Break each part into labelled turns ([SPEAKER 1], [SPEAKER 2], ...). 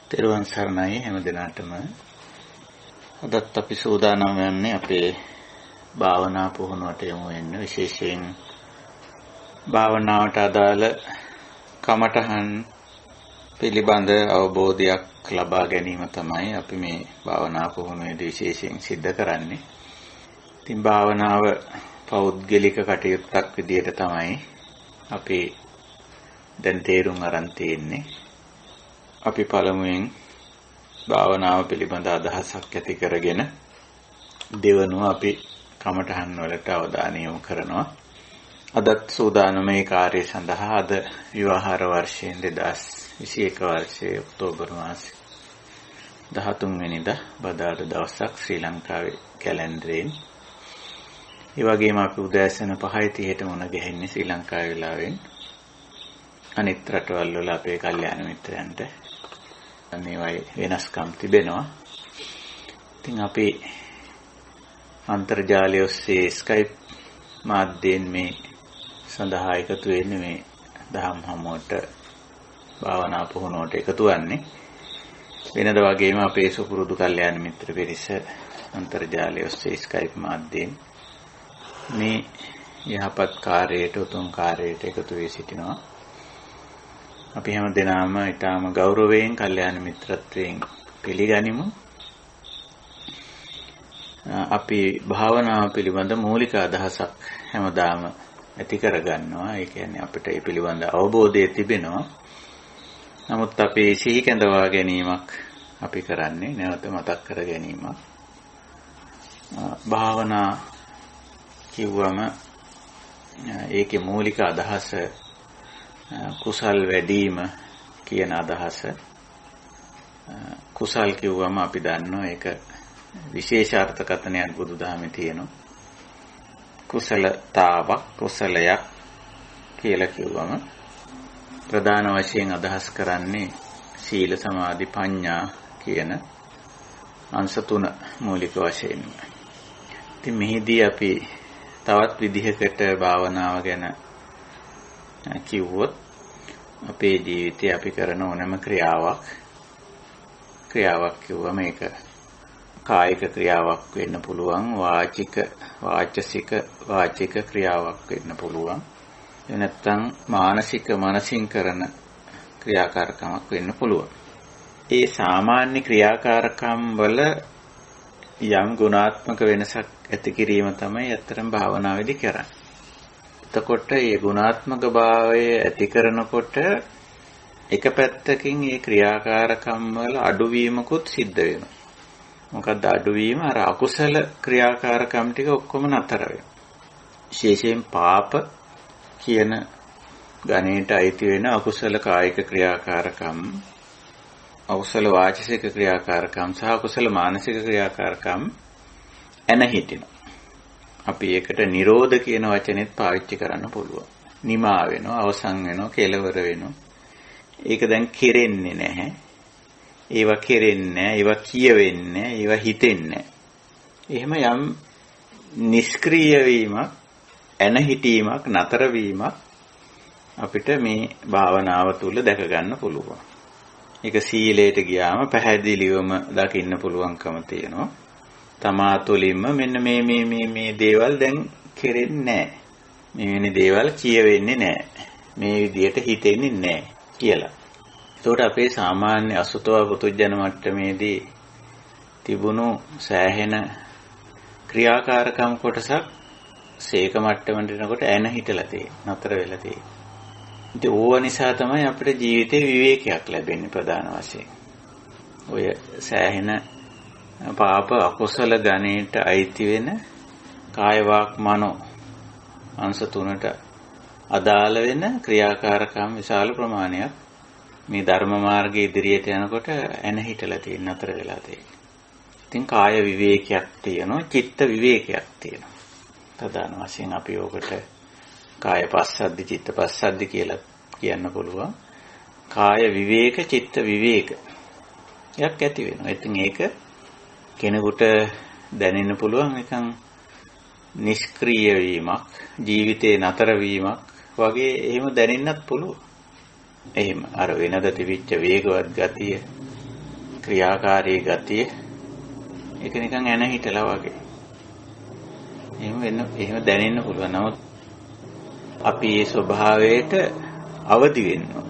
[SPEAKER 1] තෙරුවන් සරණයි හැම දිනකටම. අදත් අපි සූදානම් වෙන්නේ අපේ භාවනා පුහුණුවට යමු වෙන්න. විශේෂයෙන් භාවනාවට අදාළ කමඨහන් පිළිබඳ අවබෝධයක් ලබා ගැනීම තමයි අපි මේ භාවනා පුහුණුවේදී විශේෂයෙන් සිද්ධ කරන්නේ. ඉතින් භාවනාව පෞද්ගලික කටයුත්තක් විදිහට තමයි අපි දැන් තේරුම් අරන් තියෙන්නේ. අපි පළමුවෙන් භාවනාව පිළිබඳ අදහසක් ඇති කරගෙන දෙවනුව අපි කමඨහන් වලට අවධානය යොමු කරනවා. අදත් සූදානම් මේ කාර්යය සඳහා අද විවාහාර වර්ෂයෙන් 2021 වර්ෂයේ ඔක්තෝබර් මාසයේ 13 වෙනිදා බදාදා දවසක් ශ්‍රී ලංකාවේ කැලෙන්ඩරයෙන්. ඒ වගේම අපි උදෑසන 5:30ට මුණ ගැහෙන්නේ ශ්‍රී ලංකාවේ වෙලාවෙන්. අනිත් රටවල් වල අපේ කල්යාණ මිත්‍රයන්ට මේවයි වෙනස්කම් තිබෙනවා. ඉතින් අපි අන්තර්ජාලය ඔස්සේ ස්කයිප් මාධ්‍යයෙන් මේ සඳහා එකතු වෙන්නේ මේ දහම් හමුවට භාවනා පුහුණුවට එකතු වන්නේ. වෙනද වගේම අපේ සුපුරුදු කල්යාණ මිත්‍ර පිරිස අන්තර්ජාලය ඔස්සේ ස්කයිප් මාධ්‍යයෙන් මේ යහපත් කාර්යයට උතුම් කාර්යයට එකතු වී සිටිනවා. අපි හැම දිනම ඊටාම ගෞරවයෙන් කල්යාණ මිත්‍රත්වයෙන් පිළිගනිමු. අපි භාවනාව පිළිබඳ මූලික අදහසක් හැමදාම ඇති කරගන්නවා. ඒ කියන්නේ අපිට මේ පිළිබඳ අවබෝධය තිබෙනවා. නමුත් අපි සිහි කැඳවා ගැනීමක් අපි කරන්නේ, නැවත මතක් කර ගැනීමක්. භාවනා කිව්වම ඒකේ මූලික අදහස කුසල් වැඩිම කියන අදහස. කුසල් කිව්වම අපි දන්නවා ඒක විශේෂ අර්ථකථනයක් බුදුදහමේ තියෙනවා. කුසලතාවක්, කුසලයක් කියලා කිව්වම ප්‍රධාන වශයෙන් අදහස් කරන්නේ සීල, සමාධි, ප්‍රඥා කියන අංශ තුන මූලික වශයෙන්. ඉතින් මෙහිදී අපි තවත් විදිහකට භාවනාව ගැන කිව්වොත් අපේ ජීවිතේ අපි කරන ඕනෑම ක්‍රියාවක් කිව්වම ඒක කායික ක්‍රියාවක් වෙන්න පුළුවන්, වාචික ක්‍රියාවක් වෙන්න පුළුවන්. එහෙම නැත්නම් මනසින් කරන ක්‍රියාකාරකමක් වෙන්න පුළුවන්. ඒ සාමාන්‍ය ක්‍රියාකාරකම් වල යම් ගුණාත්මක වෙනසක් ඇති කිරීම තමයි අත්‍තරම් භාවනාවේදී කරන්නේ. එතකොට මේ ගුණාත්මක භාවය ඇති කරනකොට එක පැත්තකින් මේ ක්‍රියාකාරකම් වල අඩුවීමකුත් සිද්ධ වෙනවා. මොකද අඩුවීම අර අකුසල ක්‍රියාකාරකම් ටික ඔක්කොම නතර වෙනවා. විශේෂයෙන් පාප කියන ගණයට අයිති වෙන අකුසල කායික ක්‍රියාකාරකම්, අකුසල වාචික ක්‍රියාකාරකම් සහ අකුසල මානසික ක්‍රියාකාරකම් එන හිටිනවා. අපි ඒකට නිරෝධ කියන වචනේත් පාවිච්චි කරන්න පුළුවන්. නිමා වෙනවා, අවසන් වෙනවා, කෙලවර වෙනවා. ඒක දැන් කෙරෙන්නේ නැහැ. ඒවා කෙරෙන්නේ නැහැ, ඒවා කියවෙන්නේ නැහැ, ඒවා හිතෙන්නේ නැහැ. එහෙම යම් නිෂ්ක්‍රීය වීමක්, එන හිටීමක්, නතර වීමක් අපිට මේ භාවනාව තුළ දැක ගන්න පුළුවන්. ඒක සීලයට ගියාම පැහැදිලිවම දකින්න පුළුවන්කම තියෙනවා. තමා තුළින්ම මෙන්න මේ දේවල් දැන් කෙරෙන්නේ නැහැ. මෙවැනි දේවල් කියවෙන්නේ නැහැ. මේ විදියට හිතෙන්නේ නැහැ කියලා. ඒකට අපේ සාමාන්‍ය අසුතව පුතුජන මට්ටමේදී තිබුණු සෑහෙන ක්‍රියාකාරකම් කොටසක් සීක මට්ටමට එනකොට එන හිටලා තියෙනවා. නතර වෙලා තියෙනවා. ඉතින් ඕව නිසා තමයි අපිට ජීවිතේ විවේකයක් ලැබෙන්නේ ප්‍රධාන වශයෙන්. ඔය සෑහෙන පාප අකුසල ගණයට අයිති වෙන කාය වාක් මනෝ අංශ තුනට අදාළ වෙන ක්‍රියාකාරකම් විශාල ප්‍රමාණයක් මේ ධර්ම මාර්ගයේ ඉදිරියට යනකොට එන හිටලා තියෙන නතර වෙලා තියෙනවා. ඉතින් කාය විවේකයක් තියෙනවා, චිත්ත විවේකයක් තියෙනවා. ප්‍රධාන වශයෙන් අපි ඔකට කාය පස්සද්ධි, චිත්ත පස්සද්ධි කියලා කියන්න පුළුවන්. කාය විවේක, චිත්ත විවේක යක් ඇති වෙනවා. ඉතින් ඒක කෙනෙකුට දැනෙන්න පුළුවන් නිකන් නිෂ්ක්‍රීය වීමක්, ජීවිතේ නතර වීමක් වගේ එහෙම දැනෙන්නත් පුළුවන්. එහෙම අර වෙනද තිබිච්ච වේගවත් ගතිය ක්‍රියාකාරී ගතිය ඒක නිකන් එන හිටලා වගේ. එහෙම දැනෙන්න පුළුවන්. නමුත් අපි මේ ස්වභාවයට අවදි වෙන්න ඕන.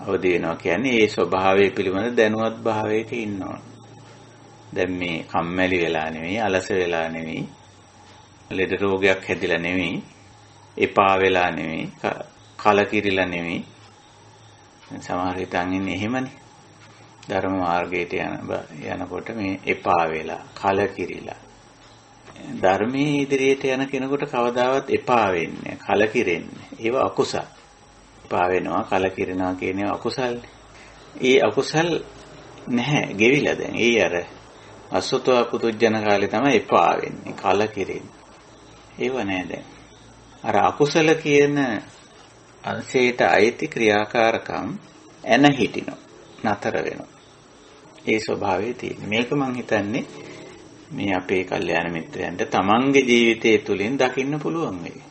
[SPEAKER 1] අවදි වෙනවා කියන්නේ ඒ ස්වභාවය පිළිබඳ දැනුවත් භාවයක ඉන්න ඕන. දැන් මේ කම්මැලි වෙලා නෙවෙයි, අලස වෙලා නෙවෙයි, ලෙඩ රෝගයක් හැදිලා නෙවෙයි, එපා වෙලා නෙවෙයි, කලකිරිලා නෙවෙයි. සමහර හිතන් ඉන්නේ එහෙමනේ. ධර්ම මාර්ගයට යනකොට මේ එපා වෙලා, කලකිරිලා. ධර්මයේ ඉදිරියට යන කෙනෙකුට කවදාවත් එපා වෙන්නේ, කලකිරෙන්නේ. ඒව අකුසල්. එපා වෙනවා, කලකිරෙනවා කියන ඒවා අකුසල්නේ. ඒ අකුසල් නැහැ, ගෙවිලා දැන්. ඒ අර අසුතව පුදුජන කාලේ තමයි එපා වෙන්නේ, කලකිරෙන්නේ. ඒව නෑ දැන්. අර අකුසල කියන අංශයට අයිති ක්‍රියාකාරකම් එන හිටිනවා, නතර වෙනවා. ඒ ස්වභාවය තියෙන. මේක මං හිතන්නේ මේ අපේ කල්යාණ මිත්‍රයන්ට තමන්ගේ ජීවිතය තුළින් දකින්න පුළුවන් වෙයි.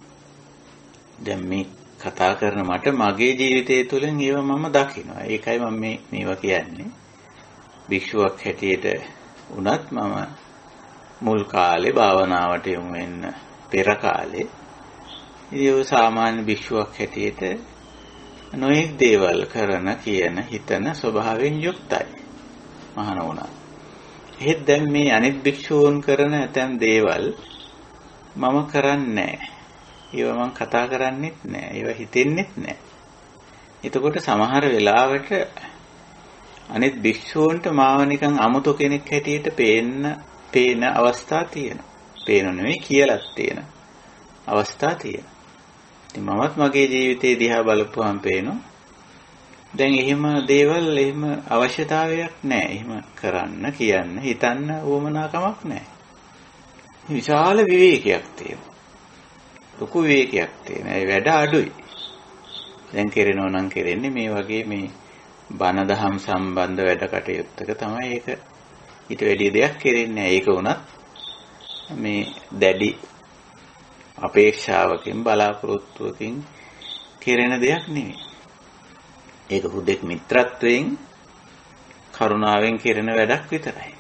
[SPEAKER 1] දැන් මේ කතා කරන මට මගේ ජීවිතය තුළින් ඒව මම දකිනවා. ඒකයි මම මේවා කියන්නේ. භික්ෂුවක් හැටියට වුණත් මම මුල් කාලේ භාවනාවට යොමු වෙන්න පෙර කාලේ ඒ සාමාන්‍ය භික්ෂුවක් හැටියට නොයෙක් දේවල් කරන කියන හිතන ස්වභාවයෙන් යුක්තයි. මහාන වුණා. එහෙත් දැන් මේ අනිත් භික්ෂූන් කරන ඇතැම් දේවල් මම කරන්නේ නැහැ. ඒවා මම කතා කරන්නේත් නැහැ. ඒවා හිතෙන්නෙත් නැහැ. එතකොට සමහර වෙලාවට අනිත් භික්ෂූන්ට මාව නිකන් අමුතු කෙනෙක් හැටියට පේන අවස්ථා තියෙනවා. පේනො නෙවෙයි කියලාත් තියෙන අවස්ථා තියෙනවා. ඉතින් මමත් මගේ ජීවිතේ දිහා බලපුවාම පේනවා. දැන් එහෙම දේවල් එහෙම අවශ්‍යතාවයක් නැහැ. එහෙම කරන්න, කියන්න, හිතන්න උවමනාකමක් නැහැ. විශාල විවේකයක් තියෙනවා. ලොකු විවේකයක් තියෙනවා. ඒ වැඩ අඩුයි. දැන් කෙරෙනෝ නම් කෙරෙන්නේ මේ වගේ මේ බණ දහම් සම්බන්ධ වැඩ කටයුත්තක තමයි ඒක. ඊට වැඩි දෙයක් කෙරෙන්නේ නැහැ. ඒක උනත් මේ දැඩි අපේක්ෂාවකින් බලාපොරොත්තුවකින් කෙරෙන දෙයක් නෙවෙයි. ඒක හුදෙක් මිත්‍රත්වයෙන් කරුණාවෙන් කෙරෙන වැඩක් විතරයි.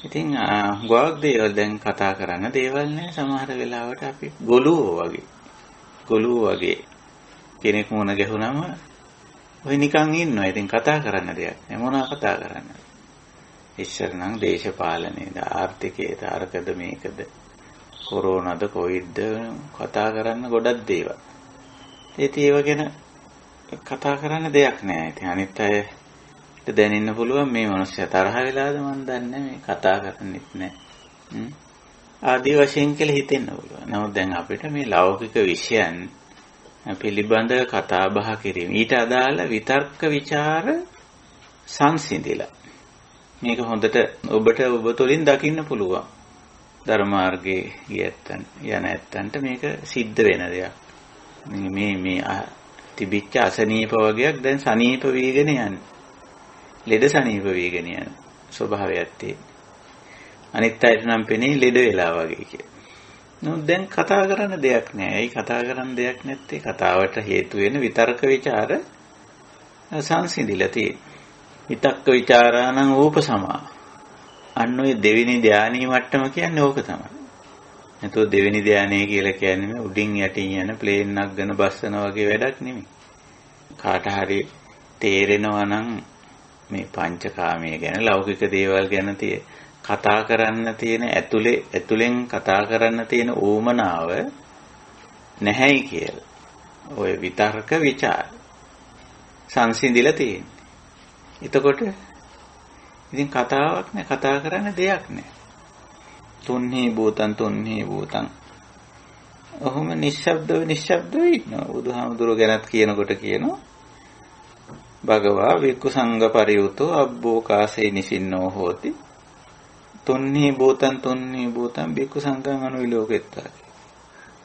[SPEAKER 1] ඉතින් ගොඩක් දේවල් දැන් කතා කරන්න දේවල් නෑ. සමහර වෙලාවට අපි ගොළුෝ වගේ කෙනෙක් මොන ගැහුනම ඔය නිකන් ඉන්නවා. ඉතින් කතා කරන්න දෙයක් නෑ. මොනවා කතා කරන්නද? ඉස්සර නම් දේශපාලනයේද, ආර්ථිකයේද, අරකද මේකද, කොරෝනාද, කොවිඩ්ද කතා කරන්න ගොඩක් දේවල්. ඒත් ඒව ගැන කතා කරන්න දෙයක් නෑ. ඉතින් අනිත් අයට දැනෙන්න පුළුවන් මේ මිනිස්සයා තරහ වෙලාද මන් දන්නේ මේ කතා කරන්නෙත් නෑ. ආදී වශයෙන් කියලා හිතෙන්න පුළුවන්. නමුත් දැන් අපිට මේ ලෞකික විෂයන් පිළිබඳ කතා බහ කිරීම ඊට අදාළ විතර්ක ਵਿਚාර සංසිඳිලා මේක හොඳට ඔබට ඔබ තුළින් දකින්න පුළුවන්. ධර්ම මාර්ගයේ යන ඇත්තන්ට මේක සිද්ධ වෙන දෙයක්. මේ තිබිච්ච අසනීප වගේක් දැන් සනීප වීගෙන යන්නේ. ලෙඩ සනීප වීගෙන යන ස්වභාවයක් තියෙන. අනිත් අයට නම් පෙනේ ලෙඩ වෙලා වගේ කියලා. නමුත් දැන් කතා කරන්න දෙයක් නැහැ. ඒ කතා කරන්න දෙයක් නැත්තේ කතාවට හේතු වෙන විතර්ක ਵਿਚාර සංසිඳිලා තියෙන. විතක්ක ਵਿਚාරාණං ඕපසමා. අන්න ඔය දෙවෙනි ධානී මට්ටම කියන්නේ ඕක තමයි. නැතෝ දෙවෙනි ධානය කියලා කියන්නේ මේ උඩින් යටින් යන ප්ලේන් එකක් ගන බස්සන වගේ වැඩක් නෙමෙයි. කාට හරි තේරෙනවා නම් මේ පංචකාමයේ ගැන ලෞකික දේවල් ගැන කතා කරන්න තියෙන ඇතුලෙන් කතා කරන්න තියෙන ඌමනාව නැහැයි කියලා. ඔය විතර්ක ਵਿਚාර සංසිඳිලා තියෙන්නේ. එතකොට ඉතින් කතාවක් නෑ, කතා කරන්න දෙයක් නෑ. තුන්හි භූතං ඔහොම නිශ්ශබ්දව ඉන්නවා. බුදුහාමුදුරුවෝ ගැනත් කියනකොට කියනවා භගවා වික්ඛු සංඝ පරියුතෝ අබ්බෝකාසේ නිසින්නෝ හෝති. තුන්හි භූතං වික්ඛු සංඝං අනුවිලෝකෙත්තා.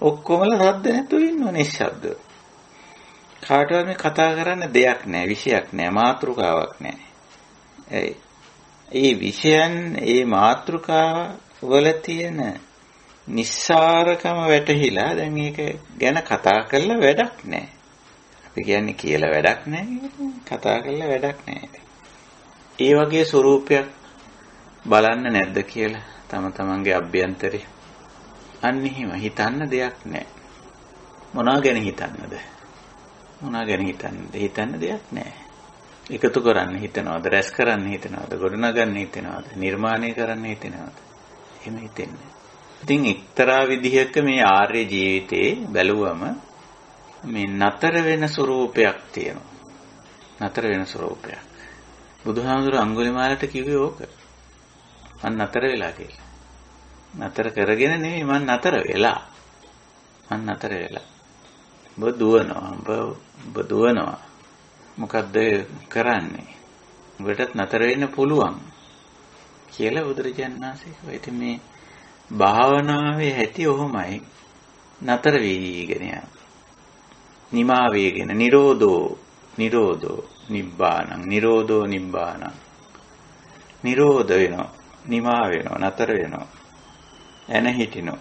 [SPEAKER 1] ඔක්කොමල රද්ද නැතුව ඉන්නවා නිශ්ශබ්දව. කාටවත් මේ කතා කරන්න දෙයක් නෑ, විෂයක් නෑ, මාතෘකාවක් නෑ. ඒ විෂයන් ඒ මාතෘකාව වල තියෙන නිස්සාරකම වැටහිලා දැන් මේක ගැන කතා කරලා වැඩක් නැහැ. අපි කියන්නේ කියලා වැඩක් නැහැ, කතා කරලා වැඩක් නැහැ. ඒ වගේ ස්වરૂපයක් බලන්න නැද්ද කියලා තම තමන්ගේ අභ්‍යන්තරේ. අන්න එහෙම හිතන්න දෙයක් නැහැ. මොනවා ගැන හිතන්නද? මොනවා ගැන හිතන්නද? හිතන්න දෙයක් නැහැ. එකතු කරන්න හිතනවද? රැස් කරන්න හිතනවද? ගොඩනගන්න හිතනවද? නිර්මාණය කරන්න හිතනවද? එහෙම හිතෙන්නේ. ඉතින් එක්තරා විදිහක මේ ආර්ය ජීවිතේ බැලුවම මේ නතර වෙන ස්වરૂපයක් තියෙනවා. නතර වෙන ස්වરૂපයක්. බුදුහාමුදුර අඟුලිමාලට කිව්වේ ඕක. මං නතර වෙලා කියලා. නතර කරගෙන නෙමෙයි මං නතර වෙලා. මං නතර වෙලා. ඔබ දුවනවා. මොකද්ද කරන්නේ? ඔබටත් නතර වෙන්න පුළුවන් කියලා බුදුරජාණන් වහන්සේ කිව්වා. ඉතින් මේ භාවනාවේ හැටි ඔහොමයි. නතර වීගෙන යන. නිමා වේගෙන නිරෝධෝ නිබ්බානං නිරෝධෝ නිබ්බානං. නිරෝධ වෙනවා. නිමා වෙනවා. නතර වෙනවා. එන හිටිනෝ.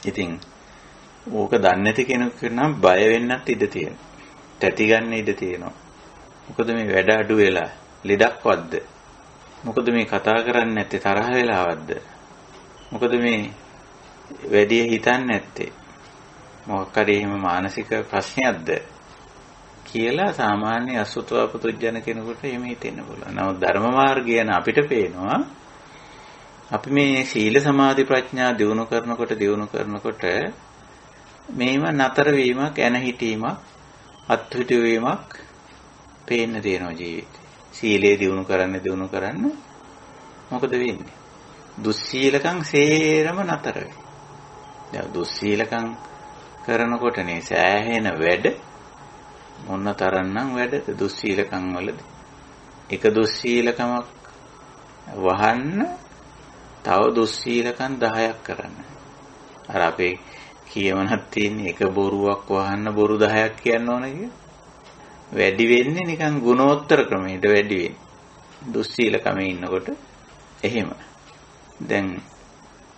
[SPEAKER 1] ඉතින් ඕක දන්නේ නැති කෙනෙක් නම් බය වෙන්නත් ඉඩ තියෙනවා. තැති ගන්න ඉඩ තියෙනවා. මොකද මේ වැඩ අඩු වෙලා ලෙඩක්වත්ද? මොකද මේ කතා කරන්නේ නැත්තේ තරහ වෙලාවක්ද? මොකද මේ වැඩි හිතන්නේ නැත්තේ මොකක් හරි එහෙම මානසික ප්‍රශ්නයක්ද කියලා සාමාන්‍ය අසුතවා පුදුජන කෙනෙකුට එහෙම හිතෙන්න පුළුවන්. නමුත් ධර්ම මාර්ගය යන අපිට පේනවා අපි මේ සීල සමාධි ප්‍රඥා දියුණු කරනකොට මේව නතර වීමක්, එන හිටීමක්, අත්හිටු වීමක් පේන්න තියෙනවා ජීවිතේ. සීලේ දියුණු කරන්න මොකද වෙන්නේ? දුස්සීලකම් සේරම නතර වෙයි. දැන් දුස්සීලකම් කරනකොටනේ සෑහෙන වැඩ මොන තරම්නම් වැඩද දුස්සීලකම් වලදී. එක දුස්සීලකමක් වහන්න තව දුස්සීලකම් 10ක් කරන්න. අර අපේ කියවනක් තියෙන එක බොරුවක් වහන්න බොරු 10ක් කියන්න ඕන කියලා. වැඩි වෙන්නේ නිකන් ගුණෝත්තර ක්‍රමයකට වැඩි වෙන්නේ. දුස්සීලකමේ ඉන්නකොට එහෙම. දැන්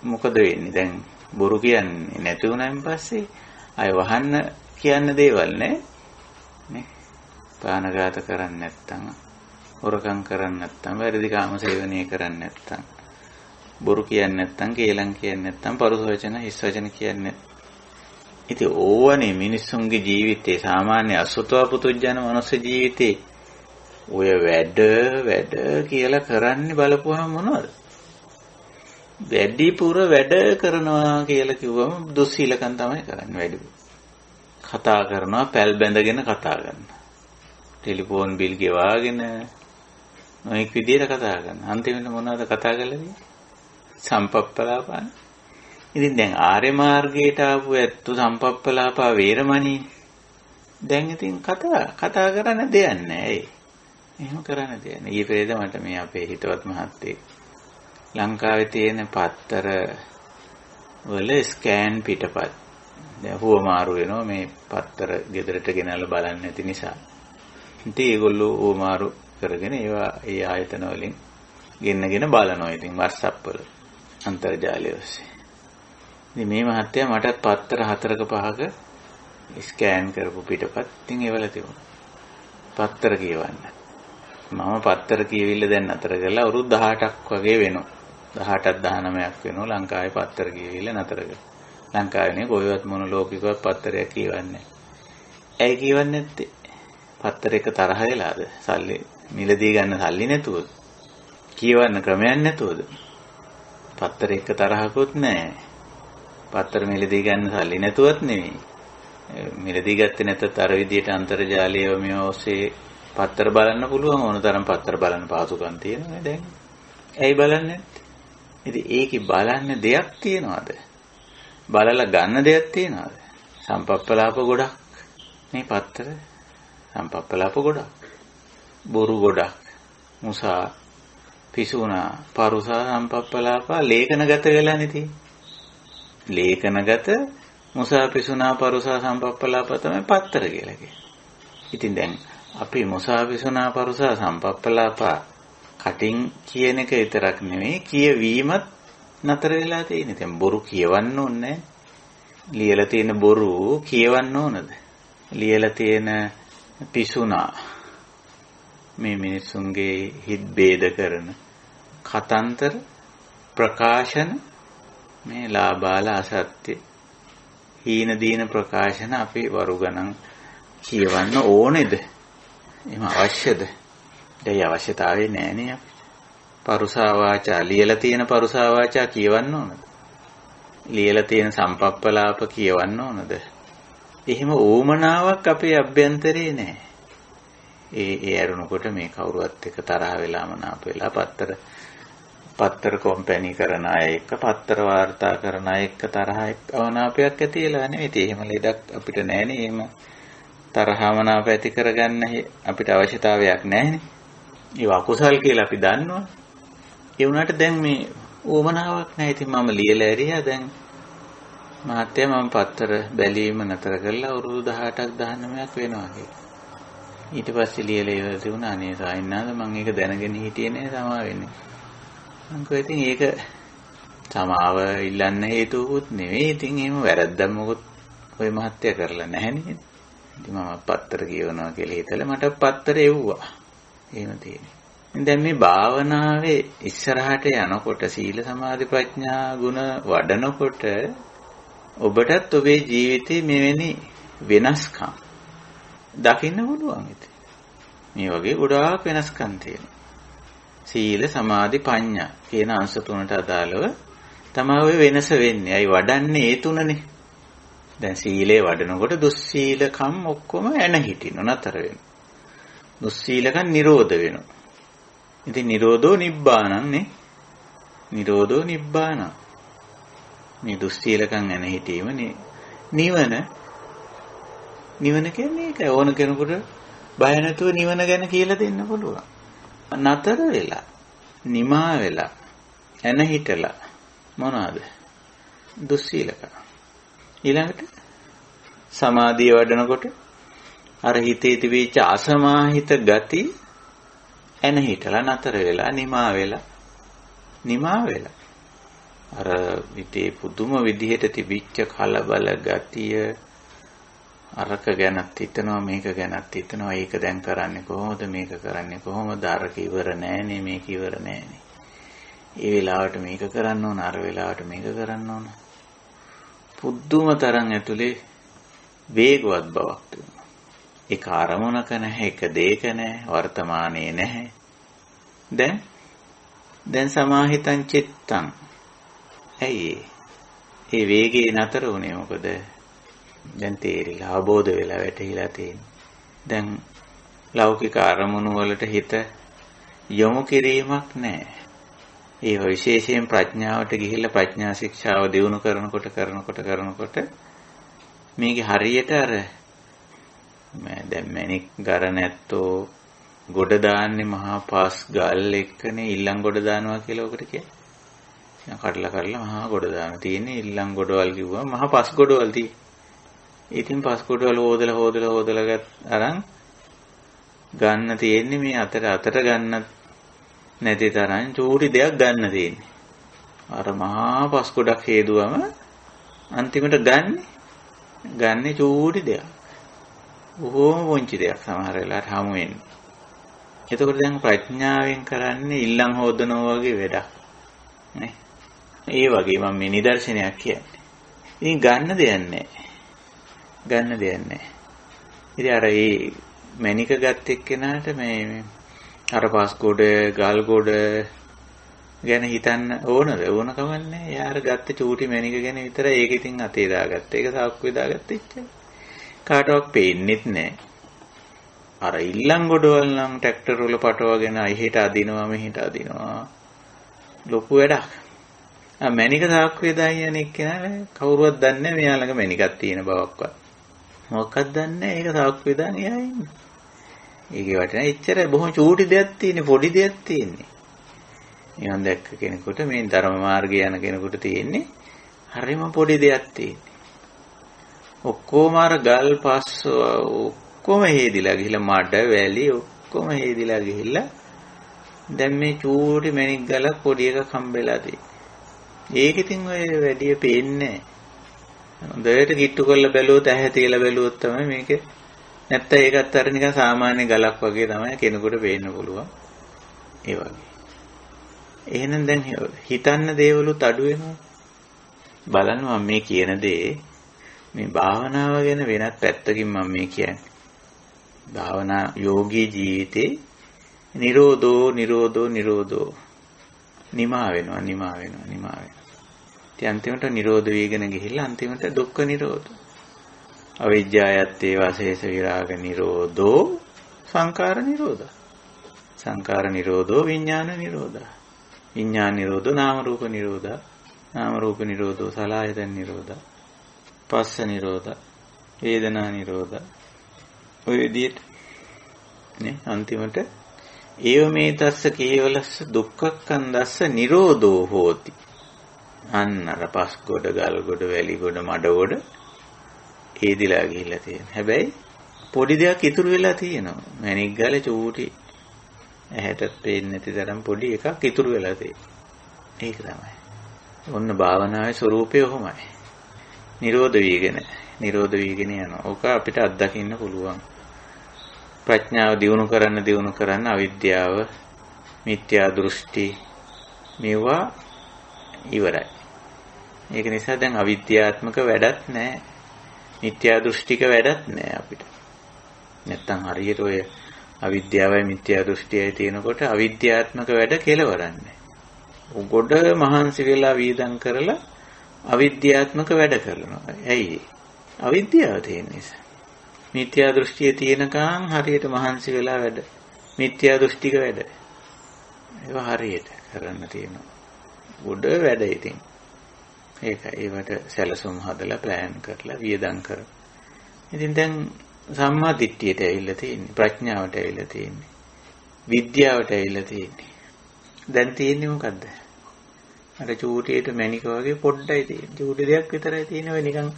[SPEAKER 1] මොකද වෙන්නේ? දැන් බොරු කියන්නේ නැති වුණාන් පස්සේ අය වහන්න කියන්න දේවල් නේ. පානඝාත කරන්නේ නැත්තම්, හොරකම් කරන්නේ නැත්තම්, වැරදි කාම සේවනය කරන්නේ නැත්තම්, බොරු කියන්නේ නැත්තම්, කේලම් කියන්නේ නැත්තම්, පරුස වචන, හිස් වචන කියන්නේ. ඉතින් ඕවනේ මිනිස්සුන්ගේ ජීවිතේ සාමාන්‍ය අසුතවා පුදුජන මනුස්ස ජීවිතේ ඔය වැඩ කියලා කරන්නේ බලපුවහම මොනවද? වැඩිපුර වැඩ කරනවා කියලා කිව්වම දුස්සීලකම් තමයි කරන්නේ වැඩිපුර. කතා කරනවා, පැල් බැඳගෙන කතා කරනවා. ටෙලිෆෝන් බිල් ගෙවාගෙන නොඑක් විදියට කතා කරනවා. අන්තිමට මොනවද කතා කරන්නේ? සම්පප්පලාපන. ඉතින් දැන් ආර්ය මාර්ගයට ආපු ඇත්තු සම්පප්පලාපා වේරමණී. දැන් ඉතින් කතා කරන්න දෙයක් නැහැ. එහෙම කරන්න දෙයක් නැහැ. ඊයේ පෙරේද මට මේ අපේ හිතවත් මහත්තයෙක් ලංකාවේ තියෙන පත්තර වල ස්කෑන් පිටපත් දැන් හුවමාරු වෙනවා මේ පත්තර ගෙදරට ගෙනල්ලා බලන්න නැති නිසා. ඉතින් ඒගොල්ලෝ හුවමාරු කරගෙන ඒවා ඒ ආයතන වලින් ගෙන්නගෙන බලනවා. ඉතින් WhatsApp වල අන්තර්ජාලය ඔස්සේ. ඉතින් මේ මහත්තයා මටත් පත්තර 4ක 5ක ස්කෑන් කරපු පිටපත් ඉතින් ඒවල තිබුණා. පත්තර කියවන්න. මම පත්තර කියවිල්ල දැන් නතර කරලා අවුරුදු 18ක් වගේ වෙනවා. 18ක් 19ක් වෙනවා ලංකාවේ පත්තර කියවිල්ල නතර කරලා. ලංකාවේනේ කොයිවත් මොන ලෝකිකවත් පත්තරයක් කියවන්නේ නැහැ. ඇයි කියවන්නේ නැත්තේ? පත්තර එක තරහ වෙලාද? සල්ලි මිලදී ගන්න සල්ලි නැතුවද? කියවන්න ක්‍රමයක් නැතුවද? පත්තර එක තරහකුත් නැහැ. පත්තර මිලදී ගන්න සල්ලි නැතුවත් නෙමෙයි. මිලදී ගත්තේ නැත්නම් අර විදියට අන්තර්ජාලයේ මේ ඔස්සේ පත්තර බලන්න පුළුවන් ඕන තරම් පත්තර බලන්න පහසුකම් තියෙනවා දැන්. ඇයි බලන්නේ නැත්තේ? ඉතින් ඒකේ බලන්න දෙයක් තියනවාද? බලලා ගන්න දෙයක් තියනවාද? සම්පප්පලාප ගොඩක්. මේ පත්තර සම්පප්පලාප ගොඩක්. බොරු ගොඩක්. මුසා පිසුනා පරුසා සම්පප්පලාප ලේඛනගත වෙලානේ තියෙන්නේ. ලේඛනගත මුසා පිසුනා පරුසා සම්පප්පලාප තමයි පත්තර කියලා කියන්නේ. ඉතින් දැන් අපි මුසා පිසුනා පරුසා සම්පප්පලාප කටින් කියන එක විතරක් නෙමෙයි කියවීමත් නතර වෙලා තියෙන්නේ. දැන් බොරු කියවන්න ඕනේ. ලියලා තියෙන බොරු කියවන්න ඕනද? ලියලා තියෙන පිසුනා මේ මිනිසුන්ගේ හිත් ભેද කරන කතන්තර ප්‍රකාශන මේ ලාබාල අසත්‍ය හීන දීන ප්‍රකාශන අපි වරු ගණන් කියවන්න ඕනේද? එහෙම අවශ්‍යද? ඒ අවශ්‍යතාවය නැහැනේ අපි. පරුසා වාචා ලියලා තියෙන පරුසා වාචා කියවන්න ඕනද? ලියලා තියෙන සම්පප්පලාප කියවන්න ඕනද? එහෙම ඕමනාවක් අපේ අභ්‍යන්තරේ නැහැ. ඒ ඇරුණකොට මේ කවුරුවත් එක්ක තරහ වෙලා මනාප වෙලා පත්තර කම්පැනි කරන අය එක්ක පත්තර වාර්තා කරන අය එක්ක තරහ අවනාපයක් ඇති වෙලා නෙවෙයි. එහෙම ලෙඩක් අපිට නැහැනේ. එහෙම තරහමනාප ඇති කරගන්න අපිට අවශ්‍යතාවයක් නැහැනේ. ඒ අකුසල් කියලා අපි දන්නවා. ඒ වුණාට දැන් මේ ඕමනාවක් නැහැ. ඉතින් මම ලියලා ඇරියා දැන් මහත්තයා මම පත්තර බැලීම නතර කරලා අවුරුදු 18ක් 19ක් වෙනවා කියලා. ඊට පස්සේ ලියලා ඉවර වුණා. අනේ සායින්නාද මම ඒක දැනගෙන හිටියේ නෑ සමා වෙන්නේ. මං කිව්වා ඉතින් ඒක සමාව ඉල්ලන්න හේතුවකුත් නෙවෙයි. ඉතින් එහෙම වැරද්දක් මොකොත් ඔය මහත්තයා කරලා නැහැ නේද? ඉතින් මම පත්තර කියවනවා කියලා හිතලා මට පත්තර එව්වා. එහෙම තියෙනවා. දැන් මේ භාවනාවේ ඉස්සරහට යනකොට සීල සමාධි ප්‍රඥා ගුණ වඩනකොට ඔබටත් ඔබේ ජීවිතේ මෙවැනි වෙනස්කම් දකින්න පුළුවන්. මේ වගේ ගොඩාක් වෙනස්කම් තියෙනවා. සීල සමාධි ප්‍රඥා කියන අංශ තුනට අදාළව තමයි ඔය වෙනස වෙන්නේ. අයි වඩන්නේ ඒ තුනනේ. දැන් සීලේ වඩනකොට දුස්සීලකම් ඔක්කොම එන හිටිනු නතර වෙනවා. දුස්සීලකම් නිරෝධ වෙනවා. ඉතින් නිරෝධෝ නිබ්බානං නේ. නිරෝධෝ නිබ්බානං. මේ දුස්සීලකම් එන හිටීම නිවන. නිවන කියන්නේ ඒක ඕන කෙනෙකුට බය නැතුව නිවන ගැන කියලා දෙන්න පුළුවන්. නතර වෙලා නිමා වෙලා එන හිටලා මොනවාද? දුස්සීලකම්. ඊළඟට සමාධිය වඩනකොට අර හිතේ තිබීච්ච අසමාහිත ගති එන හිටලා නතර වෙලා නිමා වෙලා අර හිතේ පුදුම විදිහට තිබිච්ච කලබල ගතිය අරක ගැනත් හිතනවා මේක ගැනත් හිතනවා ඒක දැන් කරන්නේ කොහොමද මේක කරන්නේ කොහොමද අරක ඉවර නෑනේ මේක ඉවර නෑනේ ඒ වෙලාවට මේක කරන්න ඕන අර වෙලාවට මේක කරන්න ඕන පුදුම තරම් ඇතුලේ වේගවත් බවක් තිබුණා. ඒක අරමුණක නැහැ, ඒක දෙයක නැහැ, වර්තමානයේ නැහැ. දැන් සමාහිතං චිත්තං. ඇයි ඒ වේගේ නතර වුණේ මොකද? දැන් තේරිලා අවබෝධ වෙලා වැටහිලා තියෙන්නේ. දැන් ලෞකික අරමුණු වලට හිත යොමු කිරීමක් නැහැ. ඒ විශේෂයෙන් ප්‍රඥාවට ගිහිල්ලා ප්‍රඥා ශික්ෂාව දියුණු කරනකොට මේකේ හරියට අර දැන් මැණික් ගර නැත්තෝ ගොඩ දාන්නේ මහා පාස් ගල් එක්කනේ ඊළඟ ගොඩ දානවා කියලා ඔකට කියන්නේ. කඩලා මහා ගොඩ දාන තියෙන්නේ ඊළඟ ගොඩවල් කිව්වම මහා පස් ගොඩවල් තියෙන්නේ. ඉතින් පස් ගොඩවල් හොදලා අරන් ගන්න තියෙන්නේ මේ අතට ගන්න නැති තරම් චූටි දෙයක් ගන්න තියෙන්නේ. අර මහා පස් ගොඩක් හේදුවම අන්තිමට ගන්නේ චූටි දෙයක්. බොහොම පුංචි දෙයක් සමහර වෙලාවට හමු වෙන්නේ. එතකොට දැන් ප්‍රඥාවෙන් කරන්නේ ඊළඟ හොදනවා වගේ වැඩක්. නේ? ඒ වගේ මම මේ නිදර්ශනයක් කියන්නේ. ඉතින් ගන්න දෙයක් නැහැ. ඉතින් අර ඒ මැනික ගත් එක්කෙනාට මේ අර පාස්කෝඩ ගල් ගොඩ ගැන හිතන්න ඕනද? ඕන කමන්නේ. යාර ගත්ත චූටි මැනික ගැන විතර ඒක ඉතින් අතේ දාගත්ත. ඒක සාක්කුවේ දාගත්ත ඉච්චා. කාටවත් පේන්නෙත් නැහැ. අර ඊළඟ ගොඩවල් නම් ට්‍රැක්ටර් වල පටවගෙන අයිහෙට අදිනවා මෙහෙට අදිනවා. ලොකු වැඩක්. මැනික සාක්කුවේ දාගෙන එක්කෙනා කවුරුවත් දන්නේ නැහැ මෙයා ළඟ මැනිකක් තියෙන බවක්වත්. මොකක්ද දන්නේ නැහැ. ඒක සාක්කුවේ දාගෙන එයා ඉන්නේ. ඒකේ වටිනා එච්චර බොහොම චූටි දෙයක් තියෙන්නේ පොඩි දෙයක් තියෙන්නේ. නිකන් දැක්ක කෙනෙකුට මේ ධර්ම මාර්ගය යන කෙනෙකුට තියෙන්නේ හරිම පොඩි දෙයක් තියෙන්නේ. ඔක්කොම අර ගල් පස් ඔක්කොම හේදිලා ගිහිල්ලා මඩ වැලි ඔක්කොම හේදිලා ගිහිල්ලා දැන් මේ චූටි මැණික් ගලක් පොඩි එකක් හම්බෙලා තියෙන්නේ. ඒක ඉතින් ඔය වැඩි පේන්නේ නැහැ. හොඳට කිට්ටු කරලා බැලුවොත් ඇහැ තියලා බැලුවොත් තමයි මේක නැත්නම් ඒකත් අර නිකන් සාමාන්‍ය ගලක් වගේ තමයි කෙනෙකුට පේන්න පුළුවන්. ඒ වගේ. එහෙනම් දැන් හිතන්න දේවලුත් අඩු වෙනවා. බලන්න මම මේ කියන දේ මේ භාවනාව ගැන වෙනත් පැත්තකින් මම මේ කියන්නේ. භාවනා යෝගී ජීවිතේ නිරෝධෝ නිමා වෙනවා. ඉතින් අන්තිමට නිරෝධ වීගෙන ගිහිල්ලා අන්තිමට දුක්ඛ නිරෝධ. අවිජ්ජායත්තේ වාසේස විරාග නිරෝධෝ සංඛාර නිරෝධා. සංඛාර නිරෝධෝ විඥාන නිරෝධා. විඥාන නිරෝධෝ නාම රූප නිරෝධා. නාම රූප නිරෝධෝ සලආයතන නිරෝධා. පස්ස නිරෝධා. වේදනා නිරෝධා. ඔය විදිහට නේ අන්තිමට ඒව මේ තස්ස කේවලස්ස දුක්ඛක්ඛන්දස්ස නිරෝධෝ හෝති. අන්න අර පස් ගොඩ ගල් ගොඩ වැලි ගොඩ මඩ ගොඩ හේදිලා ගිහිල්ලා තියෙනවා. හැබැයි පොඩි දෙයක් ඉතුරු වෙලා තියෙනවා. මැණික් ගල චූටි ඇහැට පේන්නේ නැති තරම් පොඩි එකක් ඉතුරු වෙලා තියෙනවා. ඒක තමයි. ඔන්න භාවනාවේ ස්වરૂපය ඔහොමයි. නිරෝධ වීගෙන යනවා. ඕක අපිට අත්දකින්න පුළුවන්. ප්‍රඥාව දියුණු කරන්න අවිද්‍යාව, මිත්‍යා දෘෂ්ටි මේවා ඉවරයි. ඒක නිසා දැන් අවිද්‍යාත්මක වැඩක් නැහැ. මිත්‍යා දෘෂ්ටික වැඩක් නැහැ අපිට. නැත්තම් හරියට ඔය අවිද්‍යාවයි මිත්‍යා දෘෂ්ටියයි තියෙනකොට අවිද්‍යාත්මක වැඩ කෙලවරන්නේ. උගොඩ මහන්සි වෙලා වීදම් කරලා අවිද්‍යාත්මක වැඩ කරනවා. ඇයි? අවිද්‍යාව තියෙන නිසා. මිත්‍යා දෘෂ්ටිය තියෙනකන් හරියට මහන්සි වෙලා වැඩ. මිත්‍යා දෘෂ්ටික වැඩ. ඒවා හරියට කරන්න තියෙනවා. උඩ වැඩ ඉතින්. ඒවට සැලසුම් හදලා ප්ලෑන් කරලා වියදම් කරලා. ඉතින් දැන් සම්මා දිට්ඨියට ඇවිල්ලා තියෙන්නේ. ප්‍රඥාවට ඇවිල්ලා තියෙන්නේ. විද්‍යාවට ඇවිල්ලා තියෙන්නේ. දැන් තියෙන්නේ මොකද්ද? අර චූටියට මැණික වගේ පොඩ්ඩයි තියෙන්නේ. චූටි දෙයක් විතරයි තියෙන්නේ. ඔය නිකන්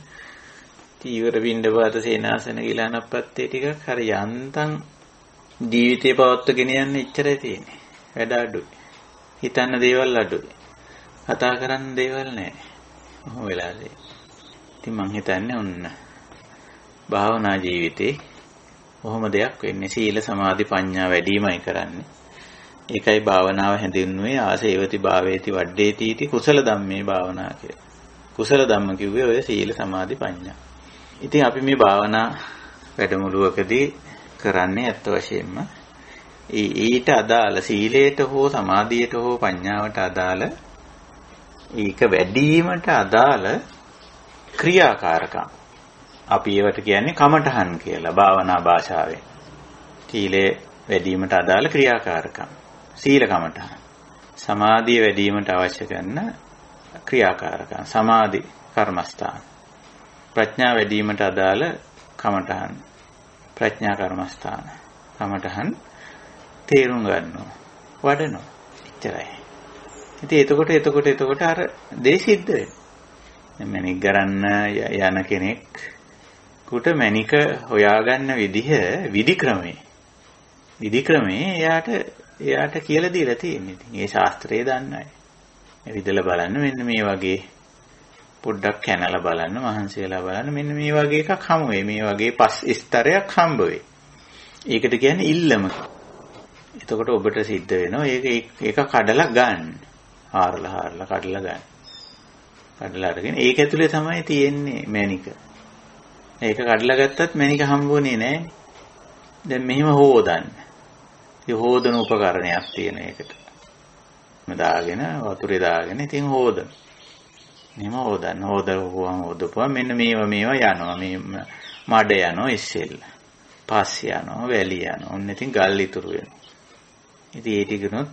[SPEAKER 1] චීවර පින්ඩපාත සේනාසන ගිලානප්පත්තේ ටිකක් හරි යන්තම් ජීවිතේ පවත්වගෙන යන්න ඉච්චරයි තියෙන්නේ. වැඩ අඩුයි. හිතන්න දේවල් අඩුයි. කතා කරන්න දේවල් නැහැ. ඔහොම වෙලාදී. ඉතින් මං හිතන්නේ ඔන්න භාවනා ජීවිතේ කොහොම දෙයක් වෙන්නේ සීල සමාධි ප්‍රඥා වැඩිමයි කරන්නේ. ඒකයි භාවනාව හැඳින්වුවේ ආසේවති භාවේති වඩේති इति කුසල ධම්මේ භාවනා කියලා. කුසල ධම්ම කිව්වේ ඔය සීල සමාධි ප්‍රඥා. ඉතින් අපි මේ භාවනා වැඩමුළුවකදී කරන්නේ අත් වශයෙන්ම ඊට අදාළ සීලයට හෝ සමාධියට හෝ ප්‍රඥාවට අදාළ ඒක වැඩිවීමට අදාළ ක්‍රියාකාරකම්. අපි ඒවට කියන්නේ කමඨහන් කියලා භාවනා භාෂාවෙන්. සීලේ වැඩිවීමට අදාළ ක්‍රියාකාරකම්. සීල කමඨහන්. සමාධිය වැඩිවීමට අවශ්‍ය කරන ක්‍රියාකාරකම්. සමාධි කර්මස්ථාන. ප්‍රඥා වැඩිවීමට අදාළ කමඨහන්. ප්‍රඥා කර්මස්ථාන. කමඨහන් තේරුම් ගන්නවා. වඩනවා. එච්චරයි. ඉතින් එතකොට අර දේ සිද්ධ වෙනවා. මැණික් ගන්න යන කෙනෙක් කුට මැණික හොයාගන්න විධි ක්‍රමේ එයාට කියලා දීලා තියෙන්නේ. ඉතින් ඒ ශාස්ත්‍රය දන්නයි. විදලා බලන්න මෙන්න මේ වගේ පොඩ්ඩක් කැනලා බලන්න මහන්සි වෙලා බලන්න මෙන්න මේ වගේ එකක් හමු වෙයි. මේ වගේ පස් ස්තරයක් හම්බ වෙයි. ඒකට කියන්නේ ඉල්ලම. එතකොට ඔබට සිද්ධ වෙනවා ඒක කඩලා ගන්න. හාරලා කඩලා ගන්න. කඩලා අරගෙන ඒක ඇතුලේ තමයි තියෙන්නේ මැණික. ඒක කඩලා ගත්තත් මැණික හම්බුනේ නැහැ. දැන් මෙහෙම හොදන්න. ඒ හොදන උපකරණයක් තියෙන එකට. දාගෙන වතුරේ දාගෙන ඉතින් හොදන. මෙහෙම හොදපුවම මෙන්න මේවා යනවා. මේ මඩ යනවා ඉස්සෙල්ල. පස් යනවා, වැලි යනවා. ඔන්න ඉතින් ගල් ඉතුරු වෙනවා. ඉතින් ඒ ටිකනොත්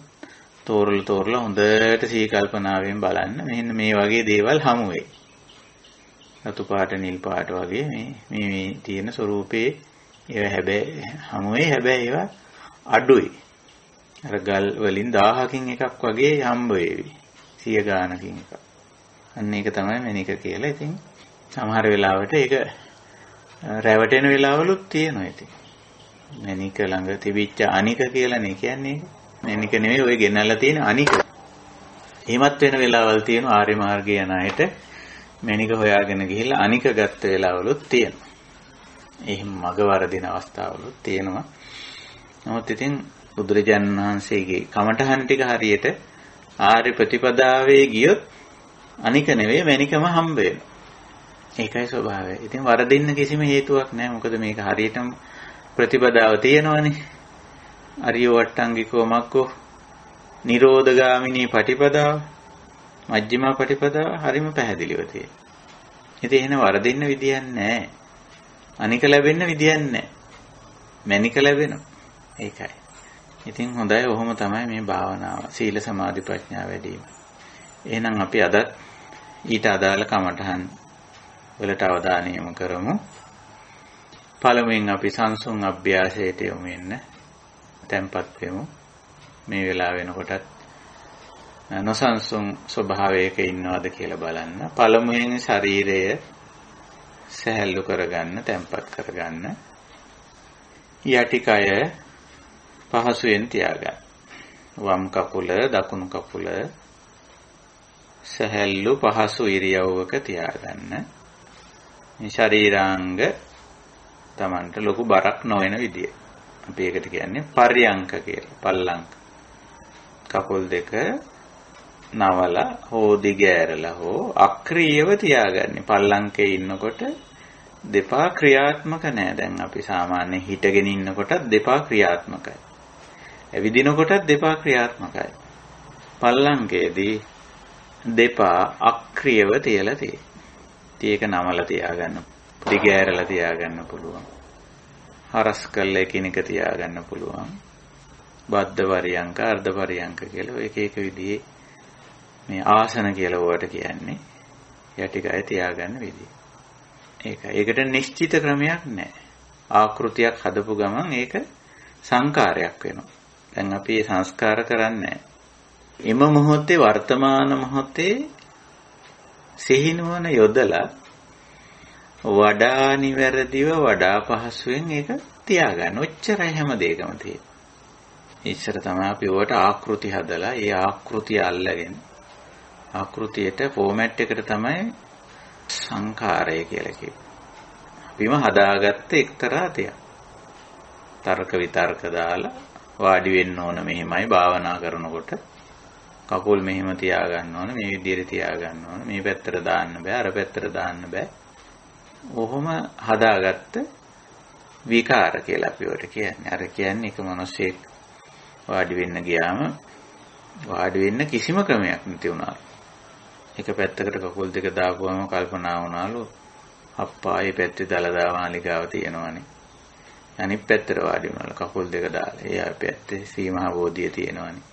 [SPEAKER 1] තෝරලා හොඳට සීකල්පනාවෙන් බලන්න මෙන්න මේ වගේ දේවල් හමු වෙයි. රතු පාට නිල් පාට වගේ මේ තියෙන ස්වරූපේ ඒවා හැබැයි හමු වෙයි. හැබැයි ඒවා අඩුයි. අර ගල් වලින් 1000කින් එකක් වගේ හම්බ වෙවි. 100 ගානකින් එකක්. අන්න ඒක තමයි මැණික කියලා. ඉතින් සමහර වෙලාවට ඒක රැවටෙන වෙලාවලුත් තියෙනවා ඉතින්. මැණික ළඟ තිබිච්ච අනික කියලානේ කියන්නේ. මැණික නෙවෙයි ඔය ගෙනල්ලා තියෙන අනික. එහෙමත් වෙන වෙලාවල් තියෙනවා ආර්ය මාර්ගයේ යන අයට මැණික හොයාගෙන ගිහිල්ලා අනික ගත්ත වෙලාවලුත් තියෙනවා. එහෙම මග වරදින අවස්ථාවලුත් තියෙනවා. නමුත් ඉතින් බුදුරජාණන් වහන්සේගේ කමඨහන් ටික හරියට ආර්ය ප්‍රතිපදාවේ ගියොත් අනික නෙවෙයි මණිකම හම්බ වෙනවා. ඒකයි ස්වභාවය. ඉතින් වරදින්න කිසිම හේතුවක් නැහැ. මොකද මේක හරියටම ප්‍රතිපදාව තියෙනවනේ. අරියෝ වට්ටංගිකෝ මග්ගෝ නිරෝධගාමිනී පටිපදාව මජ්ක්‍ධිමා පටිපදාව හරිම පැහැදිලිව තියෙනවා. ඉතින් එහෙනම් වරදින්න විදියක් නැහැ. අනික ලැබෙන්න විදියක් නැහැ. මණික ලැබෙනවා. ඒකයි. ඉතින් හොඳයි ඔහොම තමයි මේ භාවනාව. සීල සමාධි ප්‍රඥා වැඩි වීම. එහෙනම් අපි අද ඊට අදාළ කමඨහන් වලට අවධානය යොමු කරමු. පළමුවෙන් අපි සංසුන් අභ්‍යාසයට යොමු වෙන්න tempත් වෙමු. මේ වෙලාව වෙනකොටත් නොසන්සුන් ස්වභාවයක ඉන්නවද කියලා බලන්න. පළමුවෙන් ශරීරය සැහැල්ලු කරගන්න, tempත් කරගන්න. යටි කය පහසුවෙන් තියාගන්න. වම් කකුල, දකුණු කකුල සැහැල්ලු පහසු ඉරියව්වක තියාගන්න. මේ ශරීරාංග Tamanට ලොකු බරක් නොවන විදිය. අපි ඒකට කියන්නේ පර්යංක කියලා. පල්ලංක. කකුල් දෙක නවලා හෝ දිගෑරලා හෝ අක්‍රීයව තියාගන්න. පල්ලංකේ ඉන්නකොට දෙපා ක්‍රියාත්මක නෑ. දැන් අපි සාමාන්‍ය හිටගෙන ඉන්නකොටත් දෙපා ක්‍රියාත්මකයි. ඇවිදිනකොටත් දෙපා ක්‍රියාත්මකයි. පල්ලංකේදී දෙපා අක්‍රියව තියලා තියෙනවා. ඒක නමලා තියාගන්න. දිගෑරලා තියාගන්න පුළුවන්. හරස් කළ එකිනෙක තියාගන්න පුළුවන්. බද්ධ පරියංක, අර්ධ පරියංක කියලා එක එක විදිහේ මේ ආසන කියලා වලට කියන්නේ යටිකය තියාගන්න විදිහ. ඒකයි. ඒකට නිශ්චිත ක්‍රමයක් නැහැ. ආකෘතියක් හදපු ගමන් ඒක සංකාරයක් වෙනවා. දැන් අපි මේ සංස්කාර කරන්නේ එම මොහොතේ වර්තමාන මොහොතේ සිහිනුවන යොදලා වඩා නිවැරදිව වඩා පහසුවෙන් ඒක තියාගන්න. ඔච්චරයි හැම දෙයකම තියෙන්නේ. ඉස්සර තමයි අපි ඔකට ආකෘති හදලා ඒ ආකෘතිය අල්ලගෙන ආකෘතියට ෆෝමැට් එකට තමයි සංඛාරය කියලා කියන්නේ. අපිම හදාගත්ත එක්තරා දෙයක්. තර්ක විතර්ක දාලා වාඩි වෙන්න ඕන මෙහෙමයි භාවනා කරනකොට. කකුල් මෙහෙම තියාගන්න ඕන, මේ විදිහට තියාගන්න ඕන, මේ පැත්තට දාන්න බෑ, අර පැත්තට දාන්න බෑ. ඔහොම හදාගත්ත විකාර කියලා අපි ඔකට කියන්නේ. අර කියන්නේ එක මිනිහෙක් වාඩි වෙන්න ගියාම වාඩි වෙන්න කිසිම ක්‍රමයක් නැති වුණා. එක පැත්තකට කකුල් දෙක දාපුවම කල්පනා වුණාලු අප්පා මේ පැත්තේ දලදා මාලිගාව තියෙනවනේ. අනිත් පැත්තට වාඩි වුණාලු කකුල් දෙක දාලා. ඒ පැත්තේ සීමා බෝධිය තියෙනවනේ.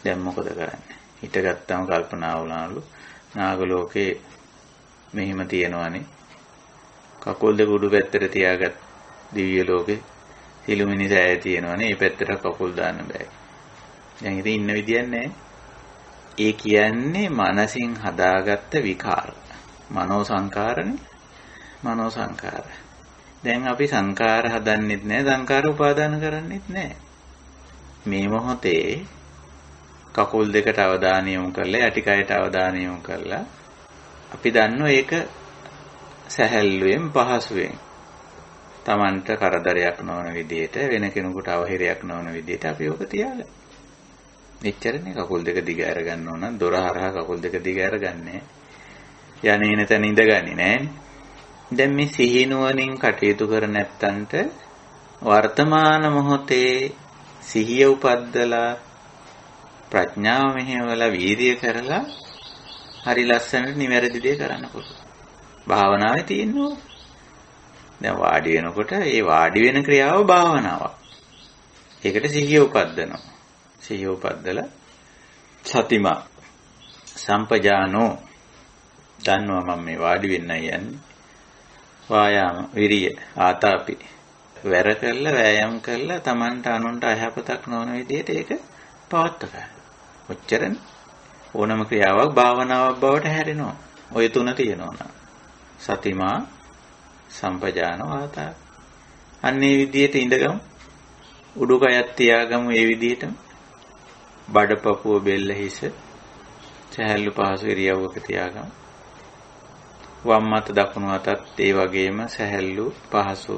[SPEAKER 1] දැන් මොකද කරන්නේ? හිටගත්තාම කල්පනා වුණාලු නාග ලෝකේ මෙහිම තියෙනවනේ. කකුල් දෙක උඩු පැත්තට තියාගත් දිව්‍ය ලෝකේ සිළුමිණි සෑය තියෙනවනේ. මේ පැත්තට කකුල් දාන්න බෑ. දැන් ඉතින් ඉන්න විදියක් නැහැ. ඒ කියන්නේ මනසින් හදාගත්ත විකාර. මනෝ සංකාරනේ. මනෝ සංකාර. දැන් අපි සංකාර හදන්නෙත් නැහැ, සංකාර උපාදාන කරන්නෙත් නැහැ. මේ මොහොතේ කකුල් දෙකට අවධානය යොමු කරලා යටිකයට අවධානය යොමු කරලා අපි දන්නෝ ඒක සැහැල්ලුවෙන් පහසුවෙන් Tamanට කරදරයක් නොවන විදිහට වෙන කෙනෙකුට අවහිරයක් නොවන විදිහට අපි ඕක තියාගන්න. එච්චරනේ. කකුල් දෙක දිග අරගන්න ඕන. දොර හරහා කකුල් දෙක දිග අරගන්නේ. යන්නේ නැතන ඉඳගන්නේ නෑනේ. දැන් මේ සිහිනුවණින් කටයුතු කර නැත්තන්ට වර්තමාන මොහොතේ සිහිය උපද්දලා ප්‍රඥාව මෙහෙवला වීර්ය කරලා හරි ලස්සනට නිවැරදි දේ කරන්න පුළුවන්. භාවනාවේ තියෙනවා. දැන් වාඩි වෙනකොට ඒ වාඩි වෙන ක්‍රියාව භාවනාවක්. ඒකට සිහිය උපද්දනවා. සිහිය උපද්දලා සතිමා සම්පජානෝ දන්නවා මම මේ වාඩි වෙන්නයි යන්නේ. වායාම විරිය ආතාපි වැර කරලා වෑයම් කරලා Tamanට අනුන්ට අයහපතක් නොවන විදිහට ඒක පවත්ත ගන්න. ඔච්චරනේ. ඕනම ක්‍රියාවක් භාවනාවක් බවට හැරෙනවා. ඔය තුන තියෙනවා. සතිමා සම්පජානෝ ආතාපි. අන්නේ විදිහට ඉඳගමු. උඩුකයත් තියාගමු ඒ විදිහටම. බඩපපුව බෙල්ල හිස සැහැල්ලු පහසු ඉරියව්වක තියාගමු. වම් අත දකුණු අතත් ඒ වගේම සැහැල්ලු පහසු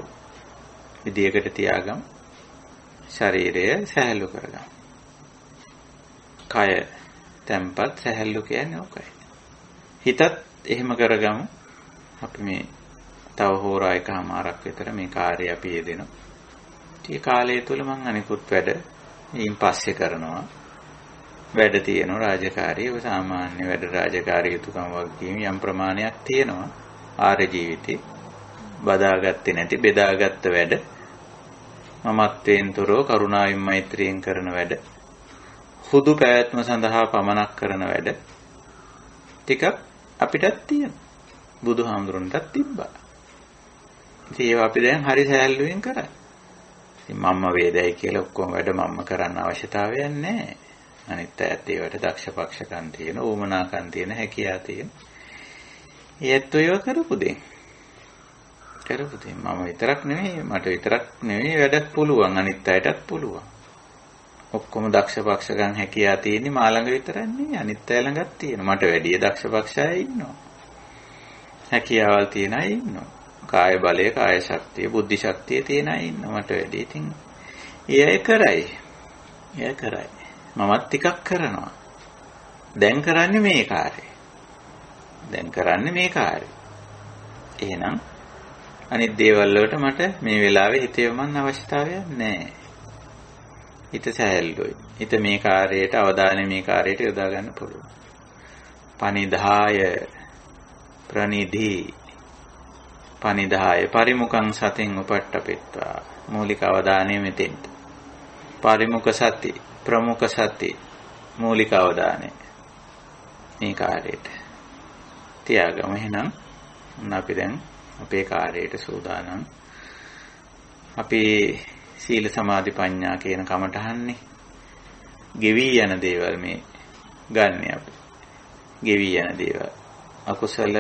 [SPEAKER 1] විදියකට තියාගමු. ශරීරය සැහැල්ලු කරගමු. කය තැම්පත් සැහැල්ලු කියන්නේ ඕකයි. හිතත් එහෙම කරගමු. අපි මේ තව හෝරා එකමාරක් විතර මේ කාර්යය අපි යෙදෙනවා. මේ කාලය තුල මම අනිකුත් වැඩ ඊයින් පස්සේ කරනවා. වැඩ තියෙනවා රාජකාරී. ඔය සාමාන්‍ය වැඩ රාජකාරී යුතුයකම් වගකීම් යම් ප්‍රමාණයක් තියෙනවා. ආර්ය ජීවිතේ බදාගත්තේ නැති බෙදාගත්ත වැඩ. මමත්වයෙන් තොරව කරුණාවෙන් මෛත්‍රියෙන් කරන වැඩ. හුදු පැවැත්ම සඳහා පමනක් කරන වැඩ. ටිකක් අපිටත් තියෙනවා. බුදුහාමුදුරන්ටත් තිබ්බා. ඉතින් ඒවා අපි දැන් හරි සෑහලුවෙන් කරා. ඉතින් මම්ම වේදයි කියලා ඔක්කොම වැඩ මම්ම කරන්න අවශ්‍යතාවයක් නැහැ. අනිත් ඇත්ත ඒවට දක්ෂපක්ෂකම් තියෙන, ඕමනාකම් තියෙන, හැකියාව තියෙන. ඒත් ඔයව කරපු දෙයක්. මම විතරක් නෙමෙයි, මට විතරක් නෙමෙයි වැඩක් පුළුවන්, අනිත් අයටත් පුළුවන්. ඔක්කොම දක්ෂපක්ෂකම් හැකියාව තියෙන්නේ මා ළඟ විතරක් නෙමෙයි, අනිත් අය ළඟත් තියෙනවා. මට වැඩි දක්ෂපක්ෂ අය ඉන්නවා. හැකියාවල් තියන අය ඉන්නවා. කාය බලය, කාය ශක්තිය, බුද්ධි ශක්තිය තියන අය ඉන්නවා. මට වැඩි ඉතින් ඒ අය කරයි. මමත් ටිකක් කරනවා. දැන් කරන්නේ මේ කාර්යය. එහෙනම් අනිත් දේවල් වලට මට මේ වෙලාවේ හිත යොමන්න අවශ්‍යතාවයක් නැහැ. හිත සැහැල්ලුයි. හිත මේ කාර්යයට අවධානය මේ කාර්යයට යොදා ගන්න පුළුවන්. පනිදාය පරිමුඛං සතින් උපට්ඨපෙත්වා. මූලික අවධානය මෙතෙන්ට. පරිමුඛ සති, ප්‍රමුඛ සති, මූලික අවධානය මේ කාර්යයට තියාගමු. එහෙනම් අපි දැන් අපේ කාර්යයට සූදානම්. අපි සීල සමාධි ප්‍රඥා කියන කමටහන්නේ ගෙවි යන දේවල් මේ ගන්න අපි. ගෙවි යන දේවල්. අකුසල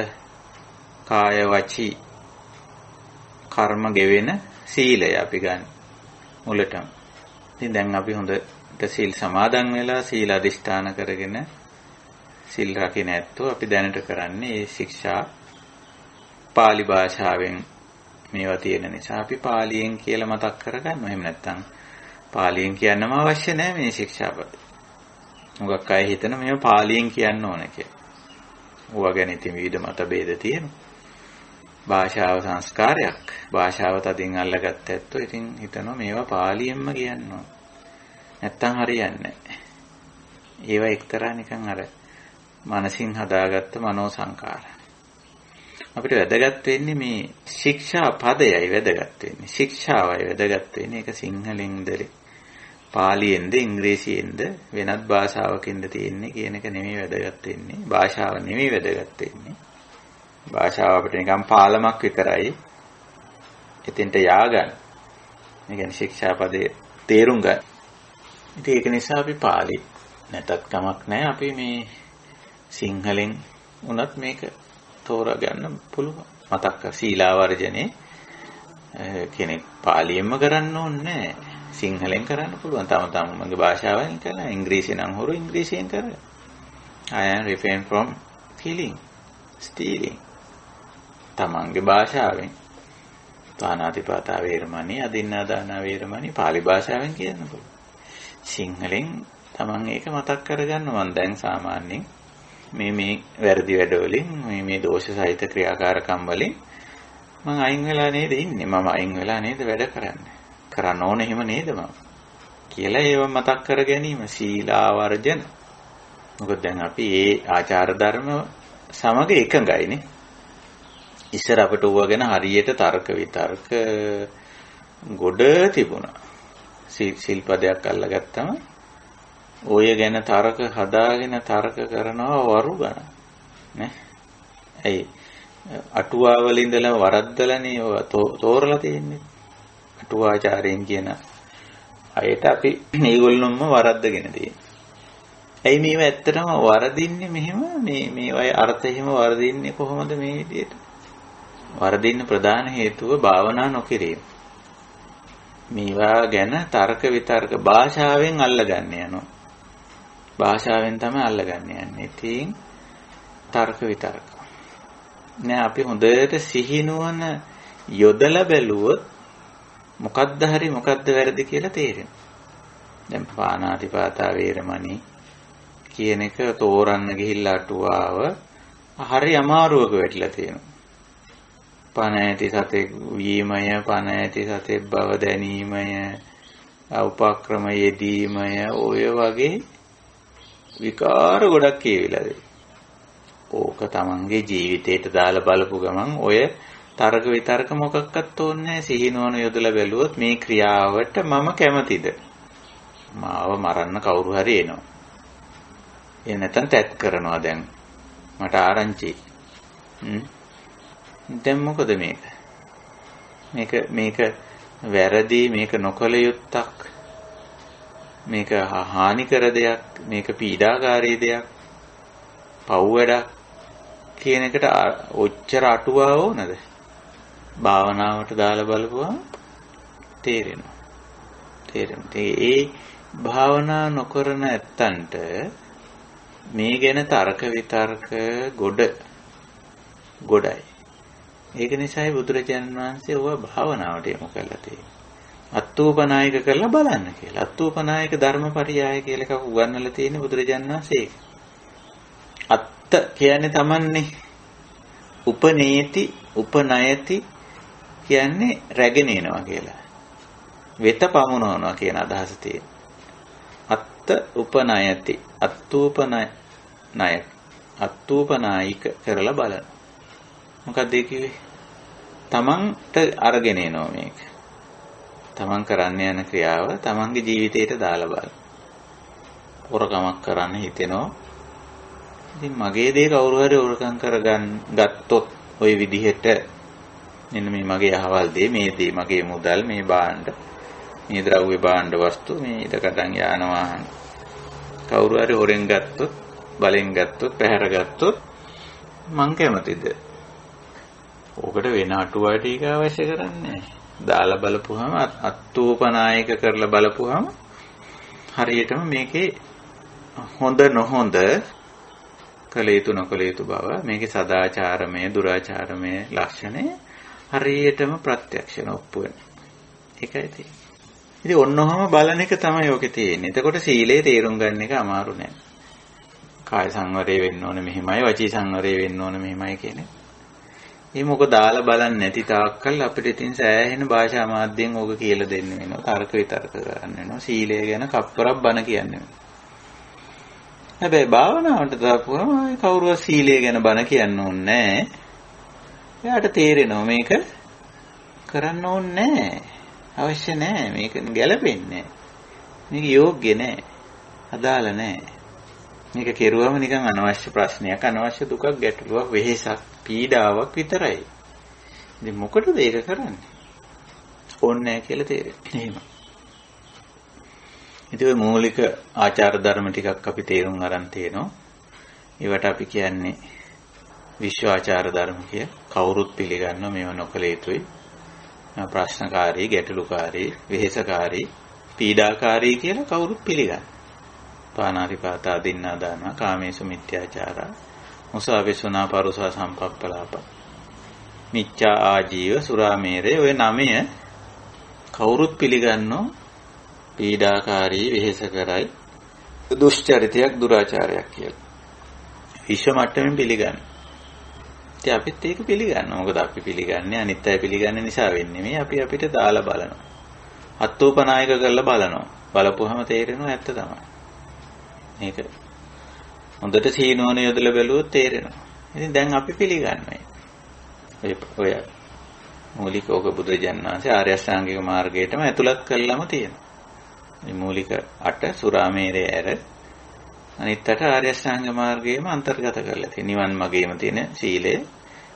[SPEAKER 1] කාය වචී කර්ම ගෙවෙන සීලය අපි ගන්න මුලටම. ඉතින් දැන් අපි හොඳට සීල් සමාදන් වෙලා සීල අධිෂ්ඨාන කරගෙන සිල් රකින්න ඇත්තෝ අපි දැනට කරන්නේ මේ ශික්ෂා පාලි භාෂාවෙන් මේවා තියෙන නිසා අපි පාලියෙන් කියලා මතක් කරගන්නවා. එහෙම නැත්නම් පාලියෙන් කියන්නම අවශ්‍ය නැහැ මේ ශික්ෂාපද. මොකක් අය හිතන මේව පාලියෙන් කියන්න ඕන කියලා. ඕවා ගැන ඉතින් විවිධ මතභේද තියෙනවා. භාෂාව සංස්කාරයක්. භාෂාව තදින් අල්ලගත්ත ඇත්තෝ ඉතින් හිතනවා මේවා පාලියෙන්ම කියන්න ඕන. නැත්තම් හරියන්නේ නැහැ. ඒවා එක්තරා නිකන් අර මනසින් හදාගත්ත මනෝ සංකාර. අපිට වැදගත් වෙන්නේ මේ ශික්ෂා පදයයි වැදගත් වෙන්නේ. ශික්ෂාවයි වැදගත් වෙන්නේ. ඒක සිංහලෙන්ද, පාලියෙන්ද, ඉංග්‍රීසියෙන්ද, වෙනත් භාෂාවකින්ද තියෙන්නේ කියන එක නෙමෙයි වැදගත් වෙන්නේ. භාෂාව නෙමෙයි වැදගත් වෙන්නේ. භාෂාව අපිට නිකන් පාලමක් විතරයි. එතෙන්ට ය아가න්න. මේ කියන්නේ ශික්ෂා පදේ තේරුම් ගන්න. ඉතින් ඒක නිසා අපි පාලි නැතත් කමක් නැහැ. අපි මේ සිංහලෙන් උනත් මේක තෝරා ගන්න පුළුවන්. මතක් කර සීලාවර්ජනේ කෙනෙක් පාලියෙන්ම කරන්න ඕනේ නැහැ. සිංහලෙන් කරන්න පුළුවන්. තම තමන්ගේ භාෂාවෙන් කරලා. ඉංග්‍රීසි නම් හොරු ඉංග්‍රීසියෙන් කරලා. I am refrain from killing, stealing. තමන්ගේ භාෂාවෙන් තානාතිපාතා වේරමණී, අදින්නා දාන වේරමණී පාලි භාෂාවෙන් කියන්න පුළුවන්. සිංහලෙන් තමන් ඒක මතක් කරගන්න. මම දැන් සාමාන්‍යයෙන් මේ වැරදි වැඩවලින් මේ දෝෂ සහිත ක්‍රියාකාරකම් වලින් මම අයින් වෙලා නේද ඉන්නේ. මම අයින් වෙලා නේද වැඩ කරන්නේ. කරන්න ඕනේ එහෙම නේද මම කියලා ඒව මතක් කර ගැනීම සීලාවර්ජන. මොකද දැන් අපි මේ ආචාර ධර්ම සමග එකඟයිනේ. ඉස්සර අපට ඌව ගැන හරියට තර්ක විතර්ක ගොඩ තිබුණා. සිල්පදයක් අල්ලගත්තම ඔය ගැන තර්ක හදාගෙන තර්ක කරනවා වරු ගන්න නේ. ඇයි අටුවාවල ඉඳලා වරද්දලානේ ඔය තෝරලා තියෙන්නේ. අටුවාචාරයෙන් කියන අයට අපි මේගොල්ලොන්ම වරද්දගෙන තියෙන්නේ. ඇයි මේව ඇත්තටම වරදින්නේ මෙහෙම මේ අර්ථ එහෙම වරදින්නේ කොහොමද මේ විදියට? වරදින්න ප්‍රධාන හේතුව භාවනා නොකිරීම. මේවා ගැන තර්ක විතර්ක භාෂාවෙන් අල්ලගන්න යනවා. භාෂාවෙන් තමයි අල්ලගන්න යන්නේ. ඉතින් තර්ක විතර්ක. නෑ අපි හොඳට සිහිනුවන යොදලා බැලුවොත් මොකද්ද හරි මොකද්ද වැරදි කියලා තේරෙනවා. දැන් පාණාතිපාතා වේරමණී කියන එක තෝරන්න ගිහිල්ලා අටුවාව හරි අමාරුවක වැටිලා තියෙනවා. පණ ඇති සතෙක් වීමය, පණ ඇති සතෙක් බව දැනීමය, උපක්‍රම යෙදීමය, ඔය වගේ විකාර ගොඩක් කියවිලාද. ඕක තමන්ගේ ජීවිතේට දාලා බලපු ගමන් ඔය තර්ක විතර්ක මොකක්වත් ඕනේ නැහැ. සිහිනුවන යොදලා බැලුවොත් මේ ක්‍රියාවට මම කැමතිද? මාව මරන්න කවුරු හරි එනවා. ඒ නැත්තම් තැත් කරනවා දැන්. මට ආරංචි. දැන් මොකද මේක? මේක වැරදි, මේක නොකල යුත්තක්. මේක හානිකර දෙයක්, මේක පීඩාකාරී දෙයක්, පව් වැඩක් කියන එකට ඔච්චර අටුවා ඕනද? භාවනාවට දාලා බලපුවම තේරෙනවා. ඒ භාවනා නොකරන ඇත්තන්ට මේ ගැන තර්ක විතර්ක ගොඩයි. ඒක නිසායි බුදුරජාණන් වහන්සේ ඔය භාවනාවට යොමු කළා තියෙන්නේ. අත්ූපනායක කරලා බලන්න කියලා. අත්ූපනායක ධර්මපරියාය කියලා එකක් උගන්වලා තියෙන්නේ බුදුරජාණන් වහන්සේ. අත්ත කියන්නේ තමන්නේ. උපනේති උපනයති කියන්නේ රැගෙන එනවා කියලා. වෙත පමුණවනවා කියන අදහස තියෙනවා. අත්ත උපනයති අත්ූපනායික කරලා බලන්න. මොකක්ද ඒ කිව්වේ? තමන්ට අරගෙන එනවා මේක. තමන් කරන්න යන ක්‍රියාව තමන්ගේ ජීවිතයට දාලා බලන්න. හොරකමක් කරන්න හිතෙනවා. ඉතින් මගේ දේ කවුරු හරි හොරකම් කරගන්න ගත්තොත් ওই විදිහට මෙන්න මේ මගේ අහවල් දේ, මේ දේ මගේ මුදල්, මේ භාණ්ඩ, මේ ද්‍රව්‍ය භාණ්ඩ වස්තු, මේ ඉදකඩම් යාන වාහන කවුරු හරි හොරෙන් ගත්තොත්, බලෙන් ගත්තොත්, පැහැර ගත්තොත් මං කැමතිද? ඕකට වෙන අටුවා ටික අවශ්‍ය කරන්නේ. දාලා බලපුවම අත්ූපනායක කරලා බලපුවම හරියටම මේකේ හොඳ නොහොඳ කළ යුතු නොකළ යුතු බව, මේකේ සදාචාරමය දුරාචාරමය ලක්ෂණය හරියටම ප්‍රත්‍යක්ෂණ ඔප්පු වෙනවා. ඒකයි තියෙන්නේ. ඉතින් ඔන්නෝම බලන එක තමයි ඔකේ තියෙන්නේ. එතකොට සීලේ තේරුම් ගන්න එක අමාරු නෑ. කාය සංවරය වෙන්න ඕනේ මෙහිමයි, වචී සංවරය වෙන්න ඕනේ මෙහිමයි කියන්නේ. මේ මොක දාලා බලන්නේ නැති තාක්කල් අපිට ඉතින් සෑහෙන භාෂා මාධ්‍යයෙන් ඕක කියලා දෙන්න වෙනවා. තර්ක විතර්ක කරන්න වෙනවා. සීලය ගැන කප්පරක් බන කියන්නේ. හැබැයි භාවනාවට දාපුවම කවුරුවත් සීලය ගැන බන කියන්න ඕනේ නැහැ. එයාට තේරෙනවා මේක කරන්න ඕනේ නැහැ. අවශ්‍ය නැහැ. මේක ගැළපෙන්නේ නැහැ. මේක යෝග්‍ය නැහැ. අදාළ නැහැ. මේක කෙරුවම නිකන් අනවශ්‍ය ප්‍රශ්නයක්, අනවශ්‍ය දුකක්, ගැටලුවක්, වෙහෙසක්, පීඩාවක් විතරයි. ඉතින් මොකටද ඒක කරන්නේ? ඕනේ නැහැ කියලා තේරෙන්නේ. එහෙම. ඉතින් ඔය මූලික ආචාර ධර්ම ටිකක් අපි තේරුම් අරන් තියෙනවා. ඒවට අපි කියන්නේ විශ්ව ආචාර ධර්ම කිය. කවුරුත් පිළිගන්නවා මේව නොකළ යුතුයි. ප්‍රශ්නකාරී, ගැටලුකාරී, වෙහෙසකාරී, පීඩාකාරී කියලා කවුරුත් පිළිගන්නවා. පාණාතිපාතා දින්නාදාන කාමේසු මිත්‍යාචාරා මුසාවිසුනා පරුසා සම්පප්පලාප මිච්ඡා ආජීව සුරාමේරේ ඔය නමය කවුරුත් පිළිගන්නෝ පීඩාකාරී වෙහෙසකරයි දුෂ්චරිතයක් දුරාචාරයක් කියලා. විශ්ව මට්ටමින් පිළිගන්න. ඉතින් අපිත් ඒක පිළිගන්නවා. මොකද අපි පිළිගන්නේ අනිත් අය පිළිගන්න නිසා වෙන්නේ මේ අපි අපිට දාලා බලනවා. අත්ූපනායක කරලා බලනවා. බලපුවහම තේරෙනවා ඇත්ත තමයි. මේක හොඳට සීනෝන යොදලා බැලුවොත් තේරෙනවා. ඉතින් දැන් අපි පිළිගන්නවා. ඔය මූලික ඕක බුදුරජාණන් වහන්සේ ආර්ය අෂ්ටාංගික මාර්ගයටම ඇතුළත් කළාම තියෙනවා. මේ මූලික 8 සුරාමේරය ඇර අනිත් 8 ආර්ය අෂ්ටාංග මාර්ගයේම අන්තර්ගත කරලා තියෙනවා. නිවන් මගේම තියෙන සීලය,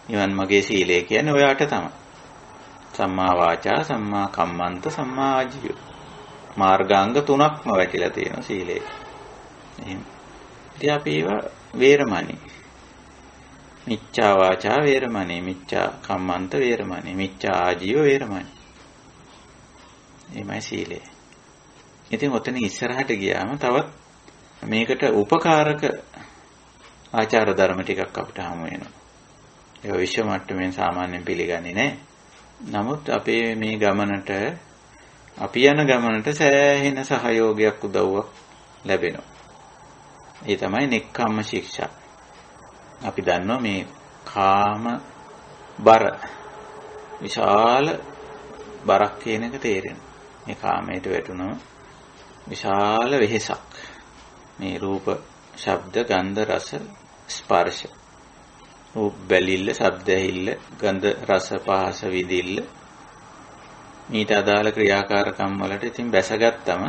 [SPEAKER 1] නිවන් මගේ සීලය කියන්නේ ඔය 8 තමයි. සම්මා වාචා, සම්මා කම්මන්ත, සම්මා ආජීව. මාර්ගාංග 3ක්ම වැටිලා තියෙනවා සීලේ. එහෙනම් ඉතින් අපි ඒවා වේරමණී. මිච්ඡා වාචා වේරමණී, මිච්ඡා කම්මන්ත වේරමණී, මිච්ඡා ආජීව වේරමණී. එමයි සීලය. ඉතින් ඔතන ඉස්සරහට ගියාම තවත් මේකට උපකාරක ආචාර ධර්ම ටිකක් අපිට හමු වෙනවා. ඒ විශ්ව මට්ටමින් සාමාන්‍යයෙන් පිළිගන්නේ නැහැ. නමුත් අපේ මේ ගමනට අපි යන ගමනට සෑහෙන සහයෝගයක් උදව්වක් ලැබෙනවා. ඒ තමයි නෙක්ඛම්ම ශික්ෂා. අපි දන්නවා මේ කාම බර විශාල බරක් කියන එක තේරෙනවා. මේ කාමයට වැටුනම විශාල වෙහෙසක්. මේ රූප, ශබ්ද, ගන්ධ, රස, ස්පර්ශ. රූප බැලිල්ල, ශබ්ද ඇහිල්ල, ගන්ධ, රස, පහස විඳිල්ල. මේට අදාළ ක්‍රියාකාරකම් වලට ඉතින් බැසගත්තම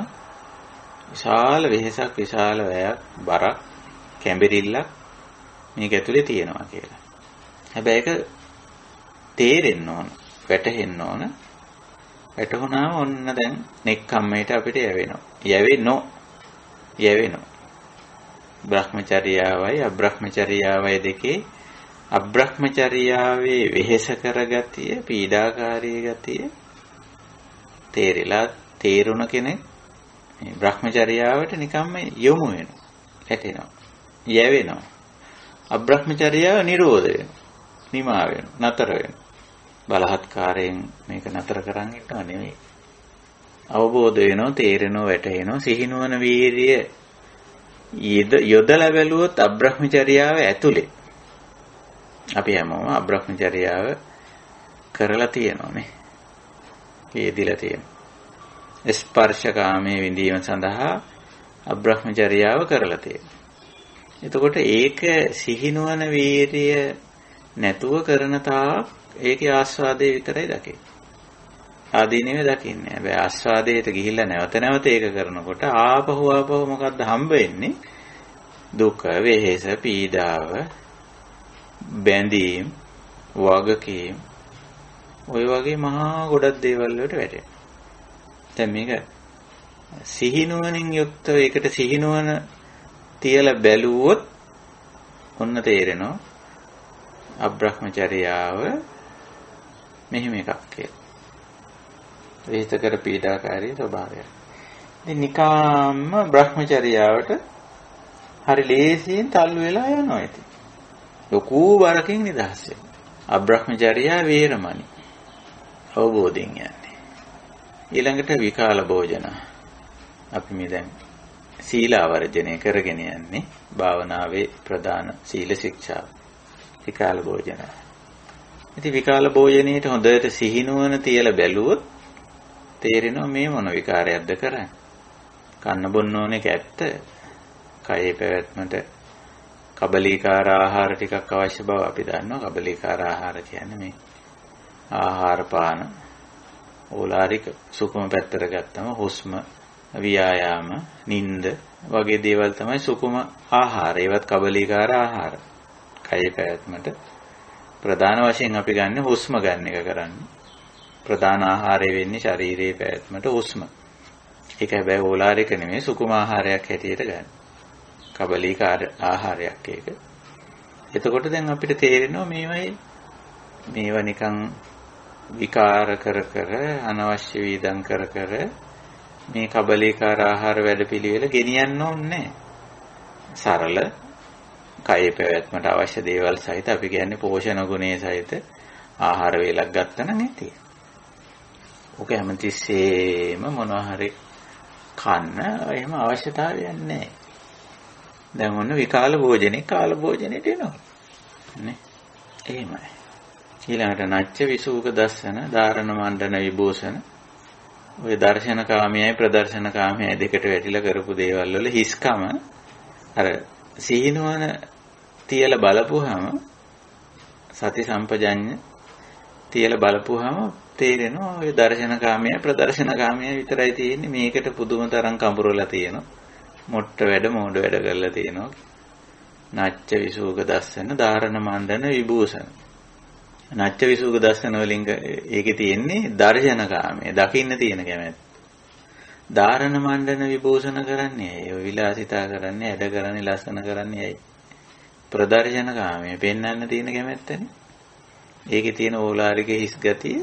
[SPEAKER 1] විශාල වෙහෙසක්, විශාල වැයක්, බරක්, කැඹිරිල්ලක් මේක ඇතුලේ තියෙනවා කියලා. හැබැයි ඒක තේරෙන්න ඕන, වැටහෙන්න ඕන. වැටුණාම ඔන්න දැන් නෙක්ඛම්මයට අපිට යැවෙනෝ. බ්‍රහ්මචර්යාවයි අබ්‍රහ්මචර්යාවයි දෙකේ අබ්‍රහ්මචර්යාවේ වෙහෙස කරගතිය, පීඩාකාරී ගතිය තේරුණ කෙනෙක් මේ බ්‍රහ්මචර්යාවට නිකම්ම යොමු වෙනවා, හැටෙනවා, යැවෙනවා. අබ්‍රහ්මචර්යාව නිරෝධ වෙනවා, නිමා වෙනවා, නතර වෙනවා. බලහත්කාරයෙන් මේක නතර කරන් ඉන්නව නෙමෙයි. අවබෝධ වෙනවා, තේරෙනවා, වැටහෙනවා. සිහිනුවන වීරිය යොදලා බැලුවොත් අබ්‍රහ්මචර්යාව ඇතුලේ අපි හැමෝම අබ්‍රහ්මචර්යාව කරලා තියෙනවා නේ. යෙදිලා තියෙනවා. ස්පර්ශකාමයේ විඳීම සඳහා අබ්‍රහ්මචර්යාව කරලා තියෙනවා. එතකොට ඒක සිහිනුවන වීරිය නැතුව කරන තාක් ඒකේ ආස්වාදයේ විතරයි දකින්නේ. ආදීනෙම දකින්නේ. හැබැයි ආස්වාදයට ගිහිල්ලා නැවත ඒක කරනකොට ආපහු මොකද්ද හම්බ වෙන්නේ? දුක, වෙහෙස, පීඩාව, බැඳීම්, වගකීම්, ඔය වගේ මහා ගොඩක් දේවල් වලට වැටෙනවා. දැන් මේක සිහිනුවණින් යුක්තව ඒකට සිහිනුවණ තියලා බැලුවොත් ඔන්න තේරෙනවා අබ්‍රහ්මචර්යාව මෙහෙම එකක් කියලා. විහිතකර පීඩාකාරී ස්වභාවය. ඉතින් නිකාම්ම බ්‍රහ්මචර්යාවට හරි ලේසියෙන් තල්ලු වෙලා යනවා ඉතින්. ලොකු බරකින් නිදහස් වෙනවා. අබ්‍රහ්මචර්යා වේරමණී. අවබෝධයෙන් යන්නේ. ඊළඟට විකාල භෝජන. අපි මේ දැන් සීලාවර්ජනය කරගෙන යන්නේ භාවනාවේ ප්‍රධාන සීල ශික්ෂාව. විකාල භෝජන. ඉතින් විකාල භෝජනයේට හොඳට සිහිනුවන තියලා බැලුවොත් තේරෙනවා මේ මොන විකාරයක්ද කරන්නේ. කන්න බොන්න ඕනේ ඇත්ත. කයේ පැවැත්මට කබලීකාර ආහාර ටිකක් අවශ්‍ය බව අපි දන්නවා. කබලීකාර ආහාර කියන්නේ මේ ආහාර පාන ඕලාරික සුකුම පැත්තට ගත්තම හුස්ම, ව්‍යායාම, නිින්ද වගේ දේවල් තමයි සුකුම ආහාර. ඒවත් කබලීකාර ආහාර. කයේ පැවැත්මට ප්‍රධාන වශයෙන් අපි ගන්න හුස්ම ගන්න එක කරන්නේ. ප්‍රධාන ආහාරය වෙන්නේ ශරීරයේ පැවැත්මට හුස්ම. ඒක හැබැයි ඕලාරික නෙමෙයි, සුකුම ආහාරයක් හැටියට ගන්න. කබලීකාර ආහාරයක් ඒක. එතකොට දැන් අපිට තේරෙනවා මේවා නිකන් විකාර කර අනවශ්‍ය වීදම් කර මේ කබලීකාර ආහාර වැඩපිළිවෙල ගෙනියන්න ඕනේ. සරල කයේ පැවැත්මට අවශ්‍ය දේවල් සහිත අපි කියන්නේ පෝෂණ ගුණයේ සහිත ආහාර වේලක් ගත්තා නම් ඇති. ඔක හැමතිස්සෙම මොනවා හරි කන්න එහෙම අවශ්‍යතාවයක් නැහැ. දැන් ඔන්න විකාල භෝජනේ කාල භෝජනෙට එනවා. නේ? එහෙමයි. ඊළඟට නච්ච විසූක දස්සන, ධාරණ මණ්ඩන විභූෂණ. ඔය දර්ශන කාමයයි ප්‍රදර්ශන කාමයයි දෙකට වැටිලා කරපු දේවල් වල හිස්කම අර සිහිනුවන තියලා බලපුවාම සති සම්පජඤ්ඤ තියලා බලපුවාම තේරෙනවා ඔය දර්ශන කාමයයි ප්‍රදර්ශන කාමයයි විතරයි තියෙන්නේ. මේකට පුදුම තරම් කඹරලා තියෙනවා. මොට්ට වැඩ මෝඩ වැඩ කරලා තියෙනවා. නච්ච විසූක දස්සන, ධාරණ මණ්ඩන විභූෂණ. නච්ච විසූක දස්සන වලින් ඒකේ තියෙන්නේ දර්ශන කාමයේ දකින්න තියෙන කැමැත්ත. ධාරණ මණ්ඩන විභූෂණ කරන්නේ ඇයි? ඔය විලාසිතා කරන්නේ, ඇඩ කරන්නේ, ලස්සන කරන්නේ ඇයි? ප්‍රදර්ශන කාමයේ පෙන්වන්න තියෙන කැමැත්තනේ. ඒකේ තියෙන ඕලාරික හිස් ගතිය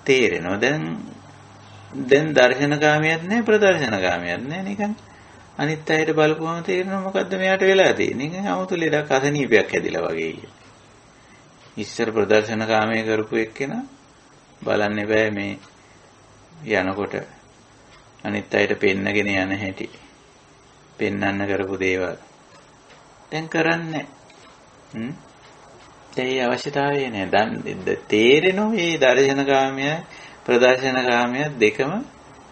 [SPEAKER 1] තේරෙනවා. දැන් දර්ශන කාමයක් නැහැ, ප්‍රදර්ශන කාමයක් නැහැ. නිකන් අනිත් අයට බලපුවම තේරෙනවා මොකද්ද මෙයාට වෙලා තියෙන්නේ. නිකන් 아무තු ලෙඩක් අසනීපයක් හැදිලා වගේ. ඉස්සර ප්‍රදර්ශන කාමයේ කරපු එක්කෙනා බලන්න බෑ මේ යනකොට අනිත් අයට පෙන්නගෙන යන හැටි. පෙන්නන්න කරපු දේවල්. දැන් කරන්නේ ඒ අවශ්‍යතාවය නෑ. දැන් තේරෙනවා මේ දර්ශන කාමය ප්‍රදර්ශන කාමය දෙකම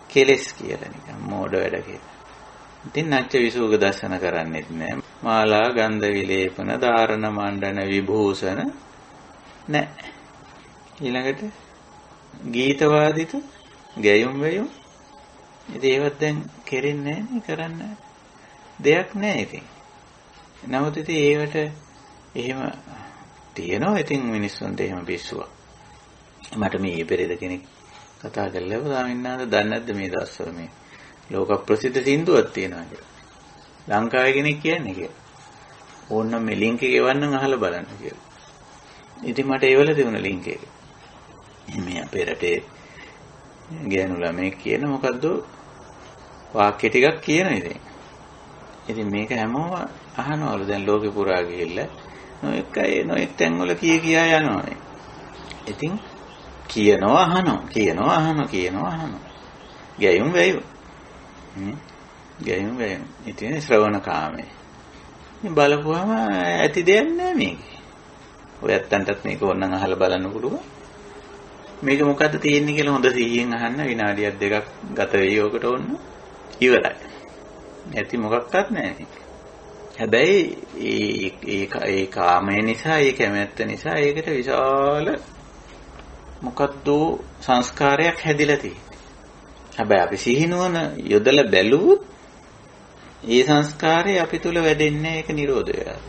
[SPEAKER 1] කෙලස් කියලා නිකන් මෝඩ වැඩ කියලා. ඉතින් නැච්ච විසුක දර්ශන කරන්නේත් නෑ. මාලා ගන්ධ විලේපන ධාරණ මණ්ඩන විභූෂණ නෑ. ඊළඟට ගීතවාදිත ගැයුම් වැයුම් ඉතින් ඒවත් දැන් කෙරෙන්නේ නෑනේ කරන්න දෙයක් නෑ ඉතින්. නමුත් ඉතින් ඒවට එහෙම තියෙනවා. ඉතින් මිනිස්සුන්ට එහෙම පිස්සුවක්. මට මේ පෙරේද කෙනෙක් කතා කරලා ස්වාමීන් වහන්සේ දන්නේ නැද්ද මේ දවස්වල මේ ලෝක ප්‍රසිද්ධ සින්දුවක් තියෙනවා කියලා. ලංකාවේ කෙනෙක් කියන්නේ කියලා. ඕන්නම් මේ ලින්ක් එක එවන්නම් අහලා බලන්න කියලා. ඉතින් මට ඒවල තිබුණ ලින්ක් එක. මේ අපේ රටේ ගෑනු ළමයි කියන මොකද්ද වාක්‍ය ටිකක් කියන ඉතින්. ඉතින් මේක හැමෝම අහනවලු දැන් ලෝකෙ පුරා ගිහිල්ලා නොඑක් තැන්වල කියා යනවා. ඉතින් කියනවා අහනවා. ගැයුම් වැයුම්. ඉතින් ශ්‍රවණ කාමේ. ඉතින් බලපුවම ඇති දෙයක් නෑ මේකේ. ඔයත්තන්ටත් මේක ඕනනම් අහලා බලන්න පුළුවන්. මේක මොකද්ද තියෙන්නේ කියලා හොඳ සිහියෙන් අහන්න විනාඩියක් දෙකක් ගත වෙයි ඔකට ඕන. ඉවරයි. ඇති මොකක්වත් නෑ. හැබැයි ඒ කාමය නිසා, ඒ කැමැත්ත නිසා ඒකට විශාල මොකද්ද සංස්කාරයක් හැදිලා තියෙන්නේ. හැබැයි අපි සිහිනුවන යොදලා බැලුවොත් ඒ සංස්කාරය අපි තුල වැඩෙන්නේ ඒක නිරෝධය වෙලා.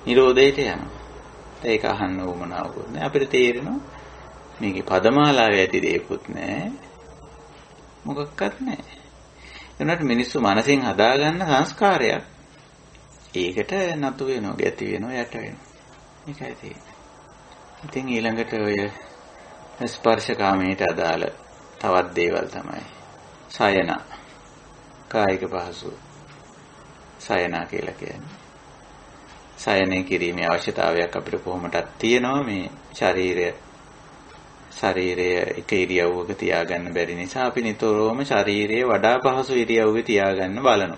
[SPEAKER 1] නිරෝධයට යනවා. ඒක අහන්න උවමනාවකුත් නෑ. අපිට තේරෙනවා මේකේ පදමාලාවේ ඇති දෙයක්වත් නෑ. මොකක්වත් නෑ. ඒනට මිනිස්සු මනසින් හදාගන්න සංස්කාරයක් ඒකට නතු වෙනවා, ගැති වෙනවා, යට වෙනවා. ඒකයි තියෙන්නේ. ඉතින් ඊළඟට ඔය ස්පර්ශකාමයට අදාළ තවත් දේවල් තමයි සයන කායික පහසු සයනා කියලා කියන්නේ. සයනය කිරීමේ අවශ්‍යතාවයක් අපිට කොහොමදත් තියෙනවා. මේ ශරීරය එක ඉරියව්වක තියාගන්න බැරි නිසා අපි නිතරම ශරීරයේ වඩා පහසු ඉරියව්වේ තියාගන්න බලනවා.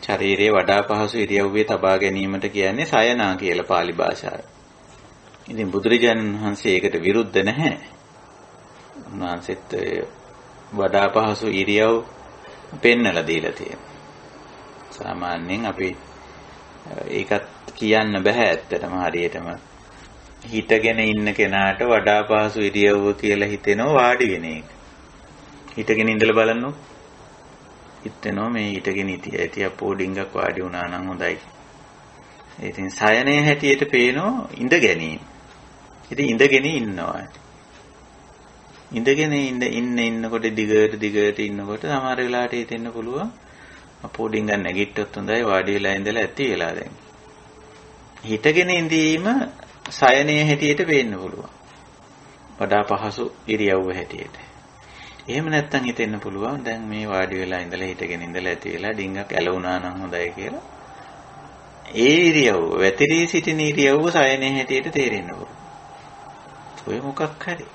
[SPEAKER 1] ශරීරයේ වඩා පහසු ඉරියව්වේ තබා ගැනීමට කියන්නේ සයනා කියලා පාලි භාෂාවේ. ඉතින් බුදුරජාණන් වහන්සේ ඒකට විරුද්ධ නැහැ. උන්වහන්සේත් වඩා පහසු ඉරියව් පෙන්නලා දීලා තියෙනවා. සාමාන්‍යයෙන් අපි ඒකත් කියන්න බෑ ඇත්තටම හරියටම. හිටගෙන ඉන්න කෙනාට වඩා පහසු ඉරියව්ව කියලා හිතෙනවා වාඩි වෙන එක. හිටගෙන ඉඳලා බලන්නකො. හිතෙනවා මේ හිටගෙන ඉතිය අපෝ ඩිංගක් වාඩි වුණා නම් හොඳයි. ඉතින් සයනේ හැටියට පේනවා ඉඳ ගැනීම. ඉතින් ඉඳගෙන ඉන්නවා. ඉඳගෙන ඉන්නකොට දිගට ඉන්නකොට සමහර වෙලාවට හිතෙන්න පුළුවන් අපෝ ඩිංගක් නැගිට්ටොත් හොඳයි වාඩි වෙලා ඉඳලා ඇති වෙලා දැන්. හිටගෙන ඉඳීම සයනේ හැටියට පේන්න පුළුවන්. වඩා පහසු ඉරියව්ව හැටියට. එහෙම නැත්තම් හිතෙන්න පුළුවන් දැන් මේ වාඩි වෙලා ඉඳලා හිටගෙන ඉඳලා ඇති වෙලා ඩිංගක් ඇලුනා නම් හොඳයි කියලා. ඒ ඉරියව්ව වැතිරී සිටින ඉරියව්ව සයනේ හැටියට තේරෙන්න පුළුවන්. ඔය මොකක් හරි.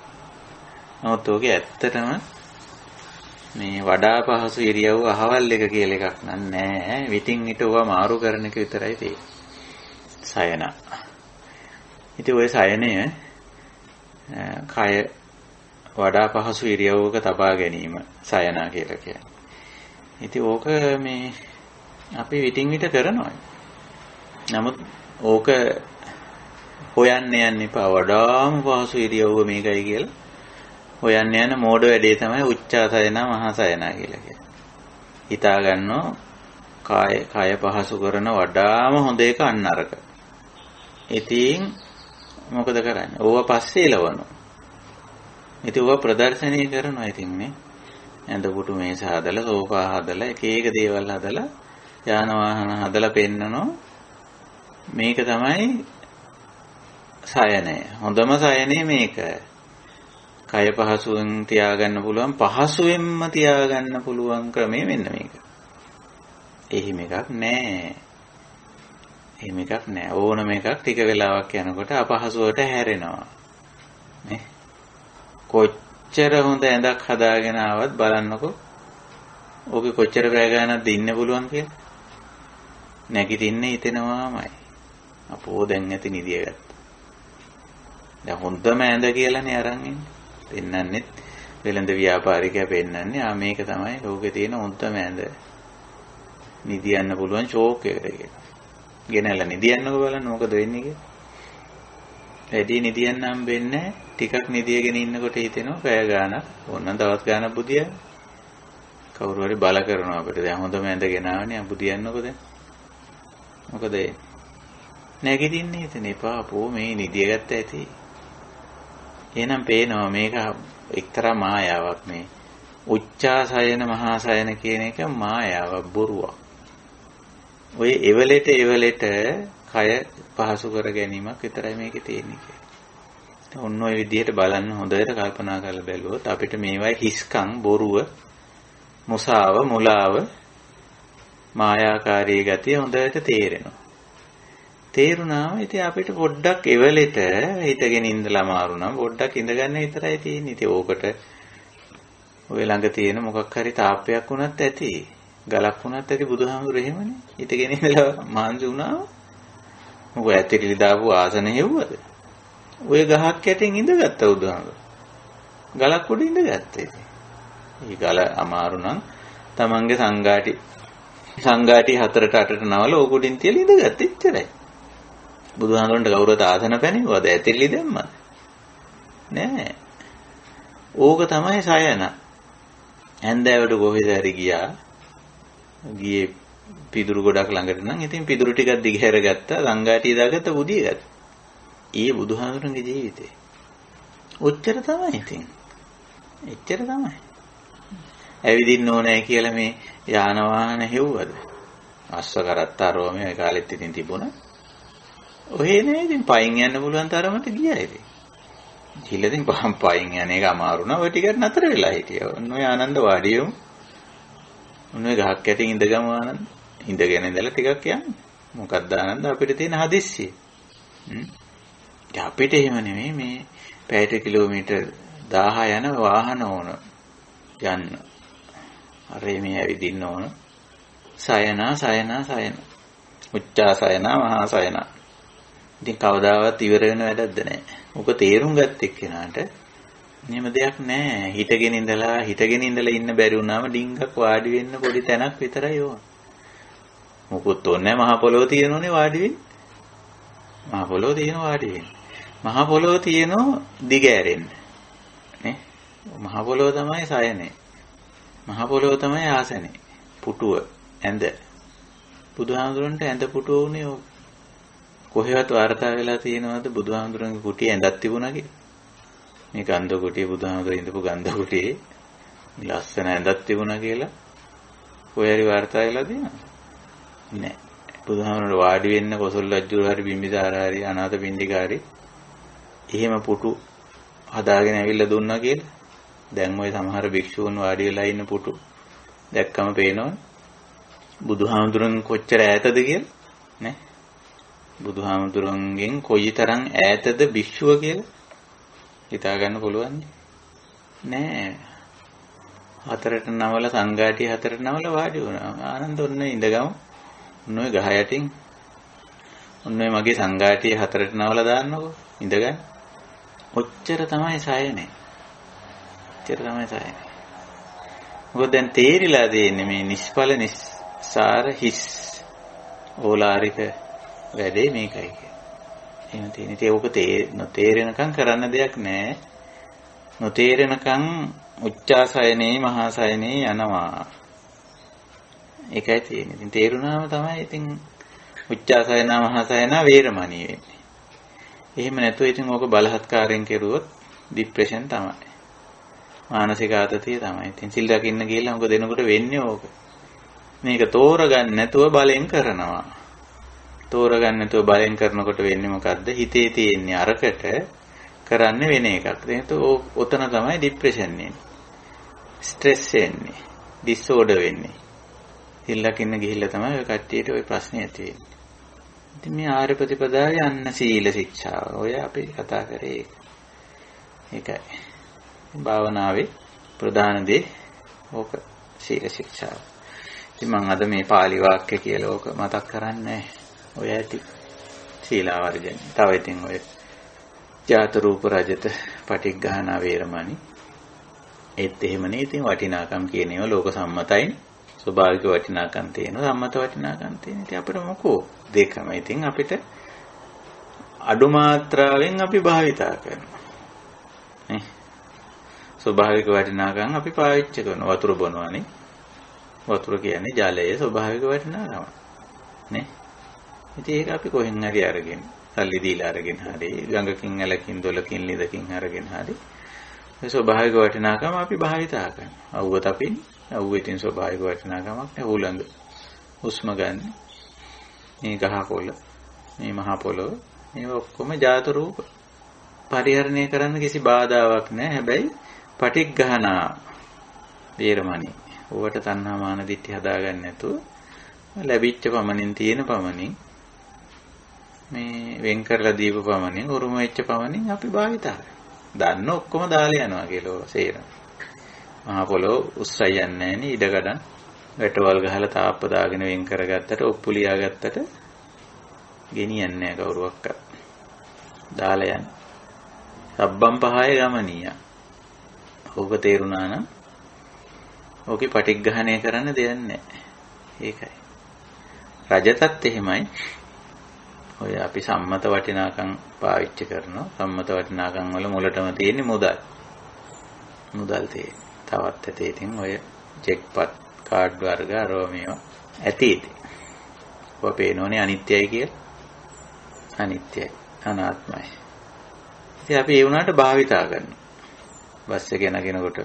[SPEAKER 1] නමුත් ඔගේ ඇත්තටම මේ වඩා පහසු ඉරියව්ව අහවල් එක කියලා එකක් නෑ. විтин හිටුවා මාරු කරන එක විතරයි තියෙන්නේ. සයන. ඉතින් ඔය සයනය කය වඩා පහසු ඉරියව්වක තබා ගැනීම සයනා කියලා කියන්නේ. ඉතින් ඕක මේ අපි විтин විට කරනවා. නමුත් ඕක හොයන්න යන්න එපා. වඩාම පහසු ඉරියව්ව මේකයි කියලා හොයන්න යන මෝඩ වැඩේ තමයි උච්චාසයන මහසයනා කියලා කියන්නේ. හිතා ගන්නවා කය පහසු කරන වඩාම හොඳ එක අන්න අරක. ඉතින් මොකද කරන්නේ? ඕවා පස්සේ එලවනවා. ඉතින් ඕවා ප්‍රදර්ශනය කරනවා ඉතින් නේ. ඇඳ පුටු මේස හදලා, සෝෆා හදලා, එක දේවල් හදලා, යාන වාහන හදලා පෙන්නනවා. මේක තමයි සයනය. හොඳම සයනය මේක. කය පහසුවෙන් තියාගන්න පුළුවන්, පහසුවෙන්ම තියාගන්න පුළුවන් ක්‍රමය මෙන්න මේක. එහෙම එකක් නෑ. එහෙම එකක් නෑ. ඕනම එකක් ටික වෙලාවක් යනකොට අපහසුවට හැරෙනවා. නේ? කොච්චර හොඳ ඇඳක් හදාගෙන ආවත් බලන්නකෝ. ඕකේ කොච්චර පැය ගානක්ද ඉන්න පුළුවන් කියලා. නැගිටින්න හිතෙනවාමයි. අපෝ දැන් ඇති නිදිය ගත්තා. දැන් හොඳම ඇඳ කියලානේ අරන් ඉන්නේ. පෙන්නන්නෙත් වෙළඳ ව්‍යාපාරිකයා පෙන්නන්නේ මේක තමයි ලෝකේ තියෙන හොඳම ඇඳ. නිදියන්න පුළුවන් ෂෝක් එකකට කියලා. ගෙනල්ලා නිදියන්නකෝ බලන්න මොකද වෙන්නේ කියලා. වැඩි නිදියන්න හම්බෙන්නේ ටිකක් නිදියගෙන ඉන්නකොට හිතෙනවා පැය ගානක් ඕනනම් දවස් ගානක් බුදියා. කවුරු හරි බල කරනවා අපිට. දැන් හොඳම ඇඳගෙන ආවනේ බුදියන්නකෝ දැන්. මොකද නැගිටින්නේ හිතෙන එපා අපෝ මේ නිදිය ගත්ත ඇති. එහෙනම් පේනවා මේක එක්තරා මායාවක් මේ. උච්චාසයන මහාසයන කියන එක මායාවක් බොරුවක්. ඔය එවලෙට කය පහසු කර ගැනීමක් විතරයි මේකේ තියෙන්නේ කියලා. ඔන්න ඔය විදිහට බලන්න හොඳට කල්පනා කරලා බැලුවොත් අපිට මේවයි හිස්කම් බොරුව මුසාව මුලාව මායාකාරී ගතිය හොඳට තේරෙනවා. තේරුණාම ඉතින් අපිට පොඩ්ඩක් එවලෙට හිටගෙන ඉඳලා අමාරු නම් පොඩ්ඩක් ඉඳගන්න විතරයි තියෙන්නේ. ඉතින් ඕකට ඔය ළඟ තියෙන මොකක් හරි තාප්පයක් වුණත් ඇති. ගලක් වුණත් ඇති බුදුහාමුදුරු එහෙමනේ. හිටගෙන ඉඳලා මාන්සි වුණා. මොකද ඇතිරිලි දාපු ආසන හෙව්වද? ඔය ගහක් යටින් ඉඳගත්තා බුදුහාමුදුරු. ගලක් උඩ ඉඳගත්තා ඉතින්. මේ ගල අමාරු නම් තමන්ගේ සංඝාටි 4ට 8ට නවල ඕක උඩින් තියලා ඉඳගත්තා ඉච්චරයි. බුදුහාමුදුරන්ට කවුරුත් ආසන පැනෙවද? ඇතිරිලි දැම්මද? නෑ. ඕක තමයි සයන. හැන්දෑවට කොහෙද හරි ගියේ පිදුරු ගොඩක් ළඟට නම් ඉතින් පිදුරු ටිකක් දිගහැර ගත්තා සංඝාටිය දාගත්ත බුදිය ගත්තා. ඊයේ බුදුහාමුදුරන්ගේ ජීවිතේ. ඔච්චර තමයි ඉතින්. එච්චර තමයි. ඇවිදින්න ඕනේ කියලා මේ යාන වාහන හෙව්වද? අස්ස කරත්තා රෝමේ කාලෙත් ඉතින් තිබුණා. ඔහේ නේ ඉතින් පයින් යන්න පුළුවන් තරමට ගියා ඉතින්. ගිහලා ඉතින් පයින් යන එක අමාරු නා ඔය ටිකට නතර වෙලා හිටියා. ඔන්න ඔය ආනන්ද වාඩියමු. ඔන්න ඔය ගහක් යටින් ඉඳගමු ආනන්ද. ඉඳගෙන ඉඳලා ටිකක් යන්න. මොකක්ද ආනන්ද අපිට තියෙන හදිස්සිය? අපිට එහෙම නෙමෙයි මේ පැයට කිලෝමීටර් 1000 යන වාහන ඕන යන්න. අර මේ ඇවිදින්න ඕන. සයන. උච්චාසයන මහාසයන. ඉතින් කවදාවත් ඉවර වෙන වැඩක්ද නැහැ. මොක තේරුම් ගත්ත එක්කෙනාට එහෙම දෙයක් නැහැ. හිටගෙන ඉඳලා ඉන්න බැරි වුණාම ඩිංගක් වාඩි වෙන්න පොඩි තැනක් විතරයි ඕන. මොකුත් ඕනේ නැහැ. මහ පොළොව තියෙනෝනේ වාඩි වෙන්න. මහ පොළොව තියෙනවා වාඩි වෙන්න. මහ පොළොව තියෙනෝ දිග ඇරෙන්න. නේ? මහ පොළොව තමයි සයනේ. මහ පොළොව තමයි ආසනේ. පුටුව ඇඳ. බුදුහාමුදුරන්ට ඇඳ පුටුව උනේ ඕක. කොහෙවත් වාර්තා වෙලා තියෙනවද බුදුහාමුදුරන්ගේ කුටිය ඇඳක් තිබුණා කියලා? මේ ගන්ධ කුටිය බුදුහාමුදුර ඉඳපු ගන්ධ කුටියේ ලස්සන ඇඳක් තිබුණා කියලා කොහේ හරි වාර්තා වෙලා තියෙනවද? නෑ. බුදුහාමුදුරන් වාඩි වෙන්න කොසල් රජුර හරි බිම්බිසාර හරි අනාථ පිණ්ඩිකාරි එහෙම පුටු හදාගෙන ඇවිල්ලා දුන්නා කියලා. දැන් ওই සමහර භික්ෂූන් වාඩි වෙලා ඉන්න පුටු දැක්කම පේනවනේ. බුදුහාමුදුරන් කොච්චර ඈතද කියලා නේ? බුදුහාමුදුරන්ගෙන් කොයිතරම් ඈතද භික්ෂුව කියලා හිතා ගන්න පුළුවන් නෑ. 4ට නවල සංඝාටි 4ට නවල වාඩි වුණා. ආනන්ද ඔන්න ඉඳගමු. ඔන්න ඔය ගහ යටින් ඔන්න ඔය මගේ සංඝාටිය 4ට නවල දාන්නකෝ. ඉඳගන්න. ඔච්චර තමයි සයනේ. ඔච්චර තමයි සයනේ. මොකද දැන් තේරිලා දෙන්නේ මේ නිෂ්ඵල නිස්සාර හිස් ඕලාරික වැඩේ මේකයි කියන්නේ. එහෙම තියෙන. ඉතින් ඕක නොතේරෙනකම් කරන්න දෙයක් නැහැ. නොතේරෙනකම් උච්චාසයනේ මහාසයනේ යනවා. ඒකයි තියෙන්නේ. ඉතින් තේරුණාම තමයි ඉතින් උච්චාසයන මහාසයන වේරමණී වෙන්නේ. එහෙම නැතුව ඉතින් ඕක බලහත්කාරයෙන් කෙරුවොත් ડિප්‍රෙෂන් තමයි. මානසික ආතතිය තමයි. ඉතින් සිල් රකින්න ගිහලා මොකද දෙනකොට වෙන්නේ ඕක. මේක තෝරගන්න නැතුව බලෙන් කරනවා. තෝරගන්න නැතුව බලෙන් කරනකොට වෙන්නේ මොකද්ද? හිතේ තියෙන්නේ අරකට කරන්න වෙන එකක්. එතකොට ඔතන තමයි ડિප්‍රෙෂන් එන්නේ. ස්ට්‍රෙස් එන්නේ. ඩිසෝඩර් වෙන්නේ. සිල් රකින්න ගිහිල්ලා තමයි ඔය කට්ටියට ওই ප්‍රශ්නේ ඇති වෙන්නේ. ඉතින් මේ ආර්ය ප්‍රතිපදාව යන්න සීල ශික්ෂාව. ඔය අපි කතා කරේ ඒක. ඒකයි. භාවනාවේ ප්‍රධාන දේ ඕක සීල ශික්ෂාව. ඉතින් මම අද මේ පාලි වාක්‍ය කියලා ඕක මතක් කරන්නේ ඔය ඇති සීලාවර්ජන. තව ඉතින් ඔය ජාත රූප රජත පටිඝානා වේරමණී ඒත් එහෙමනේ. ඉතින් වටිනාකම් කියන ඒවා ලෝක සම්මතයි. ස්වභාවික වටිනාකම් තියෙනවා, සම්මත වටිනාකම් තියෙනවා. ඉතින් අපිට මොකෝ දෙකම. ඉතින් අපිට අඩු මාත්‍රාවෙන් අපි භාවිතා කරනවා. නේ? ස්වභාවික වටිනාකම් අපි පාවිච්චි කරනවා. වතුර බොනවානේ. වතුර කියන්නේ ජලයේ ස්වභාවික වටිනාකම. නේ? ඉතින් ඒක අපි කොහෙන් හරි අරගෙන, සල්ලි දීලා අරගෙන හරි, ගඟකින් ඇලකින් දොලකින් ලිඳකින් අරගෙන හරි ඒ ස්වභාවික වටිනාකම අපි භාවිතා කරනවා. අවුව තපින්, අවුවේ තියෙන ස්වභාවික වටිනාකමක් නේ හුලඟ. හුස්ම ගන්න. මේ ගහකොළ, මේ මහ පොළොව, මේ ඔක්කොම ජාත රූප. පරිහරණය කරන්න කිසි බාධාවක් නැහැ. හැබැයි පටිඝානා වේරමණී. ඕවට තණ්හා මාන දිට්ඨි හදාගන්න නැතුව ලැබිච්ච පමණින් තියෙන පමණින් මේ වෙන් කරලා දීපු පමණින් උරුම වෙච්ච පමණින් අපි භාවිතා කරනවා. දන්න ඔක්කොම දාලා යනවා කියලා සේරම. මහා පොළොව උස්සයි යන්නේ නැහැ ඉඩකඩන්. වැටවල් ගහලා තාප්ප දාගෙන වෙන් කරගත්තට ඔප්පු ලියාගත්තට ගෙනියන්නේ නැහැ කවුරුවක්වත්. දාලා යන්නේ. සබ්බම් පහය ගමනිය. ඕක තේරුණා නම් ඕකේ පටිඝානය කරන්න දෙයක් නැහැ. ඒකයි. රජතත් එහෙමයි. ඔය අපි සම්මත වටිනාකම් පාවිච්චි කරනවා. සම්මත වටිනාකම් වල මුලටම තියෙන්නේ මුදල්. මුදල් තියෙන්නේ. තවත් ඇතේ ඉතින් ඔය චෙක්පත් කාඩ් වර්ග අරව මේවා ඇති ඉතින්. ඔය පේනෝනේ අනිත්‍යයි කියලා. අනිත්‍යයි. අනාත්මයි. ඉතින් අපි ඒ වුණාට භාවිතා කරනවා. බස් එක යනගෙනකොට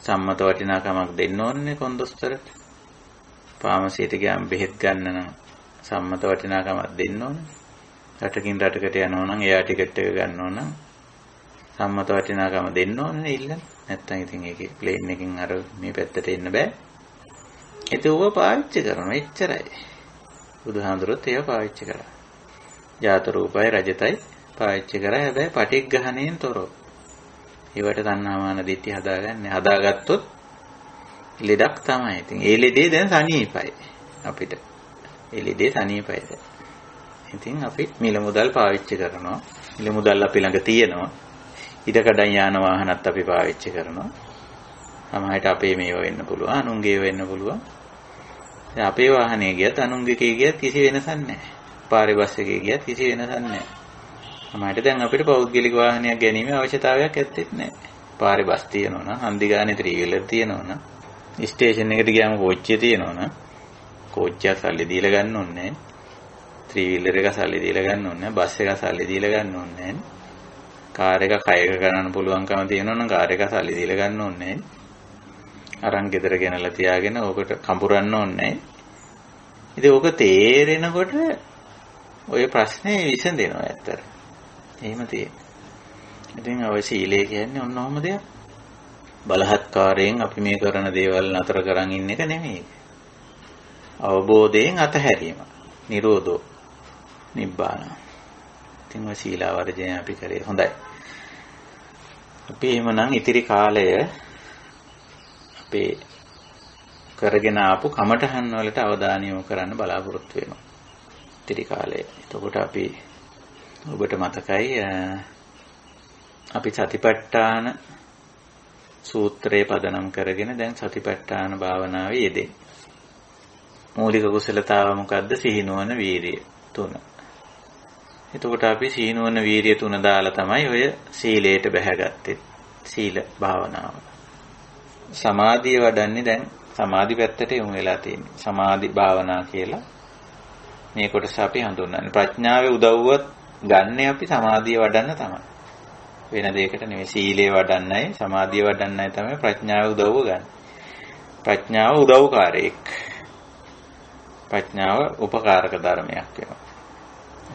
[SPEAKER 1] සම්මත වටිනාකමක් දෙන්න ඕනේ කොන්දොස්තරට. ෆාමසියට ගියාම බෙහෙත් ගන්න නම් සම්මත වටිනාකමක් දෙන්න ඕනේ. රටකින් රටකට යනවා නම් එයා ටිකට් එක ගන්න ඕන නම් සම්මත වටිනාකම දෙන්න ඕනේ ඉල්ලන්න. නැත්තම් ඉතින් ඒකේ ප්ලේන් එකකින් අර මේ පැත්තට එන්න බෑ. ඒක ඌව පාවිච්චි කරනවා එච්චරයි. බුදුහාඳුරොත් ඒව පාවිච්චි කරා. ජාත රූපයි රජතයි පාවිච්චි කරා. හැබැයි පටිඝානයෙන් තොරව. ඒවට තණ්හාමාන දිට්ඨි හදාගත්තොත් ලෙඩක් තමයි. ඉතින් ඒ ලෙඩේ දැන් සනීපයි අපිට. ඒ ලෙඩේ සනීපයි දැන්. ඉතින් අපි මිල මුදල් පාවිච්චි කරනවා. මිල මුදල් අපි ළඟ තියෙනවා. ඉඩකඩම් යාන වාහනත් අපි පාවිච්චි කරනවා. සමහරවිට අපේ මේව වෙන්න පුළුවන්, අනුන්ගේ වෙන්න පුළුවන්. දැන් අපේ වාහනේ ගියත් අනුන්ගේ ගියත් කිසි වෙනසක් නැහැ. පාරේ බස් එකේ ගියත් කිසි වෙනසක් නැහැ. සමහරවිට දැන් අපිට පෞද්ගලික වාහනයක් ගැනීමේ අවශ්‍යතාවයක් ඇත්තෙත් නැහැ. පාරේ බස් තියෙනවා නම්, හන්දි ගානේ ත්‍රිවිලර් තියෙනවා නම්, ස්ටේෂන් එකට ගියාම කෝච්චිය තියෙනවා නම්, කෝච්චිය සල්ලි දීලා ගන්න ඕනේ නැහැ. ත්‍රිවිලර් එක සල්ලි දීලා ගන්න ඕනේ නැහැ. බස් එක සල්ලි දීලා ගන්න ඕනේ නැහැ. කාර් එක කයක ගන්න පුළුවන්කම තියෙනවා නම් කාර් එක සල්ලි දීලා ගන්න ඕනේ නැහැ. අරන් ගෙදර ගෙනලා තියාගෙන ඕකට කඹරන්න ඕනේ නැහැ. ඉතින් ඕක තේරෙනකොට ඔය ප්‍රශ්නේ විසඳෙනවා ඇත්තට. එහෙම තියෙනවා. ඉතින් ඔය සීලය කියන්නේ ඔන්න ඔහම දෙයක්. බලහත්කාරයෙන් අපි මේ කරන දේවල් නතර කරන් ඉන්න එක නෙමෙයි. අවබෝධයෙන් අතහැරීම. නිරෝධෝ නිබ්බාන. ඉතින් ඔය සීලාවර්ජනය අපි කරේ හොඳයි. අපි එහෙමනම් ඉතිරි කාලය අපේ කරගෙන ආපු කමඨහන් වලට අවධානය යොමු කරන්න බලාපොරොත්තු වෙනවා. ඉතිරි කාලය. එතකොට අපි ඔබට මතකයි අපි සතිපට්ඨාන සූත්‍රයේ පදනම් කරගෙන දැන් සතිපට්ඨාන භාවනාවේ යෙදෙන්නේ. මූලික කුසලතාව මොකද්ද? සිහිනුවන වීරිය 3. එතකොට අපි සිහිනුවන වීරිය 3 දාලා තමයි ඔය සීලයට බැහැගත්තේ. සීල භාවනාව. සමාධිය වඩන්නේ දැන් සමාධි පැත්තට යොමු වෙලා තියෙන්නේ. සමාධි භාවනා කියලා මේ කොටස අපි හඳුන්වන්නේ. ප්‍රඥාවේ උදව්වත් ගන්න අපි සමාධිය වඩන්න තමයි. වෙන දෙයකට නෙවෙයි. සීලය වඩන්නයි සමාධිය වඩන්නයි තමයි ප්‍රඥාවේ උදව්ව ගන්න. ප්‍රඥාව උදව්කාරයෙක්. ප්‍රඥාව උපකාරක ධර්මයක් වෙනවා.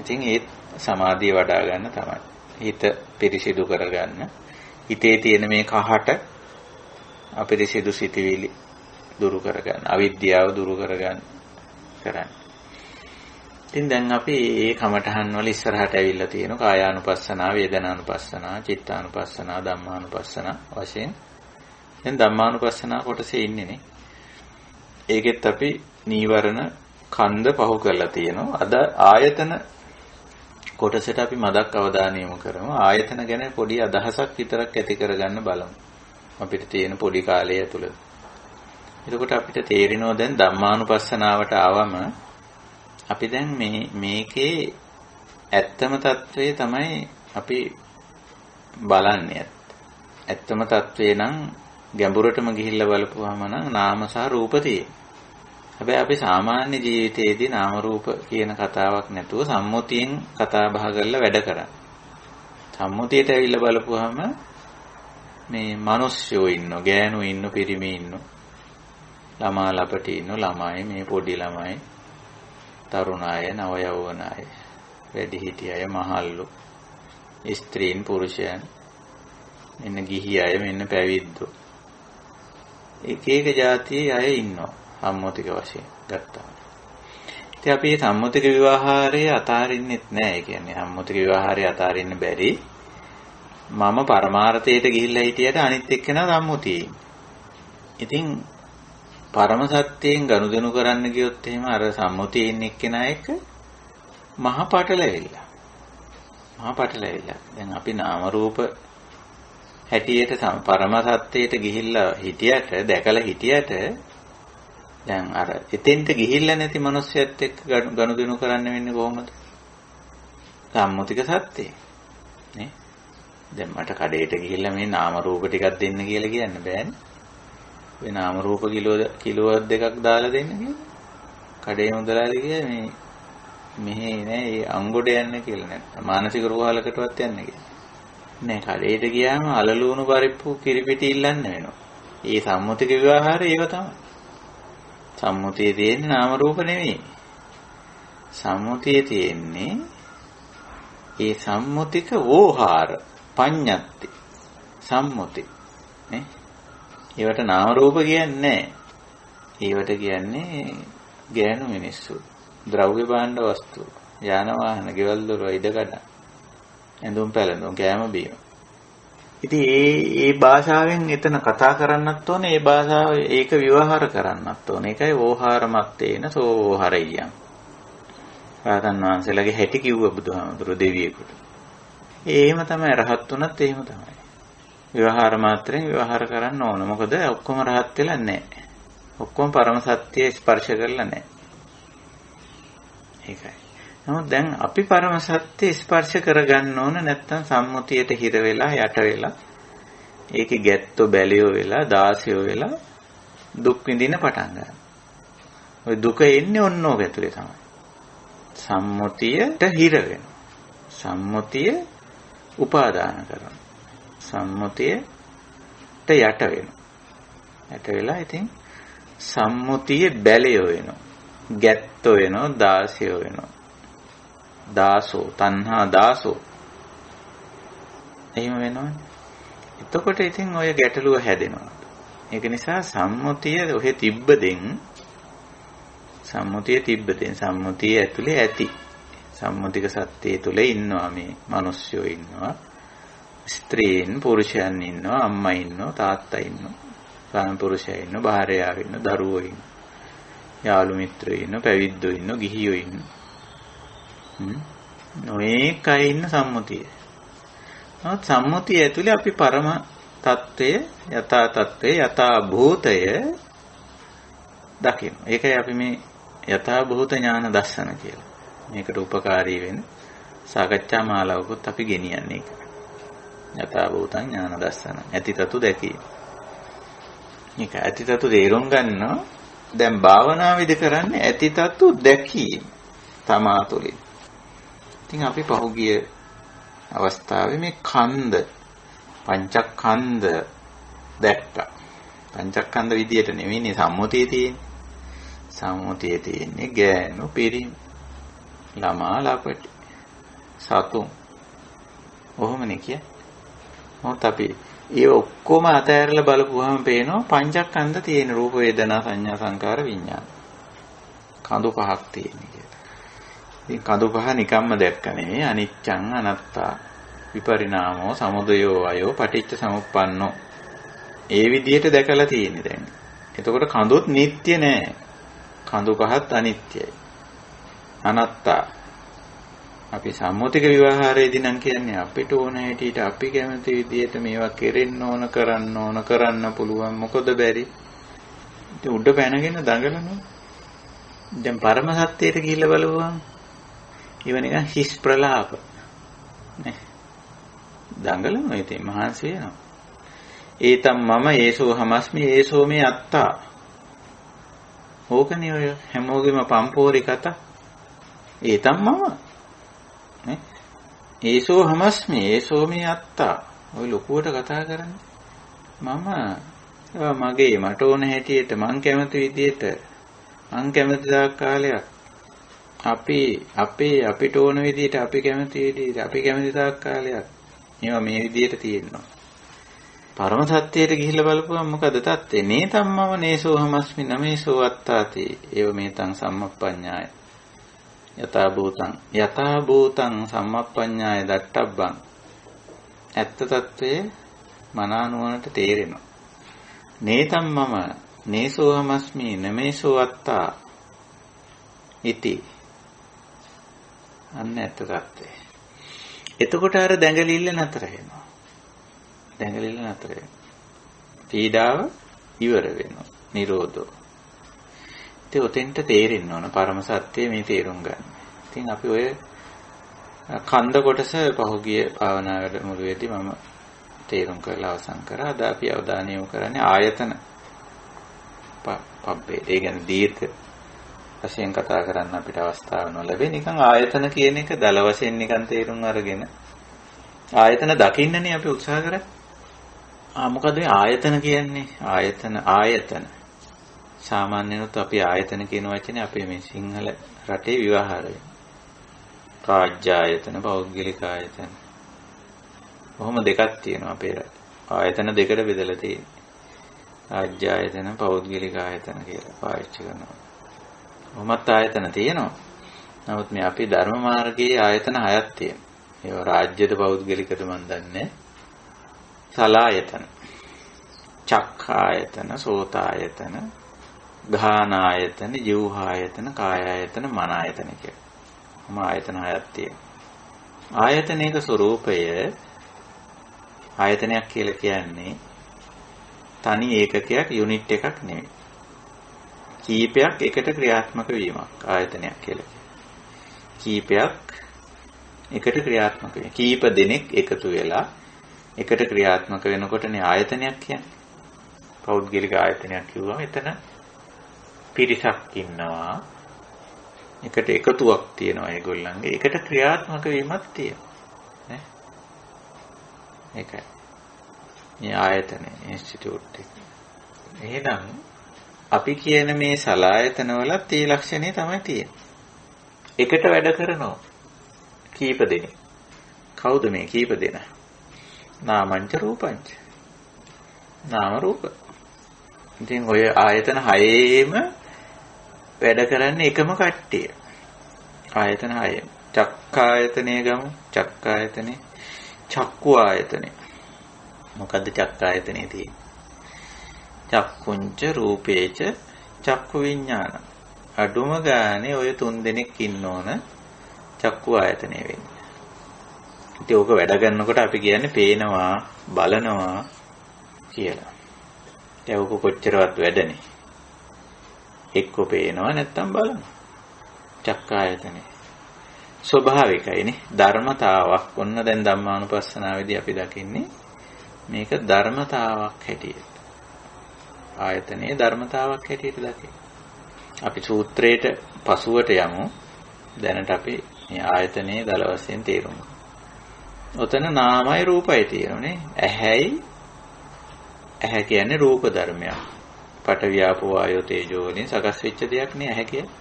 [SPEAKER 1] ඉතින් ඒ සමාධිය වඩා ගන්න තමයි. හිත පිරිසිදු කරගන්න. හිතේ තියෙන මේ කහට අපිරිසිදු සිටිවිලි දුරු කරගන්න. අවිද්‍යාව දුරු කරගන්න කරන්න. ඉතින් දැන් අපි මේ කමඨහන් වල ඉස්සරහට ඇවිල්ලා තියෙනවා කායානුපස්සනා, වේදනානුපස්සනා, චිත්තානුපස්සනා, ධම්මානුපස්සනා වශයෙන්. දැන් ධම්මානුපස්සනා කොටසේ ඉන්නේනේ. ඒකෙත් අපි නීවරණ කන්ද පහු කරලා තියෙනවා. අද ආයතන කොටසට අපි මදක් අවධානය යොමු කරමු. ආයතන ගැන පොඩි අදහසක් විතරක් ඇති කරගන්න බලමු. අපිට තියෙන පොඩි කාලය ඇතුළත. එතකොට අපිට තේරෙනවා දැන් ධම්මානුපස්සනාවට ආවම අපි දැන් මේකේ ඇත්තම తත්වයේ තමයි අපි බලන්නේ. ඇත්තම తත්වේ නම් ගැඹුරටම ගිහිල්ලා බලපුවාම නම් නාම සහ රූප තියෙනවා. හැබැයි අපි සාමාන්‍ය ජීවිතයේදී නාම රූප කියන කතාවක් නැතුව සම්මුතියෙන් කතා බහ කරලා වැඩ කරන්නේ. සම්මුතියට ඇවිල්ලා බලපුවාම මේ මිනිස්සුયો ඉන්නෝ, ගෑනු ඉන්නෝ, පිරිමි ඉන්නෝ, ළමා ලපටි ඉන්නෝ, ළමයි, මේ පොඩි ළමයි, තරුණ අය, නව යෞවන අය, වැඩිහිටි අය, මහල්ලු, ස්ත්‍රීන්, පුරුෂයන්, මෙන්න ගිහි අය, මෙන්න පැවිද්දෝ. එක જાතියේ අය ඉන්නවා සම්මුතික වශයෙන් ගත්තා. ඉතින් අපි මේ සම්මුතික විවාහාරයේ අතාරින්නෙත් නෑ. ඒ කියන්නේ සම්මුතික විවාහාරයේ අතාරින්න බැරි. මම පරමාර්ථයට ගිහිල්ලා හිටියට අනිත් එක්කෙනා සම්මුතියේ. ඉතින් පරම සත්‍යයෙන් ගනුදෙනු කරන්න ගියොත් එහෙම අර සම්මුතියේ ඉන්න එක්කෙනා එක්ක මහා පටලැවිලා. දැන් අපි නාම රූප හැටියට පරම සත්‍යයට ගිහිල්ලා හිටියට, දැකලා හිටියට දැන් අර එතෙන්ට ගිහිල්ලා නැති මිනිස්සුත් එක්ක ගනුදෙනු කරන්න වෙන්නේ කොහොමද? සම්මුතික සත්‍යය. නේ? දැන් මට කඩේට ගිහිල්ලා මේ නාම රූප ටිකක් දෙන්න කියලා කියන්න බෑනේ. මේ නාම රූප කිලෝ දෙකක් දාලා දෙන්න කියලා. කඩේ මුදලාලි කිය මේ මෙහි නෑ ඒ අංගොඩ යන්න කියලා නැත්නම් මානසික රෝහලකටවත් යන්න කියලා. නෑ කඩේට ගියාම අලලුණු පරිප්පු කිරිපිටි ඉල්ලන්න වෙනවා. ඒ සම්මුතික විවාහාරය ඒව තමයි. සම්මුතියේ තියෙන්නේ නාම රූප නෙවෙයි. සම්මුතියේ තියෙන්නේ ඒ සම්මුතික වෝහාර පඤ්ඤත්ති සම්මුති නේ. ඒවට නාම රූප කියන්නේ නැහැ. ඒවට කියන්නේ ගෑනු මිනිස්සු, ද්‍රව්‍ය භාණ්ඩ වස්තු, යාන වාහන, ගෙවල් දොර, ඉඩකඩ, ඇඳුම් පැළඳුම්, කෑම බීම. ඉතින් ඒ භාෂාවෙන් එතන කතා කරන්නත් ඕනේ. ඒ භාෂාව ඒක විවහාර කරන්නත් ඕනේ. ඒකයි වෝහාරමත්තේන සෝහරయ్యම්. රහතන් වහන්සේලාගේ හැටි කිව්ව බුදුහාමුදුරුවෝ දෙවියෙකුට. එහෙම තමයි රහත් උනත් එහෙම තමයි. විවහාර මාත්‍රෙන් විවහාර කරන්න ඕන. මොකද ඔක්කොම රහත් වෙලා නැහැ. ඔක්කොම පරම සත්‍යය ස්පර්ශ කරලා නැහැ. ඒකයි. නමුත් දැන් අපි පරම සත්‍ය ස්පර්ශ කරගන්න ඕන. නැත්තම් සම්මුතියට හිර වෙලා යට වෙලා ඒකේ ගැත්තෝ බැලියෝ වෙලා දාසයෝ වෙලා දුක් විඳින පටන් ගන්නවා. ওই දුක එන්නේ ඔන්නෝක ඇතුලේ තමයි. සම්මුතියට හිර වෙනවා. සම්මුතිය උපාදාන කරනවා. සම්මුතියට යට වෙනවා. යට වෙලා ඉතින් සම්මුතියේ බැලියෝ වෙනවා. ගැත්තෝ වෙනවා, දාසයෝ වෙනවා. දාසෝ, තණ්හා දාසෝ. එහෙම වෙනවනේ. එතකොට ඉතින් ඔය ගැටලුව හැදෙනවා. ඒක නිසා සම්මුතිය ඔහෙ තිබ්බදෙන් සම්මුතිය ඇතුලේ ඇති. සම්මුතික සත්‍යය තුල ඉන්නවා මේ මිනිස්සුયો ඉන්නවා. ස්ත්‍රීන්, පුරුෂයන් ඉන්නවා, අම්මා ඉන්නවා, තාත්තා ඉන්නවා. ස්වාමි පුරුෂයා ඉන්නවා, භාර්යාව ඉන්නවා, දරුවෝ ඉන්නවා. යාළු මිත්‍රයෝ ඉන්නවා, පැවිද්දෝ ඉන්නවා, ගිහියෝ ඉන්නවා. නොඒකයි ඉන්න සම්මුතිය. නමුත් සම්මුතිය ඇතුලේ අපි පරම తත්වය, යථා తත්වය, යථා භූතය දකින්න. ඒකයි අපි මේ යථා භූත ඥාන දර්ශන කියලා. මේකට උපකාරී වෙන සාකච්ඡා මාලාවකුත් අපි ගෙනියන්නේ ඒක. යථා භූත ඥාන දර්ශන. ඇතිතතු දැකීම. මේක ඇතිතතු තේරුම් ගන්නවා. දැන් භාවනාවේදී කරන්නේ ඇතිතතු දැකීම තමා තුළින්. ඉතින් අපි පහුගිය අවස්ථාවේ මේ කන්ද පංචස්කන්ධ දැක්කා. පංචස්කන්ධ විදියට නෙවෙයිනේ සම්මුතියේ තියෙන්නේ. සම්මුතියේ තියෙන්නේ ගෑනු, පිරිමි, ළමා, ලපටි, සතුන්. ඔහොමනේ කියන්නේ. මොකද අපි ඒ ඔක්කොම අතහැරලා බලපුවාම පේනවා පංචස්කන්ධ තියෙන රූප, වේදනා, සංඥා, සංකාර, විඥාන. කඳු පහක් තියෙන කියලා. ඉතින් කඳු පහ නිකම්ම දැක්ක නෙවෙයි අනිච්චං අනත්තා විපරිණාමෝ සමුදයෝ අයෝ පටිච්ච සමුප්පන්නෝ. ඒ විදිහට දැකලා තියෙන්නේ දැන්. එතකොට කඳුත් නිට්ටය නෑ. කඳු පහත් අනිත්‍යයි. අනත්තා. අපි සම්මුතික විවාහාරයේදී නම් කියන්නේ අපිට ඕන හැටියට අපි කැමති විදිහට මේවා කෙරෙන්න ඕන කරන්න පුළුවන් මොකද බැරි. ඉතින් උඩ පැනගෙන දඟලනවා. දැන් පරම සත්‍යයට ගිහිල්ලා බලුවම ඉව නිකන් හිස් ප්‍රලාප නේ. දඟලනවා ඉතින් මහන්සි වෙනවා. ඒතම් මම ඒසෝ හමස්මි ඒසෝ මේ අත්තා. ඕකනේ ඔය හැමෝගෙම පම්පෝරි කතා. ඒතම් මම නේ. ඒසෝ හමස්මි ඒසෝ මේ අත්තා. ඔය ලොකුවට කතා කරන්නේ. මම මගේ මට ඕන හැටියට මං කැමති විදියට මං කැමති දාක් කාලයක් අපිට ඕන විදියට අපි කැමති විදියට අපි කැමති දාක් කාලයක් මේවා මේ විදියට තියෙනවා. පරම සත්‍යයට ගිහිල්ලා බලපුවම මොකද තත්ත්වේ? නේතම්මව නේසෝ හමස්මි නමේසෝ අත්තාති ඒව මේතං සම්මප්පඤ්ඤාය යථා භූතං සම්මප්පඤ්ඤාය දට්ඨබ්බං. ඇත්ත తත්වයේ මනානුවණට තේරෙනවා. නේතම්මම නේසෝ හමස්මි නමේසෝ අත්තා ඉති. අන්න ඇත්ත తත්වේ. එතකොට අර දැඟලිල්ල නතර වෙනවා. දැඟලිල්ල නතර වෙනවා. පීඩාව ඉවර වෙනවා. නිරෝධෝ. ඉතින් ඔතෙන්ට තේරෙන්න ඕන පරම සත්‍යය මේ තේරුම් ගන්න. ඉතින් අපි ඔය කන්ද කොටස පහුගිය භාවනා වැඩමුළුවේදී මම තේරුම් කරලා අවසන් කරා. අද අපි අවධානය යොමු කරන්නේ ආයතන පබ්බේ. ඒ කියන්නේ දීර්ඝ වශයෙන් කතා කරන්න අපිට අවස්ථාවක් නොලැබේ. නිකන් ආයතන කියන එක දල වශයෙන් නිකන් තේරුම් අරගෙන ආයතන දකින්නනේ අපි උත්සාහ කරන්නේ. මොකද මේ ආයතන කියන්නේ? ආයතන සාමාන්‍යනොත් අපි ආයතන කියන වචනේ අපේ මේ සිංහල රටේ විවහාරය. රාජ්‍ය ආයතන, පෞද්ගලික ආයතන. කොහොම දෙකක් තියෙනවා අපේ රටේ. ආයතන දෙකට බෙදලා තියෙනවා. රාජ්‍ය ආයතන, පෞද්ගලික ආයතන කියලා පාවිච්චි කරනවා. කොහොමත් ආයතන තියෙනවා. නමුත් මේ අපි ධර්ම මාර්ගයේ ආයතන 6ක් තියෙනවා. ඒවා රාජ්‍යද පෞද්ගලිකද මන් දන්නේ. සලායතන, චක්ඛායතන, සෝතායතන, ගාහනායතන, ජීවහායතන, කායායතන, මනායතන කියලා. ආයතන 6ක් තියෙනවා. ආයතනයක ස්වરૂපය ආයතනයක් කියලා කියන්නේ තනි ඒකකයක් යුනිට් එකක් නෙවෙයි. කීපයක් එකට ක්‍රියාත්මක වීමක් ආයතනයක් කියලා කියනවා. කීපයක් එකට ක්‍රියාත්මක වෙන. කීප දෙනෙක් එකතු වෙලා එකට ක්‍රියාත්මක වෙනකොටනේ ආයතනයක් කියන්නේ. පෞද්ගලික ආයතනයක් කිව්වම එතන පිරිසක් ඉන්නවා. එකට එකතුවක් තියෙනවා ඒගොල්ලන්ගේ. එකට ක්‍රියාත්මක වීමක් තියෙනවා. නේ? ඒකයි. මේ ආයතනේ ඉන්ස්ටිටියුට් එක. එහෙනම් අපි කියන මේ සලායතන වලත් ඒ ලක්ෂණේ තමයි තියෙන්නේ. එකට වැඩ කරනවා. කීප දෙනෙක්. කවුද මේ කීප දෙනා? නාමංච රූපංච. නාම රූප. ඉතින් ඔය ආයතන 6ේම වැඩ කරන්නේ එකම කට්ටිය. ආයතන 6ේම. චක්කායතනේ ගමු. චක්කායතනේ. චක්කු ආයතනේ. මොකද්ද චක්කායතනේ තියෙන්නේ? චක්කුංච රූපේච චක්කු විඥාන. අඩුම ගානේ ඔය 3 දෙනෙක් ඉන්න ඕන චක්කු ආයතනේ වෙන්නේ. ඉතින් ඕක වැඩ කරනකොට අපි කියන්නේ පේනවා, බලනවා කියලා. ඒක ඕක කොච්චරවත් වැඩනේ. එක්ක පේනවා නැත්තම් බලනවා. චක්කායතනේ. ස්වභාවිකයිනේ. ධර්මතාවක්. ඔන්න දැන් ධම්මානුපස්සනාවේදී අපි දකින්නේ මේක ධර්මතාවක් හැටියට. ආයතනයේ ධර්මතාවක් හැටියට දකින්න. අපි සූත්‍රයට පසුවට යමු. දැනට අපි මේ ආයතනයේ දල වශයෙන් තේරුම් ගමු. ඔතන නාමයි රූපයි තියෙනනේ. ඇහැ කියන්නේ රූප ධර්මයක්. පඨවි ආපෝ ආයෝ තේජෝ වලින් සකස් වෙච්ච දෙයක් නේ ඇහැ කියන්නේ.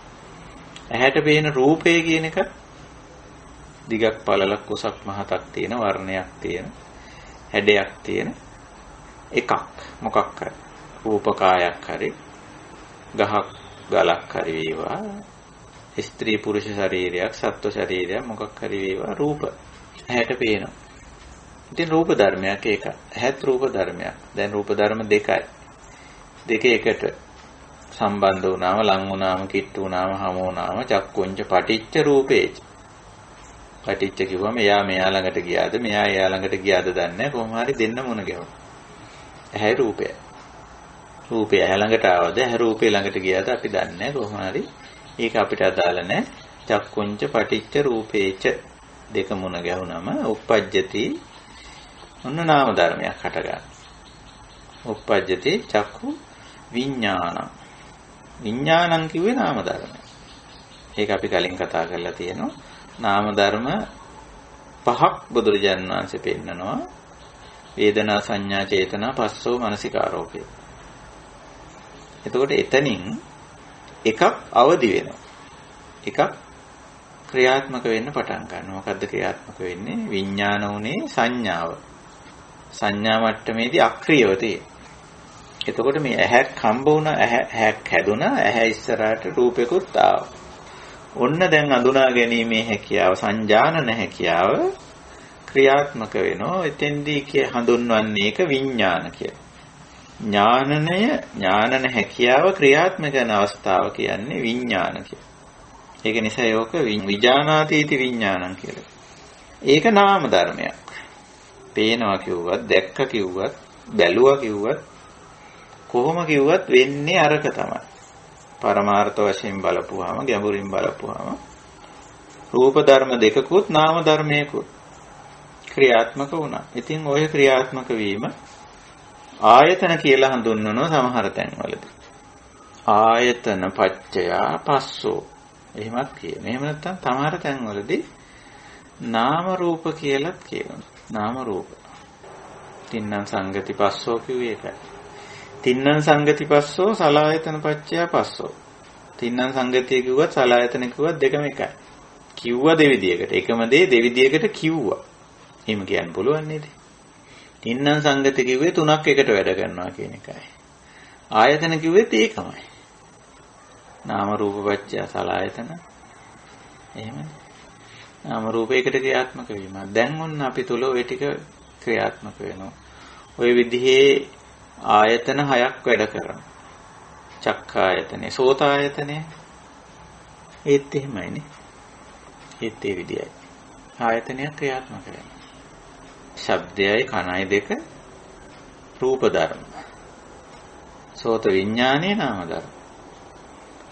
[SPEAKER 1] ඇහැට පේන රූපය කියන එක දිගක් පළලක් උසක් මහතක් තියෙන වර්ණයක් තියෙන හැඩයක් තියෙන එකක් මොකක් හරි රූපකායක් හරි ගහක් ගලක් හරි වේවා ස්ත්‍රී පුරුෂ ශරීරයක්, සත්ව ශරීරයක් මොකක් හරි වේවා රූප ඇහැට පේනවා. ඉතින් රූප ධර්මයක් ඒක. ඇහත් රූප ධර්මයක්. දැන් රූප ධර්ම දෙකයි. දෙක එකට සම්බන්ධ වුණාම, ලං වුණාම, කිට්ටු වුණාම, හමු වුණාම චක්කුංච පටිච්ච රූපේච. පටිච්ච කිව්වම එයා මෙයා ළඟට ගියාද, මෙයා එයා ළඟට ගියාද දන්නේ නැහැ. කොහොම හරි දෙන්න මොන ගැහුවා. ඇහැයි රූපය. රූපය ඇහැ ළඟට ආවද, ඇහැ රූපේ ළඟට ගියාද අපි දන්නේ නැහැ. කොහොම හරි ඒක අපිට අදාළ නැහැ. චක්කුංච පටිච්ච රූපේච දෙක මුණ ගැහුනම උප්පජ්ජති ඔන්න නාම ධර්මයක් හටගන්නවා. උප්පජ්ජති චක්කු විඥානං. විඥානං කිව්වේ නාම ධර්මය. ඒක අපි කලින් කතා කරලා තියෙනවා. නාම ධර්ම පහක් බුදුරජාණන් වහන්සේ පෙන්නනවා. වේදනා සංඥා චේතනා පස්සෝ මනසිකාරෝපය. එතකොට එතනින් එකක් අවදි වෙනවා. එකක් ක්‍රියාත්මක වෙන්න පටන් ගන්නවා. මොකද්ද ක්‍රියාත්මක වෙන්නේ? විඥාන උනේ සංඥාව. සංඥා මට්ටමේදී අක්‍රියව තියෙනවා. එතකොට මේ ඇහැක් හම්බ වුණා, ඇහැක් හැදුනා, ඇහැ ඉස්සරහට රූපෙකුත් ආවා. ඔන්න දැන් අඳුනා ගැනීමේ හැකියාව, සංජානන හැකියාව ක්‍රියාත්මක වෙනවා. එතෙන්දී හඳුන්වන්නේ ඒක විඥාන කියලා. ඥානන හැකියාව ක්‍රියාත්මක කරන අවස්ථාව කියන්නේ විඥාන කියලා. ඒක නිසා යෝක විඥානාතීති විඥානං කියලා. ඒක නාම ධර්මයක්. පේනවා කිව්වත්, දැක්ක කිව්වත්, බැලුවා කිව්වත්, කොහොම කිව්වත් වෙන්නේ අරක තමයි. පරමාර්ථ වශයෙන් බලපුවාම, ගැඹුරින් බලපුවාම රූප ධර්ම දෙකකුත් නාම ධර්මයකුත් ක්‍රියාත්මක වුණා. ඉතින් ওই ක්‍රියාත්මක වීම ආයතන කියලා හඳුන්වනවා සමහර තැන්වලදී. ආයතන පච්චයා පස්සෝ එහෙමත් කියනවා. එහෙම නැත්නම් සමහර තැන්වලදී නාම රූප කියලාත් කියනවා. නාම රූප. තින්නම් සංගති පස්සෝ කිව්වේ ඒකයි. තින්නම් සංගති පස්සෝ සලායතන පච්චයා පස්සෝ. තින්නම් සංගතිය කිව්වත් සලායතන කිව්වත් දෙකම එකයි. කිව්වා දෙවිදියකට. එකම දේ දෙවිදියකට කිව්වා. එහෙම කියන්න පුළුවන් නේද? තින්නම් සංගති කිව්වේ තුනක් එකට වැඩ කරනවා කියන එකයි. ආයතන කිව්වෙත් ඒකමයි. නාම රූප පච්චයා සලායතන. එහෙමයි. නාම රූපයකට ක්‍රියාත්මක වීම. දැන් ඔන්න අපි තුල ওই ටික ක්‍රියාත්මක වෙනවා. ওই විදිහේ ආයතන හයක් වැඩ කරනවා. චක්ඛායතනේ, සෝතායතනේ. ඒත් එහෙමයිනේ. ඒත් ඒ විදියයි. ආයතනයක් ක්‍රියාත්මක වෙනවා. ශබ්දයයි කනයි දෙක රූප ධර්ම. සෝත විඥානේ නාම ධර්ම.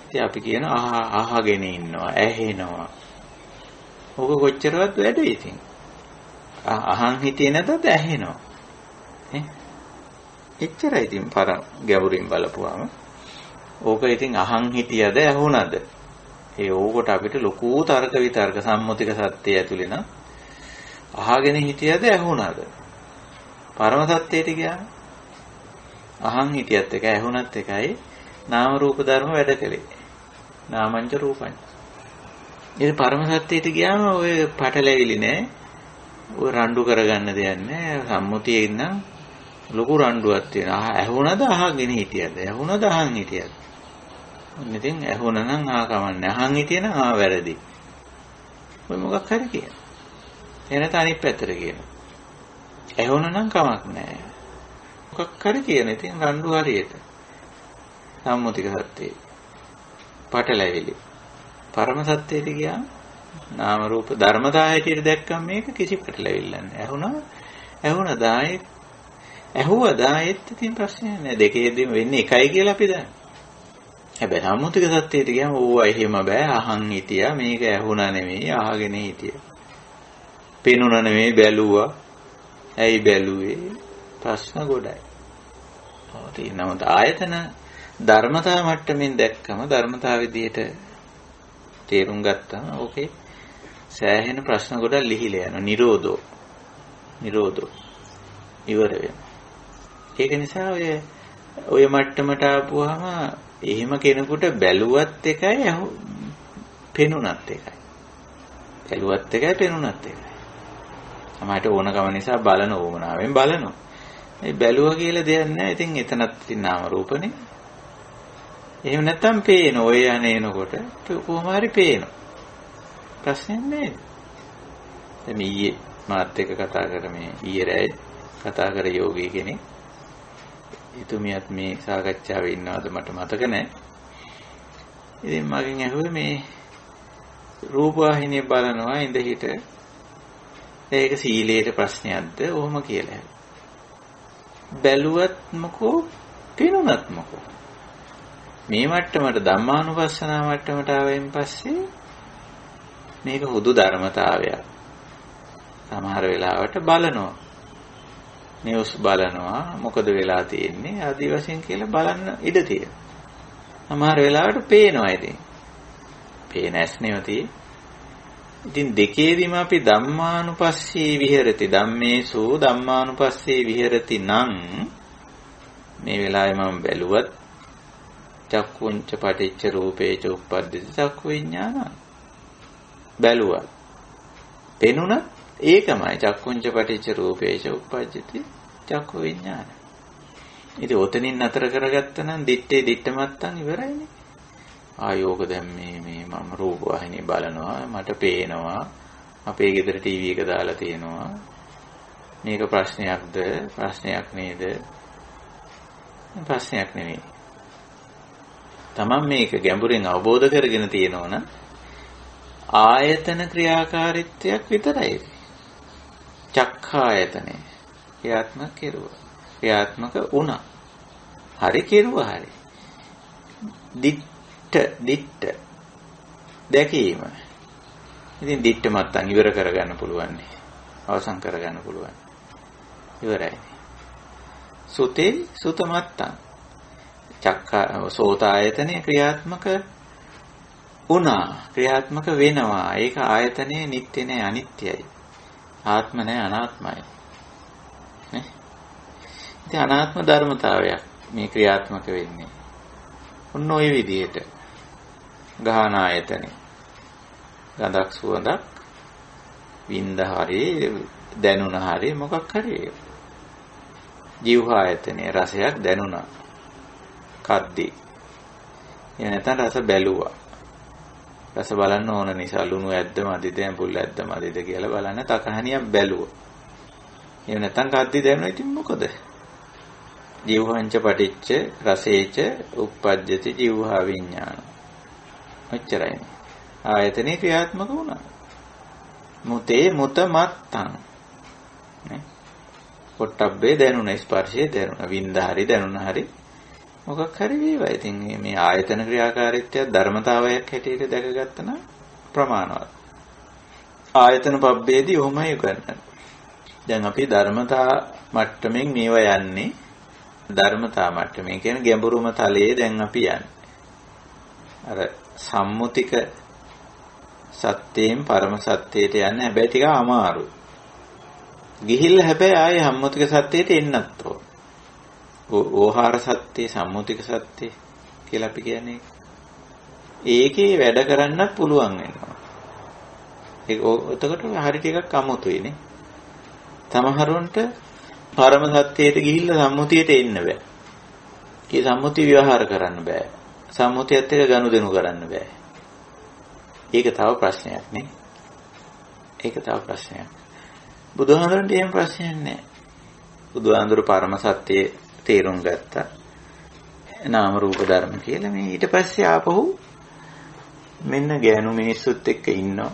[SPEAKER 1] ඉතින් අපි කියන අහගෙන ඉන්නවා, ඇහෙනවා. ඔක කොච්චරවත් වැඩේ ඉතින්. අහන් හිතේ නැතත් ඇහෙනවා. එච්චරයි ඉතින් ගැඹුරින් බලපුවාම. ඕක ඉතින් අහන් හිටියද ඇහුණද? ඒ ඕකට අපිට ලොකු තර්ක විතර්ක සම්මුතික සත්‍යය ඇතුළේ නම් අහගෙන හිටියද ඇහුණද? පරම සත්‍යයට ගියාම අහන් හිටියත් එකයි ඇහුණත් එකයි නාම රූප ධර්ම වැඩ කළේ. නාමංච රූපංච. ඉතින් පරම සත්‍යයට ගියාම ඔය පටලැවිලි නෑ. ඔය රණ්ඩු කරගන්න දෙයක් නෑ. සම්මුතියේ ඉන්න ලොකු රණ්ඩුවක් තියෙනවා. ඇහුණද අහගෙන හිටියද? ඇහුණද අහන් හිටියද? ඉතින් ඇහුණනම් කමන්නේ. අහන් හිටියනම් වැරදි. ඔය මොකක් හරි කියන. එනත අනිත් පැත්තට කියනවා. ඇහුණනම් කමක් නෑ. මොකක් හරි කියන. ඉතින් රණ්ඩු හරියට. සම්මුතික සත්‍යය. පටලැවිලි. පරම සත්‍යයට ගියා නාම රූප ධර්මතා හැටියට දැක්කම මේක කිසි පැටලෙවිල්ලක් නැහැ. ඇහුණා ඇහුවා දායෙත් තියෙන ප්‍රශ්නයක් නෑ. දෙකේදීම වෙන්නේ එකයි කියලා අපි දන්නවා. හැබැයි සම්මුතික සත්‍යයට ගියාම ඕවා එහෙම බෑ. අහන් හිටියා මේක ඇහුණා නෙමෙයි අහගෙන හිටියා. පෙනුණා නෙමෙයි බැලුවා. ඇයි බැලුවේ? ප්‍රශ්න ගොඩයි. ඔව් තියෙනම ආයතන ධර්මතා මට්ටමින් දැක්කම ධර්මතා විදියට තේරුම් ගත්තාම ඕකේ සෑහෙන ප්‍රශ්න ගොඩක් ලිහිලා යනවා. නිරෝධෝ ඉවර වෙනවා. ඒක නිසා ඔය මට්ටමට ආපුවාම එහෙම කෙනෙකුට බැලුවත් එකයි පෙනුනත් එකයි. බැලුවත් එකයි පෙනුනත් එකයි. සමහරට ඕනකම නිසා බලන ඕමනාවෙන් බලනවා. මේ බැලුවා කියලා දෙයක් නැහැ. ඉතින් එතනත් නාම රූපනේ. එහෙම නැත්තම් පේන ඔය යන්නේනකොට කොහොම හරි පේනවා. ප්‍රශ්නයක් නෑ. දැන් ඊයේ මාත් එක්ක කතා කර මේ ඊයේ රෑ කතා කර යෝගී කෙනෙක්. ඊතුමියත් මේ සාකච්ඡාවේ ඉන්නවද මට මතක නෑ. ඉතින් මගෙන් ඇහුවේ මේ රූපවාහිනිය බලනවා ඉඳ හිට ඒක සීලේට ප්‍රශ්නයක්ද ඔහොම කියලා. බැලුවත් මොකෝ පේනුනත් මොකෝ මේ මට්ටමට ධම්මානුපස්සනා මට්ටමට ආවෙන් පස්සේ මේක හුදු ධර්මතාවයක්. සමහර වෙලාවට බලනවා නිවුස් බලනවා මොකද වෙලා තියෙන්නේ ආදි වශයෙන් කියලා බලන්න ඉඩ තියෙනවා. සමහර වෙලාවට පේනවා ඉතින් පේන ඇස්නෙවති. ඉතින් දෙකේදීම අපි ධම්මානුපස්සී විහෙරති ධම්මේසු ධම්මානුපස්සී විහෙරති නම් මේ වෙලාවේ මම බැලුවත් චක්කුංච පටිච්ච රූපේච උප්පද්දති චක්කු විඥාන බැලුවා පෙනුණත් ඒකමයි චක්කුංච පටිච්ච රූපේච උප්පද්දති චක්කු විඥාන. ඉතින් ඔතනින් නතර කරගත්තා නම් දිත්තේ දිත්තමත්තන් ඉවරයිනේ. ආයෝග දැන් මේ මම රූපවාහිනිය බලනවා මට පේනවා අපේ ගෙදර ටීවී එක දාලා තියෙනවා මේක ප්‍රශ්නයක්ද ප්‍රශ්නයක් නේද ප්‍රශ්නයක් නෙවෙයි. තමන් මේක ගැඹුරින් අවබෝධ කරගෙන තියෙනවනම් ආයතන ක්‍රියාකාරීත්වයක් විතරයි. චක්ඛායතනේ ක්‍රියාත්මක කෙරුවා ක්‍රියාත්මක වුණා හරි කෙරුවා හරි දිට්ඨ දැකීම. ඉතින් දිට්ඨ මත්තන් ඉවර කරගන්න පුළුවන් නේ. අවසන් කරගන්න පුළුවන්. ඉවරයි. සුතේ සුත මත්තන්. චක්කා සෝත ආයතනේ ක්‍රියාත්මක වුණා. ක්‍රියාත්මක වෙනවා. ඒක ආයතනේ නිට්ටය නෑ අනිත්‍යයි. ආත්ම නෑ අනාත්මයි. නේ? ඉතින් අනාත්ම ධර්මතාවයක් මේ ක්‍රියාත්මක වෙන්නේ. ඔන්න ඔය විදිහට ගාහන ආයතනෙ ගඳක් සුවඳක් විඳ හරි දැනුණ හරි මොකක් හරි ජීව ආයතනෙ රසයක් දැනුණා කද්දි එන නැත්නම් රස බැලුවා රස බලන්න ඕන නිසා ලුණු ඇද්ද මදිද ඇඹුල් ඇද්ද මදිද කියලා බලන්න තකහණියක් බැලුවා එහෙම නැත්නම් කද්දි දැනුණා ඉතින් මොකද ජීවහංච පටිච්ච රසේච උප්පජ්ජති ජීවහා විඥාන. ඔච්චරයි. ආයතනේ ක්‍රියාත්මක වුණා. මුතේ මුත මත්තං. නේ? පොට්ටබ්බේ දැනුණ ස්පර්ශයේ දැනුණ වින්ද හරි දැනුණ හරි මොකක් හරි වේවා. ඉතින් මේ ආයතන ක්‍රියාකාරීත්වය ධර්මතාවයක් හැටියට දැකගත්තා නම් ප්‍රමාණවත්. ආයතන පබ්බේදී ඔහොමයි කරන්නේ. දැන් අපි ධර්මතා මට්ටමින් මේවා යන්නේ ධර්මතා මට්ටමේ කියන්නේ ගැඹුරුම තලයේ දැන් අපි යන්නේ. අර සම්මුතික සත්‍යයෙන් පරම සත්‍යයට යන්න හැබැයි ටික අමාරුයි. ගිහිල්ලා හැබැයි ආයේ සම්මුතික සත්‍යයට එන්නත් ඕන. ඕහාර සත්‍ය සම්මුතික සත්‍ය කියලා අපි කියන්නේ. ඒකේ වැඩ කරන්නත් පුළුවන් වෙනවා. ඒක එතකොට හරි ටිකක් අමුතුයිනේ. තමහරුන්ට පරම සත්‍යයට ගිහිල්ලා සම්මුතියට එන්න බෑ. ඒ සම්මුතිය ව්‍යවහාර කරන්න බෑ. සම්මුතියත් එක්ක ගනුදෙනු කරන්න බෑ. ඒක තව ප්‍රශ්නයක් නේ. ඒක තව ප්‍රශ්නයක්. බුදුහාමුදුරන්ට එහෙම ප්‍රශ්නයක් නෑ. බුදුහාමුදුර පරම සත්‍යයේ තේරුම් ගත්තා. නාම රූප ධර්ම කියලා මේ ඊට පස්සේ ආපහු මෙන්න ගෑනු මිනිස්සුත් එක්ක ඉන්නවා.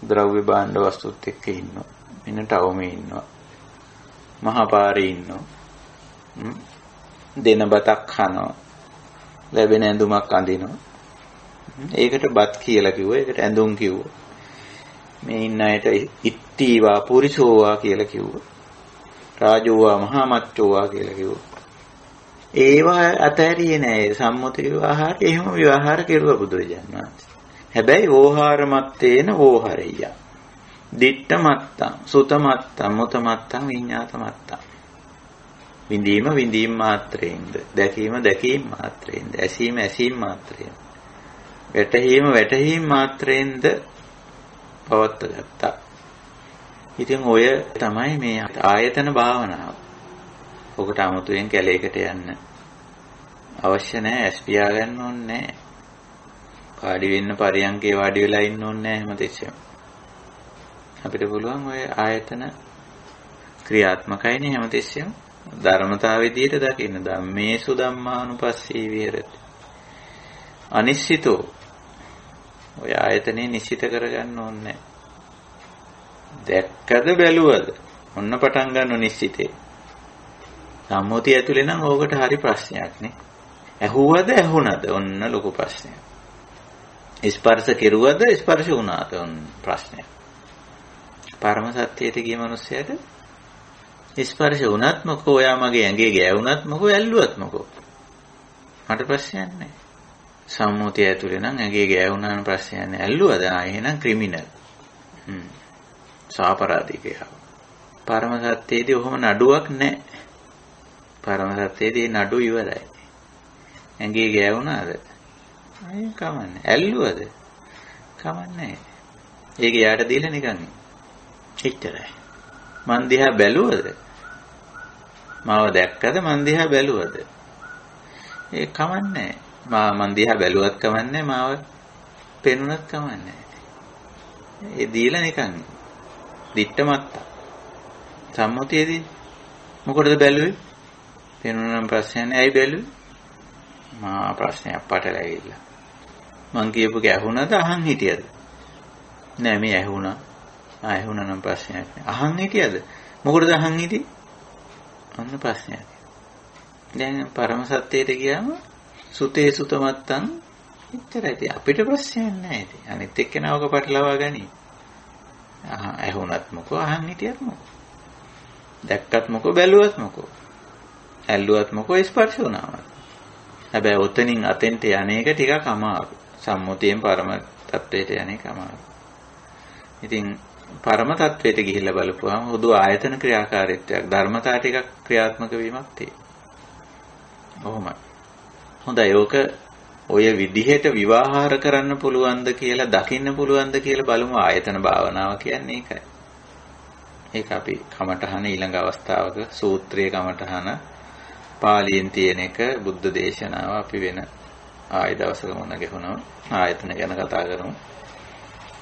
[SPEAKER 1] ද්‍රව්‍ය භාණ්ඩ වස්තුත් එක්ක ඉන්නවා. මෙන්න ටවුමේ ඉන්නවා. මහපාරේ ඉන්නවා. දෙන බතක් කනවා. ලැබෙන ඇඳුමක් අඳිනවා. ඒකට බත් කියලා කිව්වා. ඒකට ඇඳුම් කිව්වා. මේ ඉන්න අයට ඉත්තීවා පුරිසෝවා කියලා කිව්වා. රාජෝවා මහාමච්චෝවා කියලා කිව්වා. ඒවා අතහැරියේ නෑ. සම්මුති විවාහාර එහෙම විවාහාර කෙරුවා බුදුරජාණන් වහන්සේ. හැබැයි වෝහාර මත්තේන වෝහරෙය. දිට්ඨ මත්තං සුත මත්තං මුත මත්තං විඤ්ඤාත මත්තං. විඳීම විඳීම මාත්‍රයෙන්ද දැකීම දැකීම මාත්‍රයෙන්ද ඇසීම ඇසීම මාත්‍රයෙන්ද වැටහීම වැටහීම මාත්‍රයෙන්ද පවත්ව ගත්තා. ඉතින් ඔය තමයි මේ ආයතන භාවනාව. ඔකට 아무තෙන් කැලේකට යන්න අවශ්‍ය නැහැ. ඇස් පියා ගන්න ඕනේ නැහැ. වාඩි වෙන්න පරියන්කේ වාඩි වෙලා ඉන්න ඕනේ නැහැ හැමතිස්සෙම. අපිට පුළුවන් ඔය ආයතන ක්‍රියාත්මකයිනේ හැමතිස්සෙම ධර්මතාව විදියට දකින්න. ධම්මේසු ධම්මානුපස්සී විහෙරති. අනිශ්චිතෝ ඔය ආයතනේ නිශ්චිත කරගන්න ඕනේ. දැක්කද බැලුවද? ඔන්න පටන් ගන්න නිශ්චිතේ. සම්මුතිය ඇතුලේ නම් ඕකට හරි ප්‍රශ්නයක් නේ. ඇහුවද ඇහුණද? ඔන්න ලොකු ප්‍රශ්නයක්. ස්පර්ශ කෙරුවද ස්පර්ශ වුණාද? ඔන්න ප්‍රශ්නයක්. පරම සත්‍යයට ගිය මිනිස්සයාට ස්පර්ශ වුණත් මොකෝ, ඔයා මගේ ඇඟේ ගෑවුණත් මොකෝ, ඇල්ලුවත් මොකෝ. මට ප්‍රශ්නයක් නැහැ. සම්මුතිය ඇතුලේ නම් ඇඟේ ගෑවුණාන ප්‍රශ්නයක් නැහැ. ඇල්ලුවද? එහෙනම් ක්‍රිමිනල්. සාපරාධිකයා. පරම සත්‍යයේදී ඔහොම නඩුවක් නැහැ. පරම සත්‍යයේදී නඩු ඉවරයි. ඇඟේ ගෑවුණාද? අය කමන්නේ. ඇල්ලුවද? කමන්නේ. ඒක යාට දීලා නිකන් එච්චරයි. මන් දිහා බැලුවද? මාව දැක්කද? මන් දිහා බැලුවද? ඒ කමන්නේ. මන් දිහා බැලුවත් කමන්නේ, මාව පෙනුනත් කමන්නේ. ඒ දීලා නිකන් දිට්ට මත්තා. සම්මුතියේදී මොකටද බැලුවේ? පෙනුනනම් ප්‍රශ්නයක් නෑ. ඇයි බැලුවේ? මා ප්‍රශ්නයක් පටලැවිලා. මං කියපු ගැහුණාද අහන් හිටියද? නෑ මේ ඇහුණා. ඇහුණා නම් ප්‍රශ්නයක් නෑ. අහන් හිටියද? මොකටද අහන් හිටියේ? අන්න ප්‍රශ්නයක්. දැන් පරම සත්‍යයට ගියාම සුතේ සුතමත්තන් එච්චරයි. අපිට ප්‍රශ්නයක් නෑ ඉතින්. අනිත් එක්කෙනාවක පටලවා ගනි. ඇහුණත් මොකෝ, අහන් හිටියත් මොකෝ. දැක්කත් මොකෝ, බැලුවත් මොකෝ. ඇල්ලුවත් මොකෝ, ස්පර්ශ වුණාම. හැබැයි ඔතනින් අතෙන්ට යන්නේක ටිකක් අමාරු. සම්මුතියෙන් පරම තත්වයට යන්නේක අමාරු. ඉතින් පරම තත්වයට ගිහිල්ලා බලපුවාම හුදු ආයතන ක්‍රියාකාරීත්වයක්, ධර්මතා ටිකක් ක්‍රියාත්මක වීමක් තියෙනවා. ඔහොමයි. හොඳයි. ඕක ඔය විදිහට විවාහාර කරන්න පුළුවන්ද කියලා, දකින්න පුළුවන්ද කියලා බලමු. ආයතන භාවනාව කියන්නේ ඒකයි. ඒක අපි කමඨහන ඊළඟ අවස්ථාවක සූත්‍රයේ කමඨහන පාලියෙන් තියෙන එක බුද්ධ දේශනාව අපි වෙන ආය දවසක මොන ගෙහුණා ආයතන ගැන කතා කරමු.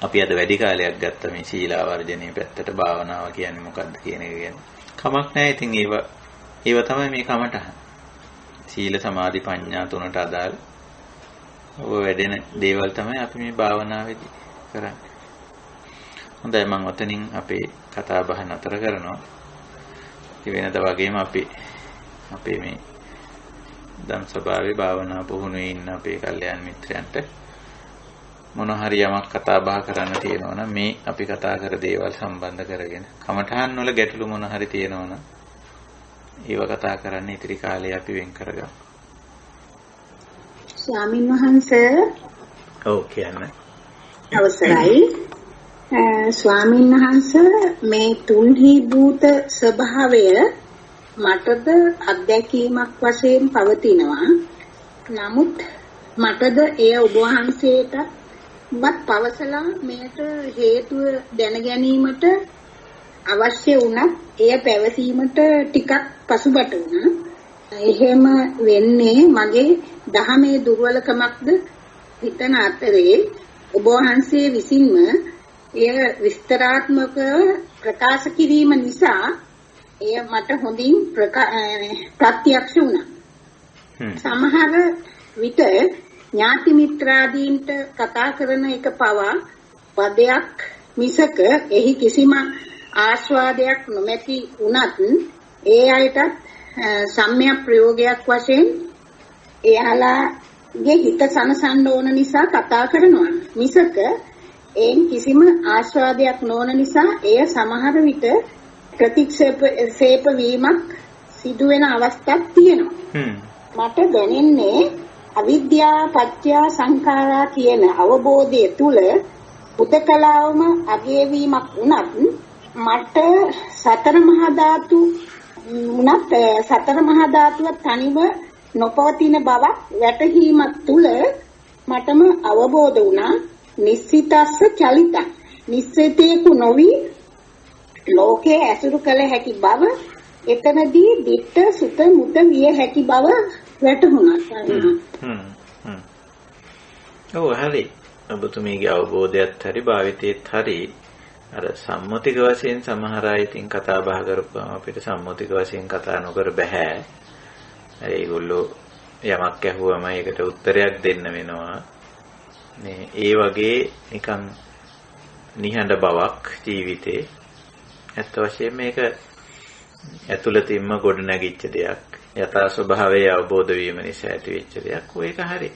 [SPEAKER 1] අපි අද වැඩි කාලයක් ගත්ත මේ සීලා වර්ජනීය පැත්තට භාවනාව කියන්නේ මොකක්ද කියන එක ගැන. කමක් නැහැ. ඉතින් ඒව තමයි මේ කමඨහන. සීල සමාධි ප්‍රඥා තුනට අදාළ ඔය වැඩෙන දේවල් තමයි අපි මේ භාවනාවේදී කරන්නේ. හොඳයි. මම ඔතනින් අපේ කතා බහ නතර කරනවා. ඉතින් වෙනද වගේම අපේ මේ ධම් සභාවේ භාවනා පුහුණුවේ ඉන්න අපේ කල්යාණ මිත්‍රයන්ට මොන හරි යමක් කතා බහ කරන්න තියෙනවා නම් මේ අපි කතා කර දේවල් සම්බන්ධ කරගෙන කමඨහන් වල ගැටලු මොන හරි තියෙනවා නම් ඒව කතා කරන්න ඉතිරි කාලේ අපි වෙන් කරගමු.
[SPEAKER 2] ස්වාමීන් වහන්සේ
[SPEAKER 1] ඔව් කියන්න.
[SPEAKER 2] අවසරයි. ස්වාමීන් වහන්සේ මේ තුන්හි භූත ස්වභාවය මටද අත්දැකීමක් වශයෙන් පවතිනවා. නමුත් මටද එය ඔබ වහන්සේට පවසලා මෙයට හේතුව දැන ගැනීමට අවශ්‍ය වුණත් එය පැවසීමට ටිකක් පසුබට වුණා. එහෙම වෙන්නේ මගේ දහමේ දුර්වලකමක්ද හිතන අතරේ ඔබ වහන්සේ විසින්ම එය විස්තරාත්මකව ප්‍රකාශ කිරීම නිසා එය මට හොඳින් ප්‍රත්‍යක්ෂ වුණා. සමහර විට ඥාති මිත්‍රාදීන්ට කතා කරන එක පවා පදයක් මිසක එහි කිසිම ආස්වාදයක් නොමැති වුණත් ඒ අයටත් සම්‍යක් ප්‍රයෝගයක් වශයෙන් එයාලාගේ හිත සනසන්න ඕන නිසා කතා කරනවා මිසක එයින් කිසිම ආස්වාදයක් නොවන නිසා එය සමහර විට ප්‍රතික්ෂේප වීමක් සිදු වෙන අවස්ථාවක් තියෙනවා. මට දැනෙන්නේ අවිද්‍යා පත්‍ය සංඛාරා කියන අවබෝධය තුල උදකලාවම අගය වීමක් වුණත් මට සතර මහා ධාතු උනත් සතර මහා ධාතුව තනිව නොපවතින බවක් වැටහීමක් තුල මටම අවබෝධ වුණා. නිස්සිතස්ස චලිතං නිස්සිතේකු නොවි ලෝකයේ ඇසුරු කළ හැකි බව එතනදී ditta sutta mutta විය හැකි බව වැටහුණා සාමාන්‍යයෙන්.
[SPEAKER 1] ඔව් හරි. ඔබතුමීගේ අවබෝධයත් හරි භාවිතයත් හරි. අර සම්මුතික වශයෙන් සමහර අය ඉතින් කතා බහ කරපුවාම අපිට සම්මුතික වශයෙන් කතා නොකර බෑ. ඒගොල්ලෝ යමක් ඇහුවම ඒකට උත්තරයක් දෙන්න වෙනවා. මේ ඒ වගේ නිකන් නිහඬ බවක් ජීවිතේ ඇත්ත වශයෙන්ම මේක ඇතුළතින්ම ගොඩ නැගිච්ච දෙයක්. යථා ස්වභාවය අවබෝධ වීම නිසා ඇතිවෙච්ච දෙයක්. ඒක හරි.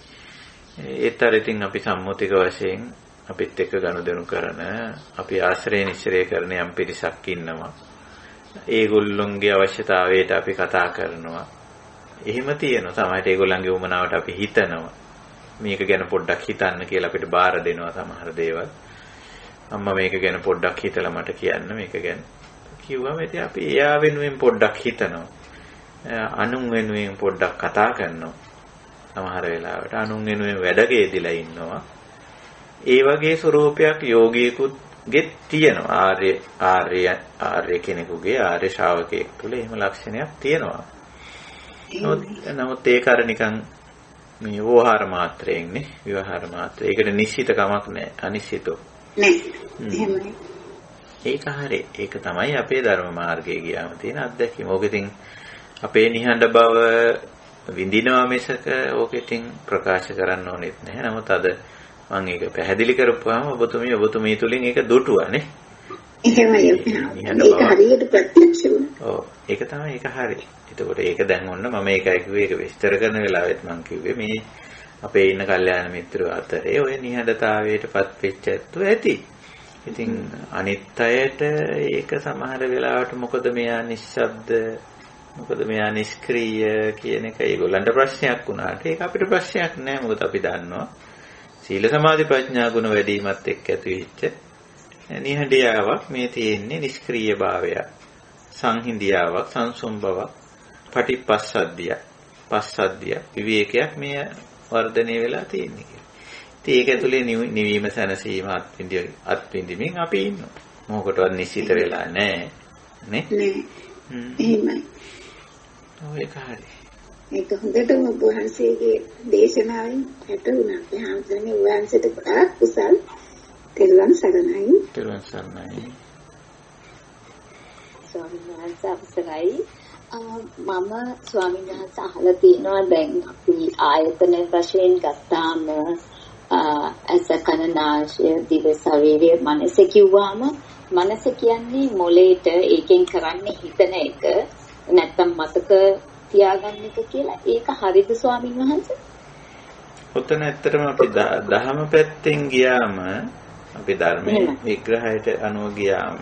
[SPEAKER 1] ඒතර ඉතින් අපි සම්මුතික වශයෙන් අපිත් එක්ක ගනුදෙනු කරන අපි ආශ්‍රය නිශ්චය කරන යම් පිරිසක් ඉන්නවා. ඒගොල්ලොන්ගේ අවශ්‍යතාවයට අපි කතා කරනවා. එහෙම තියෙනවා. සමහරට ඒගොල්ලන්ගේ උමනාවට අපි හිතනවා. මේක ගැන පොඩ්ඩක් හිතන්න කියලා අපිට බාර දෙනවා සමහර දේවල්. අම්මා මේක ගැන පොඩ්ඩක් හිතලා මට කියන්න මේක ගැන. කිව්වම ඉතින් අපි එයා වෙනුවෙන් පොඩ්ඩක් හිතනවා. අනුන් වෙනුවෙන් පොඩ්ඩක් කතා කරනවා. සමහර වෙලාවට අනුන් වෙනුවෙන් වැඩකේදීලා ඉන්නවා. ඒ වගේ ස්වરૂපයක් යෝගීකුගේ තියෙනවා. ආර්ය කෙනෙකුගේ ආර්ය ශ්‍රාවකයෙක් තුළ එහෙම ලක්ෂණයක් තියෙනවා. නමුත් ඒක අර නිකන් මේ ව්‍යවහාර මාත්‍රයෙන්නේ ව්‍යවහාර මාත්‍රය. ඒකට නිශ්චිත කමක් නැහැ. අනිශ්චිතෝ.
[SPEAKER 2] නෑ.
[SPEAKER 1] ඒක හරි. ඒක තමයි අපේ ධර්ම මාර්ගයේ ගියාම තියෙන අත්දැකීම. ඕක ඉතින් අපේ නිහඬ බව විඳිනවා මිසක ඕක ඉතින් ප්‍රකාශ කරන්න ඕනෙත් නැහැ. නමුත් අද මම ඒක පැහැදිලි කරපුවාම ඔබතුමී තුලින් ඒක දුටුවානේ.
[SPEAKER 2] එහෙමයි. ඒක හරියට ප්‍රත්‍යක්ෂ වුණා.
[SPEAKER 1] ඔව්. ඒක තමයි ඒක හරි. එතකොට ඒක දැන් ඔන්න මම ඒකයි කිව්වේ ඒක විස්තර කරන වෙලාවෙත් මම කිව්වේ මේ අපේ ඉන්න කල්යාණ මිත්‍රයෝ අතරේ ඔය නිහඬතාවයටපත් වෙච්ච ඇත්තෝ ඇති. ඉතින් අනිත් අයට ඒක සමහර වෙලාවට මොකද මෙයා නිශ්ශබ්ද මොකද මෙයා නිෂ්ක්‍රීය කියන එක ඒගොල්ලන්ට ප්‍රශ්නයක් වුණාට ඒක අපිට ප්‍රශ්නයක් නෑ. මොකද අපි දන්නවා සීල සමාධි ප්‍රඥා ගුණ වැඩිමත් එක්ක ඇතිවෙච්ච නිහඬියාවක් මේ තියෙන්නේ නිෂ්ක්‍රීය භාවය සංහිඳියාවක් සංසුම් බවක් පටිපස්සද්ධිය විවේකයක් මේ වර්ධනය වෙලා තියෙන්නේ කියලා. ඉතින් ඒක ඇතුලේ නිවීම සැනසීම අත්විඳින්මින් අපි ඉන්නවා. මොකටවත් නිශ්චිත වෙලා නැහැ නේ?
[SPEAKER 2] එහෙමයි.
[SPEAKER 1] ඒක හරි.
[SPEAKER 2] ඒක හොඳටම ඔබ වහන්සේගේ දේශනාවෙන් වැටුණා. හැමදේම වහන්සේට ගොඩාක් කුසල්. තෙරුවන් සරණයි.
[SPEAKER 1] තෙරුවන් සරණයි.
[SPEAKER 3] ස්වාමීන් වහන්සේ අවසරයි. මම ස්වාමීන් වහන්සේ අහලා තියෙනවා දැන් අපි ආයතන වශයෙන් ගත්තාම ඇස කන නාසය දිව ශරීරය මනස කිව්වම මනස කියන්නේ මොළේට ඒකෙන් කරන්නේ හිතන එක නැත්තම් මතක තියාගන්න එක කියලා. ඒක හරිද ස්වාමීන් වහන්සේ?
[SPEAKER 1] ඔතන ඇත්තටම අපි දහම පැත්තෙන් ගියාම අපි ධර්මයේ විග්‍රහයට අනුව ගියාම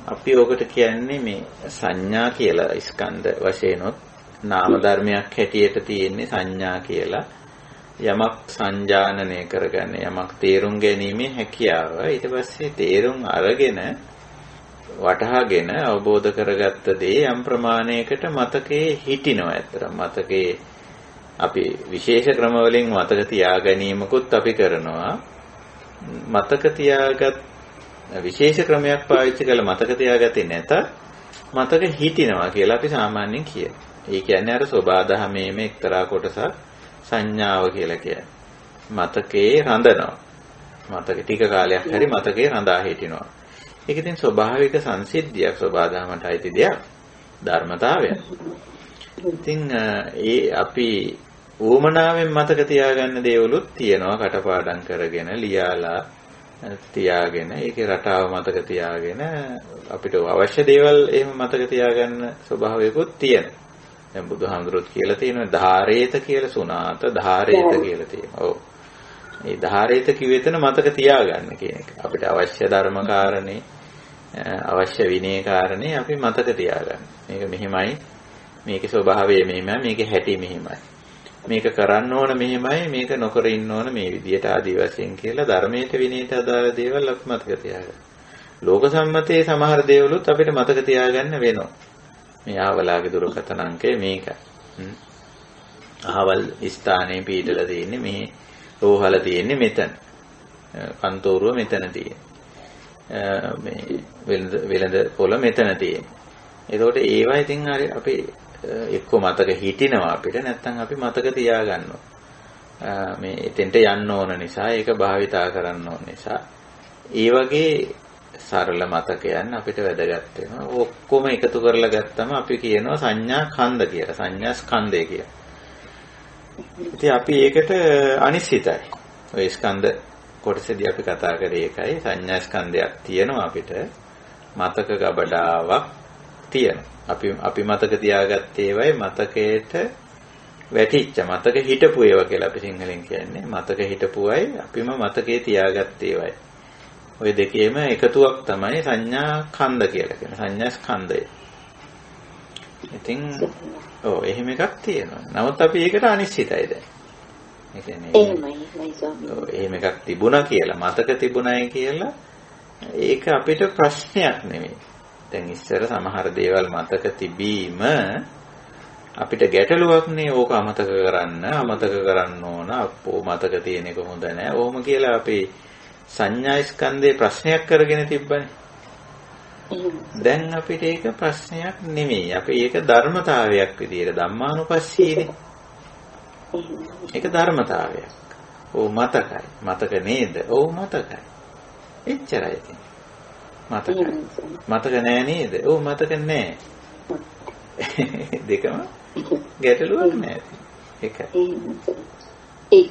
[SPEAKER 1] අපි ඔකට කියන්නේ මේ සංඥා කියලා ස්කන්ධ වශයෙන්ොත් නාම ධර්මයක් හැටියට තියෙන්නේ සංඥා කියලා යමක් සංජානනය කරගන්න යමක් තේරුම් ගැනීමේ හැකියාව. ඊට පස්සේ තේරුම් අරගෙන වටහාගෙන අවබෝධ කරගත්ත දේ යම් ප්‍රමාණයකට මතකයේ හිටිනවා. ඇත්තටම මතකයේ අපි විශේෂ ක්‍රම වලින් මතක තියා ගැනීමකුත් අපි කරනවා. මතක තියාගත් විශේෂ ක්‍රමයක් පාවිච්චි කරලා මතක තියාගත්තේ නැත මතක හිටිනවා කියලා අපි සාමාන්‍යයෙන් කියනවා. ඒ කියන්නේ අර සෝබාදහමේම එක්තරා කොටසක් සංඥාව කියලා කියන්නේ. මතකේ රඳනවා. මතක ටික කාලයක් හරි මතකේ රඳා හිටිනවා. ඒක ඉතින් ස්වභාවික සංසිද්ධියක් සෝබාදහමට අයිති දෙයක්. ධර්මතාවයක්. ඉතින් ඒ අපි ඕමනාවෙන් මතක තියාගන්න දේවලුත් තියෙනවා කටපාඩම් කරගෙන ලියාලා තියාගෙන ඒකේ රටාව මතක තියාගෙන අපිට අවශ්‍ය දේවල් එහෙම මතක තියාගන්න ස්වභාවයකුත් තියෙනවා. දැන් බුදුහාමුදුරුවෝ කියලා තියෙනවා ධාරේත කියලා සුණාත ධාරේත කියලා තියෙනවා. ඔව්. මේ ධාරේත කිව්වෙ එතන මතක තියාගන්න කියන එක. අපිට අවශ්‍ය ධර්ම කාරණේ අවශ්‍ය විනය කාරණේ අපි මතක තියාගන්න. මේක මෙහිමයි. මේකේ ස්වභාවය මෙහිමයි. මේකේ හැටි මෙහිමයි. මේක කරන්න ඕන මෙහෙමයි මේක නොකර ඉන්න ඕන මේ විදියට ආදි වශයෙන් කියලා ධර්මයට විනයට අදාළ දේවල් අපි මතක තියාගන්න. ලෝක සම්මතයේ සමහර දේවලුත් අපිට මතක තියාගන්න වෙනවා. මේ ආවලාගේ දුරකථන අංකය මේකයි. අහවල් ස්ථානයේ පිටලා තියෙන්නේ මේ රෝහල තියෙන්නේ මෙතන. කන්තෝරුව මෙතන තියෙන්නේ. මේ වෙළඳ පොළ මෙතන තියෙන්නේ. ඒකෝට ඒවා ඉතින් හරි අපි එක්ක මතක හිටිනවා අපිට නැත්නම් අපි මතක තියාගන්නවා. මේ එතෙන්ට යන්න ඕන නිසා ඒක භාවිතා කරන්න ඕන නිසා ඒ වගේ සරල මතකයන් අපිට වැදගත් වෙනවා. ඔක්කොම එකතු කරලා ගත්තම අපි කියනවා සංඥා ඛණ්ඩ කියලා. සංඥා ස්කන්ධය කියලා. ඉතින් අපි ඒකට අනිශ්චිතයි. ඔය ස්කන්ධ කොටසදී අපි කතා කරේ ඒකයි. සංඥා ස්කන්ධයක් තියෙනවා අපිට. මතක ගබඩාවක් තියෙනවා. අපි මතක තියාගත්තේ ඒවයි මතකයට වැටිච්ච මතක හිටපු ඒවා කියලා අපි සිංහලෙන් කියන්නේ. මතක හිටපුවයි අපිම මතකේ තියාගත්තේ ඒවයි. ওই දෙකේම එකතුවක් තමයි සංඥා ඛණ්ඩ කියලා කියන සංඥා ස්කන්ධය. ඉතින් එහෙම එකක් තියෙනවා. නමුත් අපි ඒකට අනිශ්චිතයි දැන්. ඒ කියන්නේ එහෙම එකක් තිබුණා කියලා මතක තිබුණයි කියලා ඒක අපිට ප්‍රශ්නයක් නෙමෙයි. දැන් ඉස්සර සමහර දේවල් මතක තිබීම අපිට ගැටලුවක් නේ. ඕක අමතක කරන්න ඕන. අපෝ මතක තියෙන එක හොඳ නෑ. ඕම කියලා අපි සංඥා ස්කන්ධේ ප්‍රශ්නයක් කරගෙන තිබ්බනේ. දැන් අපිට ඒක ප්‍රශ්නයක් නෙමෙයි. අපි ඒක ධර්මතාවයක් විදියට ධම්මානුපස්සීනේ. ඒක ධර්මතාවයක්. මතකයි. මතක නේද? මතකයි. එච්චරයි ඉතින්. මතකයි. මතක නෑ නේද? මතක නෑ. දෙකම ගැටලුවක් නෑ. ඒකයි.
[SPEAKER 3] ඒ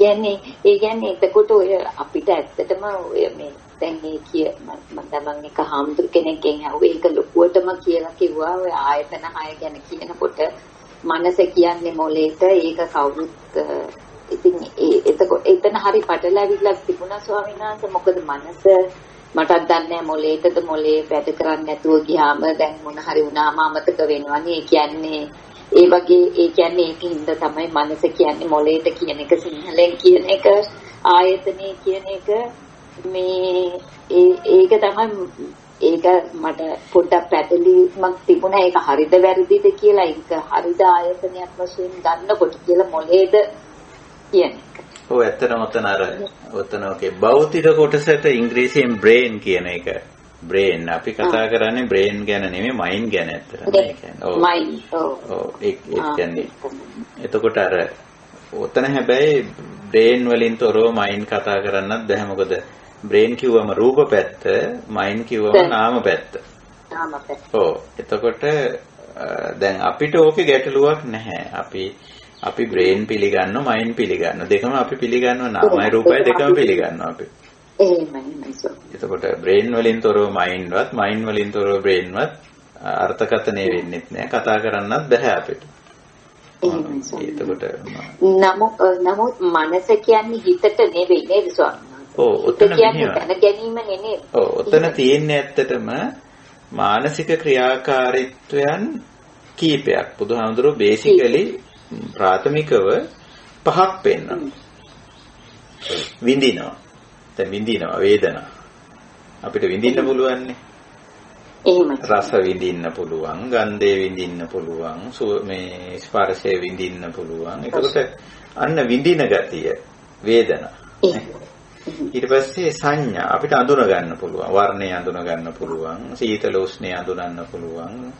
[SPEAKER 3] කියන්නේ එතකොට ඔය අපිට ඇත්තටම ඔය මේ දැන් මේ මම තමන් එක හාමුදුර කෙනෙක්ගෙන් අහුවේ ඒක ලොකුවටම කියලා කිව්වා ඔය ආයතන 6 ගැන කියනකොට මනස කියන්නේ මොලේට ඒක කවුරුත් ඉතින් එතකොට එතන හරි පටලැවිලා තිබුණා ස්වාමීන් වහන්සේ. මොකද මනස මටත් දන්නේ මොලේටද මොලේ වැඩ කරන්නේ නැතුව ගියාම දැන් මොන හරි වුණාම අමතක වෙනවනේ. ඒ කියන්නේ ඒ වගේ ඒ කියන්නේ ඒකින්ද තමයි මනස කියන්නේ මොලේට කියන එක සිංහලෙන් කියන එක ආයතනේ කියන එක මේ ඒක තමයි ඒක මට පොඩ්ඩක් පැටලීමක් තිබුණා. ඒක හරිද වැරදිද කියලා. ඒක හරිද ආයතනයක් වශයෙන් ගන්නකොට කියලා මොලේද කියන එක.
[SPEAKER 1] ඔව් ඇත්තටම ඔතන ඔකේ භෞතික කොටසට ඉංග්‍රීසියෙන් බ්‍රේන් කියන එක. බ්‍රේන් අපි කතා කරන්නේ බ්‍රේන් ගැන නෙමෙයි මයින්ඩ් ගැන ඇත්තටම. ඒ කියන්නේ
[SPEAKER 3] මයින්ඩ්.
[SPEAKER 1] ඒ කියන්නේ එතකොට ඔතන හැබැයි බ්‍රේන් වලින් තොරව මයින්ඩ් කතා කරන්නත් බැහැ. මොකද බ්‍රේන් කිව්වම රූප පැත්ත, මයින්ඩ් කිව්වම නාම පැත්ත.
[SPEAKER 3] නාම පැත්ත.
[SPEAKER 1] එතකොට දැන් අපිට ඕකේ ගැටලුවක් නැහැ. අපි බ්‍රේන් පිළිගන්නවා, මයින්ඩ් පිළිගන්නවා. දෙකම අපි පිළිගන්නවා. නාමයි රූපයි දෙකම පිළිගන්නවා අපි. එතකොට බ්‍රේන් වලින් තොරව මයින්ඩ්වත්, මයින්ඩ් වලින් තොරව බ්‍රේන්වත් අර්ථකථනය වෙන්නේ නැහැ. කතා කරන්නත් බැහැ අපිට. එතකොට
[SPEAKER 3] නමුත් මනස කියන්නේ හිතට නෙවෙයි නේද ස්වාමීන් වහන්සේ?
[SPEAKER 1] ඔතන
[SPEAKER 3] දැන ගැනීම නෙමෙයි.
[SPEAKER 1] ඔතන තියෙන්නේ ඇත්තටම මානසික ක්‍රියාකාරීත්වයන් කීපයක්. බුදුහාමුදුරුවෝ බේසිකලි ප්‍රාථමිකව 5ක් පෙන්නනවා. විඳිනවා. දැන් විඳිනවා වේදනා. අපිට විඳින්න පුළුවන් නේ. රස විඳින්න පුළුවන්, ගන්ධය විඳින්න පුළුවන්, මේ ස්පර්ශය විඳින්න පුළුවන්. ඒකට අන්න විඳින ගතිය වේදනා. ඊට පස්සේ සංඥා අපිට අඳුන ගන්න පුළුවන්, වර්ණය අඳුන ගන්න පුළුවන්, සීතල උෂ්ණය අඳුනන්න පුළුවන්.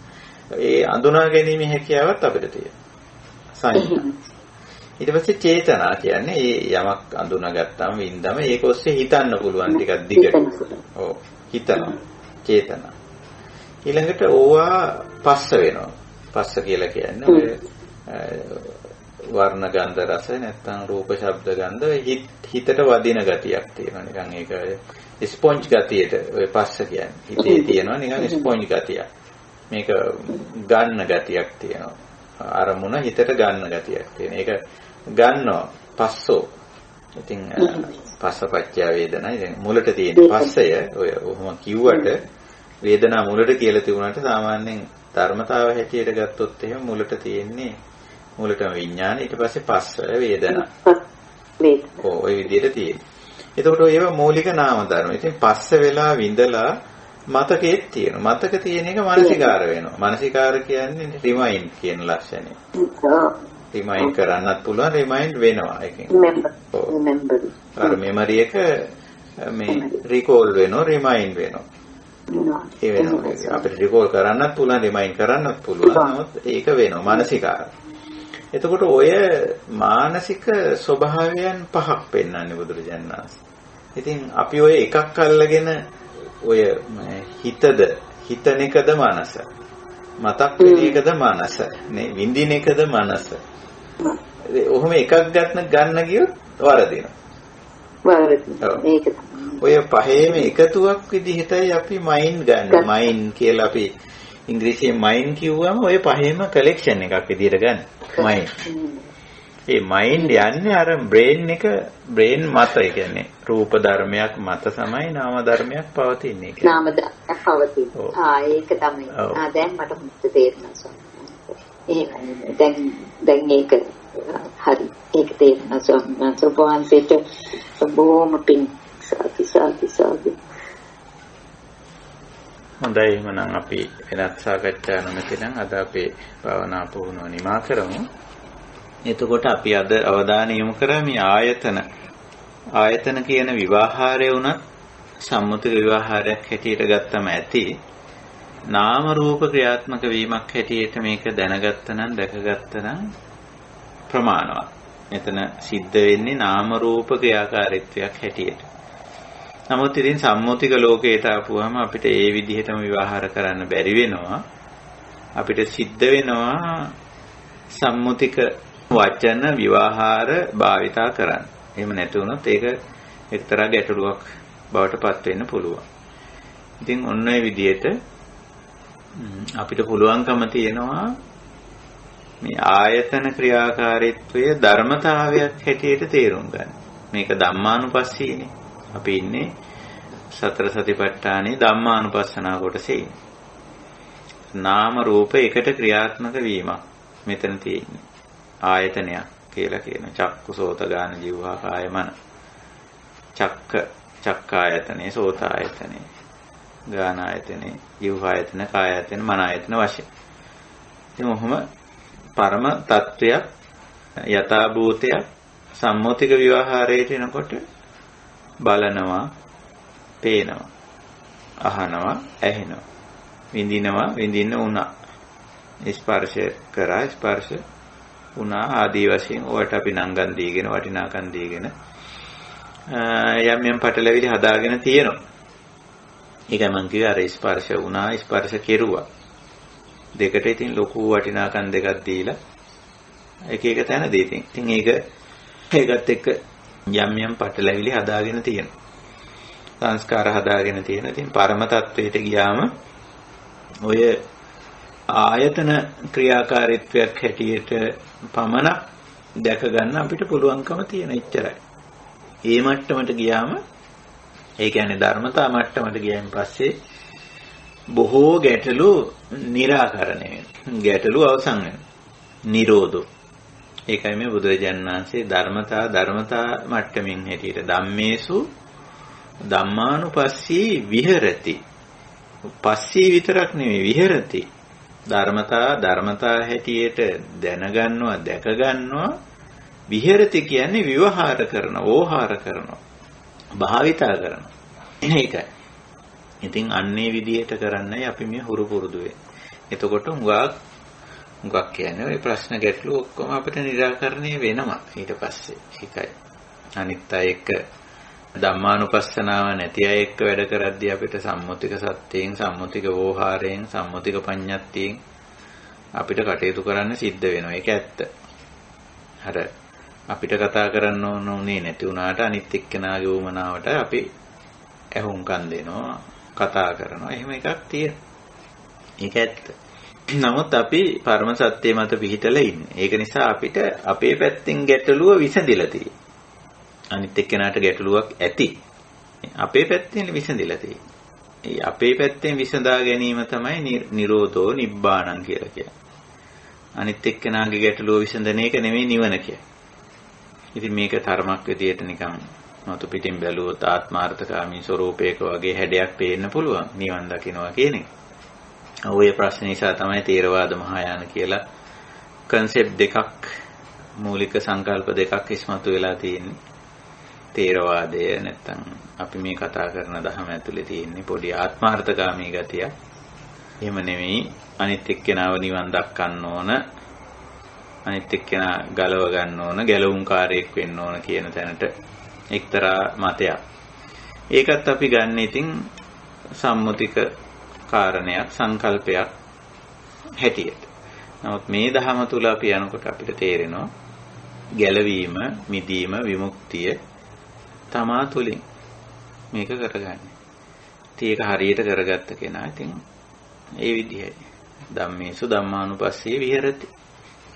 [SPEAKER 1] ඒ අඳුනා ගැනීමේ හැකියාවත් අපිට තියෙනවා. සංඥා. ඊට පස්සේ චේතනා කියන්නේ යමක් අඳුනගත්තාම වින්දම ඒක ඔස්සේ හිතන්න පුළුවන් ටිකක් දිගට. ඔව් හිතනවා. චේතනා. ඊළඟට ඕවා පස්ස වෙනවා. පස්ස කියලා කියන්නේ ඔය වර්ණ ගන්ධ රස නැත්නම් රූප ශබ්ද ගන්ධ හිතට වදින ගතියක් තියෙනවා. නිකන් ඒක ස්පොන්ජ් ගතියට ඔය පස්ස කියන්නේ. හිතේ තියෙනවා නිකන් ස්පොන්ජ් ගතියක්. මේක ගන්න ගතියක් තියෙනවා. අරමුණ හිතට ගන්න ගතියක් තියෙන. ඒක ගන්නවා පස්සෝ. ඉතින් පස්සපච්චය වේදනා. ඉතින් මුලට තියෙන පස්සය ඔය ඔහොම කිව්වට වේදනා මුලට කියලා තිබුණාට සාමාන්‍යයෙන් ධර්මතාව හැටියට ගත්තොත් එහෙම මුලට තියෙන්නේ මුලටම විඥාන ඊට පස්සේ පස්ස වේදනා. ඔය විදිහට තියෙන්නේ. එතකොට ඒවා මූලික නාම ධර්ම. ඉතින් පස්ස වෙලා විඳලා මතකෙත් තියෙනවා. මතක තියෙන එක මානසිකාර වෙනවා. මානසිකාර කියන්නේ රිමයින්ඩ් කියන ලක්ෂණය. රිමයින්ඩ් කරන්නත් පුළුවන් රිමයින්ඩ් වෙනවා එකෙන්.
[SPEAKER 3] රිමෙම්බර්.
[SPEAKER 1] අර මෙමරි එක මේ රිකෝල් වෙනවා රිමයින්ඩ් වෙනවා. ඒ වෙනවා. අපිට රිකෝල් කරන්නත් පුළුවන්, රිමයින්ඩ් කරන්නත් පුළුවන්. නමුත් ඒක වෙනවා මානසිකාර. එතකොට ඔය මානසික ස්වභාවයන් පහක් පෙන්වන්නේ බුදුරජාණන් වහන්සේ. ඉතින් අපි ඔය එකක් අල්ලගෙන ඔය හිතන එකද මනස, මතක් වෙන එකද මනස, නේ විඳින එකද මනස. ඔහොම එකක් ගන්න ගියොත් වරදිනවා.
[SPEAKER 3] ඒක
[SPEAKER 1] ඔය පහේම එකතුවක් විදිහටයි අපි මයින්ඩ් ගන්න. මයින්ඩ් කියලා අපි ඉංග්‍රීසියෙන් මයින්ඩ් කිව්වම ඔය පහේම කලෙක්ෂන් එකක් විදිහට ගන්න. මයින්ඩ්. ඒ මයින්ඩ් යන්නේ අර බ්‍රේන් මත, ඒ කියන්නේ රූප ධර්මයක් මත තමයි නාම ධර්මයක් පවතින්නේ කියන්නේ.
[SPEAKER 3] නාම ධර්මයක් පවතින. ඒක තමයි. දැන් මට හොඳට තේරෙනවා ස්වාමීනි. එහෙමයි. දැන් ඒක හරි. ඒක තේරෙනවා ස්වාමීනි. සෝපවන්සෙට බොහොම පිං සාති.
[SPEAKER 1] හොඳයි, එහෙනම් අපි වෙනත් සාකච්ඡා නොමැති නම් අද අපේ භාවනා පුහුණුව නිමා කරමු. එතකොට අපි අද අවධානය යොමු කරා මේ ආයතන කියන විවාහාරය වුණත් සම්මුතික විවාහාරයක් හැටියට ගත්තම ඇති. නාම රූප ක්‍රියාත්මක වීමක් හැටියට මේක දැනගත්තනම් දැකගත්තනම් ප්‍රමාණවත්. මෙතන සිද්ධ වෙන්නේ නාම රූප ක්‍රියාකාරීත්වයක් හැටියට. නමුත් ඉතින් සම්මුතික ලෝකයට ආපුවම අපිට ඒ විදිහටම විවාහාර කරන්න බැරි වෙනවා. අපිට සිද්ධ වෙනවා සම්මුතික වචන විවාහාර භාවිතා කරන්න. එහෙම නැති වුණොත් ඒක එක්තරා ගැටලුවක් බවට පත් වෙන්න පුළුවන්. ඉතින් ඔන්න ඔය විදිහට අපිට පුළුවන්කම තියෙනවා මේ ආයතන ක්‍රියාකාරීත්වයේ ධර්මතාවයක් හැටියට තේරුම් ගන්න. මේක ධම්මානුපස්සීනේ. අපි ඉන්නේ සතර සතිපට්ඨානේ ධම්මානුපස්සනා කොටසේ. නාම රූප එකට ක්‍රියාත්මක වීමක් මෙතන තියෙන්නේ. ආයතනයක් කියලා කියන චක්කු සෝත ගාන જીවහා කාය මන. චක්කායතනේ, සෝතායතනේ, ගානායතනේ, જીවහායතන, කායයතන, මනායතන වශයෙන්. ඉතින් ඔහොම පරම තත්වයක්, යථා භූතයක් සම්මුතික විවහාරයට එනකොට බලනවා, පේනවා, අහනවා, ඇහෙනවා, විඳිනවා, විඳින්න උනා, ස්පර්ශ කරා, ස්පර්ශ උනා ආදී වශයෙන් ඔකට අපි නංගන් දීගෙන වටිනාකම් දීගෙන යම් පටලැවිලි හදාගෙන තියෙනවා. ඒකයි මම කිව්වේ අර ස්පර්ශ උනා, ස්පර්ශ කෙරුවා. දෙකට ඉතින් ලොකු වටිනාකම් දෙකක් දීලා එක එක තැන දෙතින්. ඉතින් ඒකත් එක්ක යම් පටලැවිලි හදාගෙන තියෙනවා. සංස්කාර හදාගෙන තියෙනවා. ඉතින් පරම තත්වයට ගියාම ඔය ආයතන ක්‍රියාකාරීත්වයක් හැටියට පමණක් දැක ගන්න අපිට පුළුවන්කම තියෙන ඉච්චරයි. ඒ මට්ටමට ගියාම, ඒ කියන්නේ ධර්මතා මට්ටමට ගියන් පස්සේ බොහෝ ගැටලු निराකරණය වෙනවා. ගැටලු අවසන් වෙනවා. නිරෝධෝ. ඒකයි මේ බුදුරජාණන් වහන්සේ ධර්මතා මට්ටමින් හැටියට ධම්මේසු ධම්මානුපස්සී විහෙරති. පස්සී විතරක් නෙමෙයි විහෙරති. ධර්මතා හැටියට දැනගන්නවා, දැක ගන්නවා. විහෙරති කියන්නේ විවහාර කරනවා, ඕහාර කරනවා, භාවිතා කරනවා. ඒකයි. ඉතින් අන්නේ විදිහට කරන්නයි අපි මේ හුරු පුරුදු වෙන්නේ. එතකොට හුඟක් කියන්නේ ඔය ප්‍රශ්න ගැටලු ඔක්කොම අපිට निराකරණය වෙනවා ඊට පස්සේ. ඒකයි. අනිත් අය එක්ක ධම්මානුපස්සනාව නැති අය එක්ක වැඩ කරද්දී අපිට සම්මුතික සත්‍යයෙන්, සම්මුතික වෝහාරයෙන්, සම්මුතික පඤ්ඤාත්තියෙන් අපිට කටයුතු කරන්න සිද්ධ වෙනවා. ඒක ඇත්ත. අර අපිට කතා කරන්න ඕනේ නැති වුණාට අනිත් එක්කෙනාගේ උමනාවට අපි ඇහුම්කන් දෙනවා, කතා කරනවා. එහෙම එකක් තියෙනවා. ඒක ඇත්ත. නමුත් අපි පරම සත්‍ය මත පිහිටලා ඉන්නේ. ඒක නිසා අපිට අපේ පැත්තෙන් ගැටලුව විසඳිලා තියෙනවා. අනිත් එක්කෙනාට ගැටලුවක් ඇති. අපේ පැත්තෙන් විසඳිලා තියෙනවා. ඒ අපේ පැත්තෙන් විසඳා ගැනීම තමයි නිරෝධෝ නිබ්බාණං කියලා කියන්නේ. අනිත් එක්කෙනාගේ ගැටලුව විසඳන එක නෙමෙයි නිවන කියන්නේ. ඉතින් මේක තරමක් විදියට නිකන් මතු පිටින් බැලුවොත් ආත්මාර්ථකාමී ස්වરૂපයක වගේ හැඩයක් පේන්න පුළුවන් නිවන් දකින්නවා කියන එක. ඔය ප්‍රශ්න නිසා තමයි තේරවාද මහායාන කියලා කන්සෙප්ට් දෙකක්, මූලික සංකල්ප දෙකක් ඉස්මතු වෙලා තියෙන්නේ. තේරවාදය නැත්තම් අපි මේ කතා කරන ධර්ම ඇතුලේ තියෙන පොඩි ආත්මార్థකාමී ගතිය. එහෙම නෙමෙයි අනිත් එක්කෙනාව නිවන් දක්කන්න ඕන, අනිත් එක්කෙනා ගලව ගන්න ඕන, ගැලවුම්කාරයෙක් වෙන්න ඕන කියන තැනට එක්තරා මතයක්. ඒකත් අපි ගන්න ඉතින් සම්මුතික කාරණයක්, සංකල්පයක් හැටියට. නමුත් මේ ධහම තුල අපි යනකොට අපිට තේරෙනවා ගැලවීම, මිදීම, විමුක්තිය තමා තුලින් මේක කරගන්නේ. ඉතින් ඒක හරියට කරගත්ත කෙනා ඉතින් ඒ විදිහයි. ධම්මේසු ධම්මානුපස්සී විහෙරති.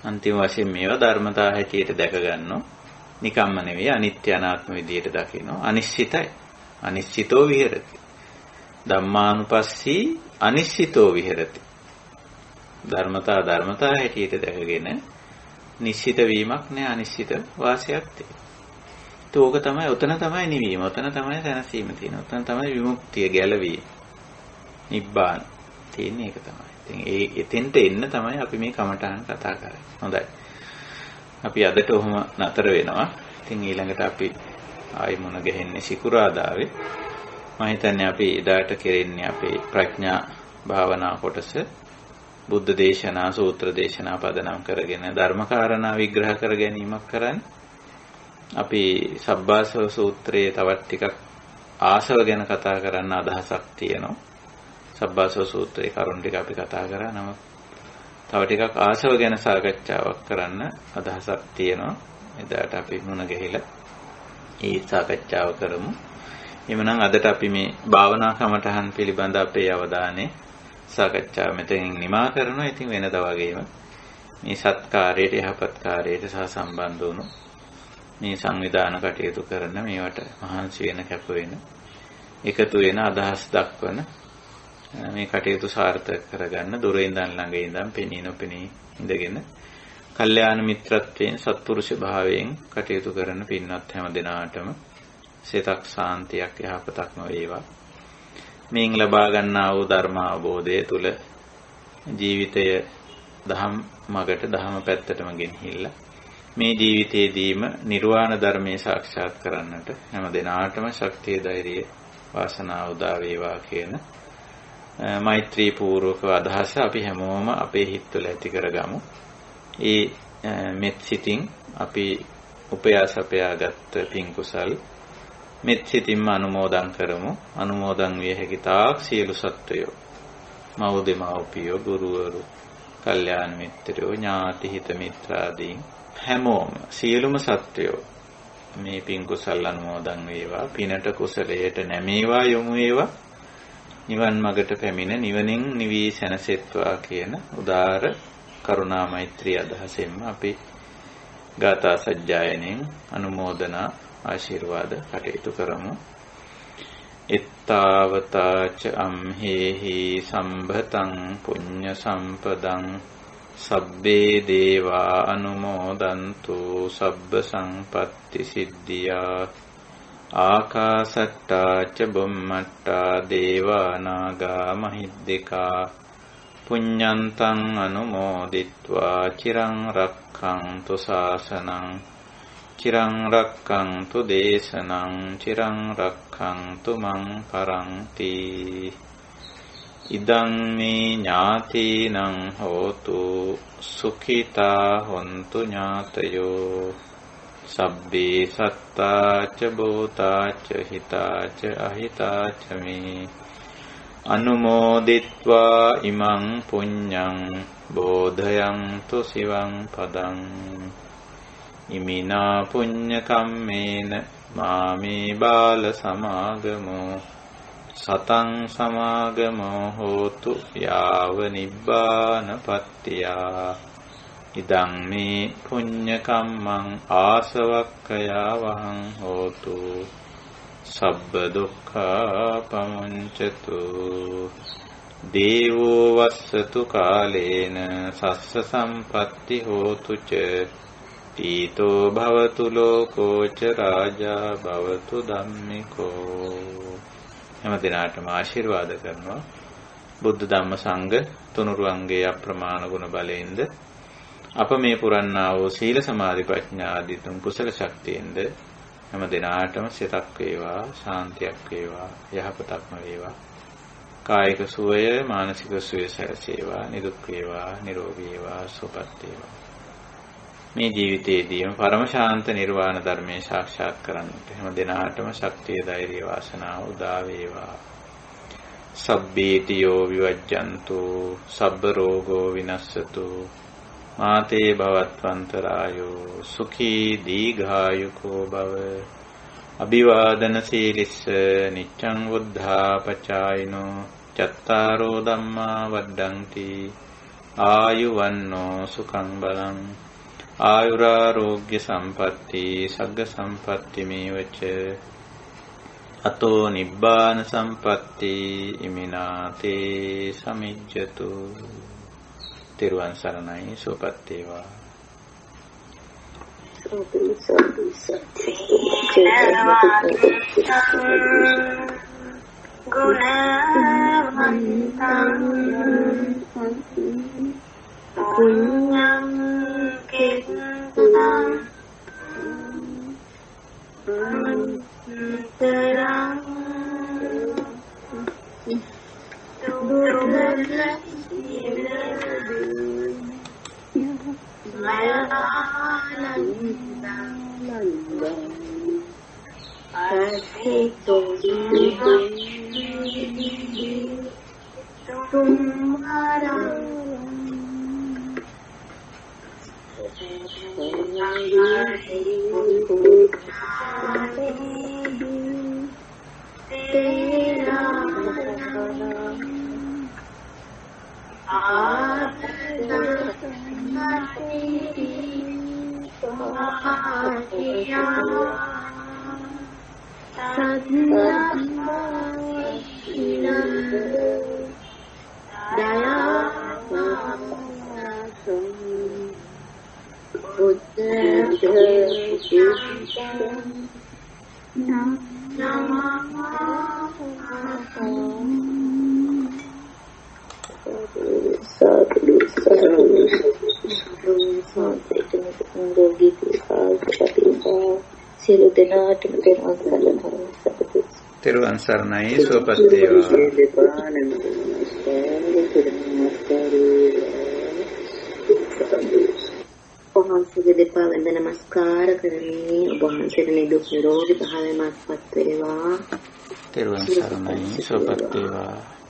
[SPEAKER 1] අන්තිම වශයෙන් මේවා ධර්මතා හැටියට දැක ගන්නවා. නිකම්ම නෙවෙයි අනිත්‍ය අනාත්ම විදියට දකිනවා. අනිශ්චිතයි. අනිශ්චිතෝ විහෙරති. ධම්මානුපස්සී අනිශ්චිතෝ විහෙරති. ධර්මතා හැටියට දැකගෙන නිශ්චිත වීමක් නෑ, අනිශ්චිත වාසයක් තියෙනවා. ඕක තමයි, උතන තමයි නිවීම, උතන තමයි දැනසීම තියෙන, උතන තමයි විමුක්තිය, ගැලවීම, නිබ්බාන තියෙන්නේ. ඒක තමයි. ඉතින් එතෙන්ට එන්න තමයි අපි මේ කමඨාන් කතා කරන්නේ. හොඳයි. අපි අදට ඔහොම නතර වෙනවා. ඉතින් ඊළඟට අපි ආයි මුණ ගැහෙන්නේ සිකුරාදාවේ. මම හිතන්නේ අපි එදාට කෙරෙන්නේ අපේ ප්‍රඥා භාවනා කොටස. බුද්ධ දේශනා, සූත්‍ර දේශනා පදනම් කරගෙන ධර්මකාරණා විග්‍රහ කර ගැනීමක් කරන්නේ. අපි සබ්බාසව සූත්‍රයේ තවත් ටිකක් ආසව ගැන කතා කරන්න අදහසක් තියෙනවා. සබ්බාසව සූත්‍රයේ කරුණු ටික අපි කතා කරා. නමුත් තව ටිකක් ආසව ගැන සාකච්ඡාවක් කරන්න අදහසක් තියෙනවා. එදාට අපි මුණ ගැහිලා ඒ සාකච්ඡාව කරමු. එhmenan අදට අපි මේ භාවනා කමඨහන් පිළිබඳ අපේ අවධානය සාකච්ඡාව මෙතනින් නිමා කරනවා. ඉතින් වෙනදා වගේම මේ සත්කාරයට, යහපත් කාර්යයට සහ සම්බන්ධ වුණු මේ සංවිධාන කටයුතු කරන, මේවට මහන්සි වෙන, කැප වෙන, එකතු වෙන, අදහස් දක්වන මේ කටයුතු සාර්ථක කරගන්න දුර ඉඳන් ළඟ ඉඳන් පෙනී නොපෙනී ඉඳගෙන කල්යාණ මිත්‍රත්වයෙන්, සත්පුරුෂ භාවයෙන් කටයුතු කරන පින්වත් හැම දෙනාටම සිතක් සාන්තියක්, යහපතක්ම වේවා. මේන් ලබා ගන්නා වූ ධර්ම අවබෝධය තුළ ජීවිතය දහම් මගට, දහම පැත්තටම ගෙනහිල්ලා මේ ජීවිතයේදීම නිර්වාණ ධර්මයේ සාක්ෂාත් කරන්නට හැම දිනාටම ශක්තිය, ධෛර්යය, වාසනාව උදා වේවා කියන මෛත්‍රී පූර්වක අදහස අපි හැමෝම අපේ හිත තුළ ඇති කරගමු. ඒ මෙත් සිතින් අපි උපයාසපයාගත් පින් කුසල් මෙත් සිතින්ම අනුමෝදන් කරමු. අනුමෝදන් විය හැකි තාක් සියලු සත්වයෝ, මව් දෙමව්පියෝ, ගුරුවරු, කල්යාණ මිත්‍රයෝ, ඥාති හිත මිත්‍රාදීන් හැමෝම, සියලුම සත්වයෝ මේ පින් කුසල් අනුමෝදන් වේවා. පිනට කුසලයට නැමේවා, යොමු වේවා. නිවන් මගට පැමිණ නිවනින් නිවී සැනසෙත්වා කියන උදාර කරුණා මෛත්‍රී අදහසෙන්ම අපි ගාථා සජ්ජායනෙන් අනුමෝදනා ආශිර්වාද කටයුතු කරමු. එත්තාවතාච අම්හෙහි සම්භතං පුඤ්ඤ සම්පදං සබ්බේ දේවා අනුමෝදන්තු සබ්බ සංපත්ති සිද්ධියා. ආකාසට්ටා ච බුම්මට්ටා දේවා නාග මහිද්దికා පුඤ්ඤන්තං අනුමෝදිත්වා චිරං රක්ඛන්තු ශාසනං චිරං රක්ඛන්තු දේශනං චිරං රක්ඛන්තු මං පරන්ති. ඉදං මේ ඥාතීනං හෝතු සුඛිතා හොන්තු ඥාතයෝ. සබ්බේ සත්තාච භූතාච හිතාච අහිතාච මේ අනුමෝදිත්වා ඉමං පුඤ්ඤං බෝධයන්තු සිවං පදං. ඉමිනා පුඤ්ඤ කම්මේන මාමේ බාල සමාගමෝ සතං සමාගමෝ හෝතු යාව නිබ්බානපත්තියා. ඉදං මේ පුඤ්ඤ කම්මං ආසවක්ඛයා වහං හෝතු සබ්බ දුක්ඛා පමුඤ්චතු. දේවෝ වස්සතු කාලේන සස්ස සම්පatti හෝතු ච තීතෝ භවතු ලෝකෝ ච රාජා භවතු ධම්මිකෝ. හැම දිනාටම ආශිර්වාද කරනවා. බුද්ධ ධම්ම සංඝ තුනුරුවන්ගේ අප්‍රමාණ ගුණ බලයෙන්ද අප මේ පුරන්නා වූ සීල සමාධි ප්‍රඥා ආදී තුන් කුසල ශක්තියෙන්ද හැම දිනාටම සිතක් වේවා, ශාන්තියක් වේවා, යහපතක්ම වේවා. කායික සුවය, මානසික සුවය සැලසේවා, නිදුක් වේවා, නිරෝගී වේවා, සුවපත් වේවා. මේ ජීවිතයේදීම පරම ශාන්ත නිර්වාණ ධර්මයේ සාක්ෂාත් කරගන්නට හැම දිනාටම ශක්තිය, ධෛර්ය, වාසනාව උදා වේවා. සබ්බීතියෝ විවජ්ජන්තු සබ්බ රෝගෝ විනස්සතු මාතේ භවත්වන්තරායෝ සුඛී දීඝායුකෝ භව. අභිවාදන සීලිස්ස නිච්ඡං වුද්ධාපචායිනෝ චත්තාරෝ ධම්මා වඩ්ඩಂತಿ ආයුවන්නෝ සුඛං බලං ආයුරාෝග්‍ය සම්පatti සග්ග සම්පatti මේවච අතෝ නිබ්බාන සම්පatti ඉමිනාතේ සමිජ්ජතු. තෙරුවන් සරණයි. සුවපත් වේවා.
[SPEAKER 4] පුඤ්ඤං කෙත්තං අන්තරං
[SPEAKER 1] තෙරුවන් සරණයි. සුවපත් වේවා.
[SPEAKER 4] වහන්සේගේ දෙපා වැඳ නමස්කාර කරමි. ඔබ වහන්සේට නිදුක් නිරෝගී භාවයමත්පත් වේවා.
[SPEAKER 1] තෙරුවන් සරණයි. සුවපත් වේවා.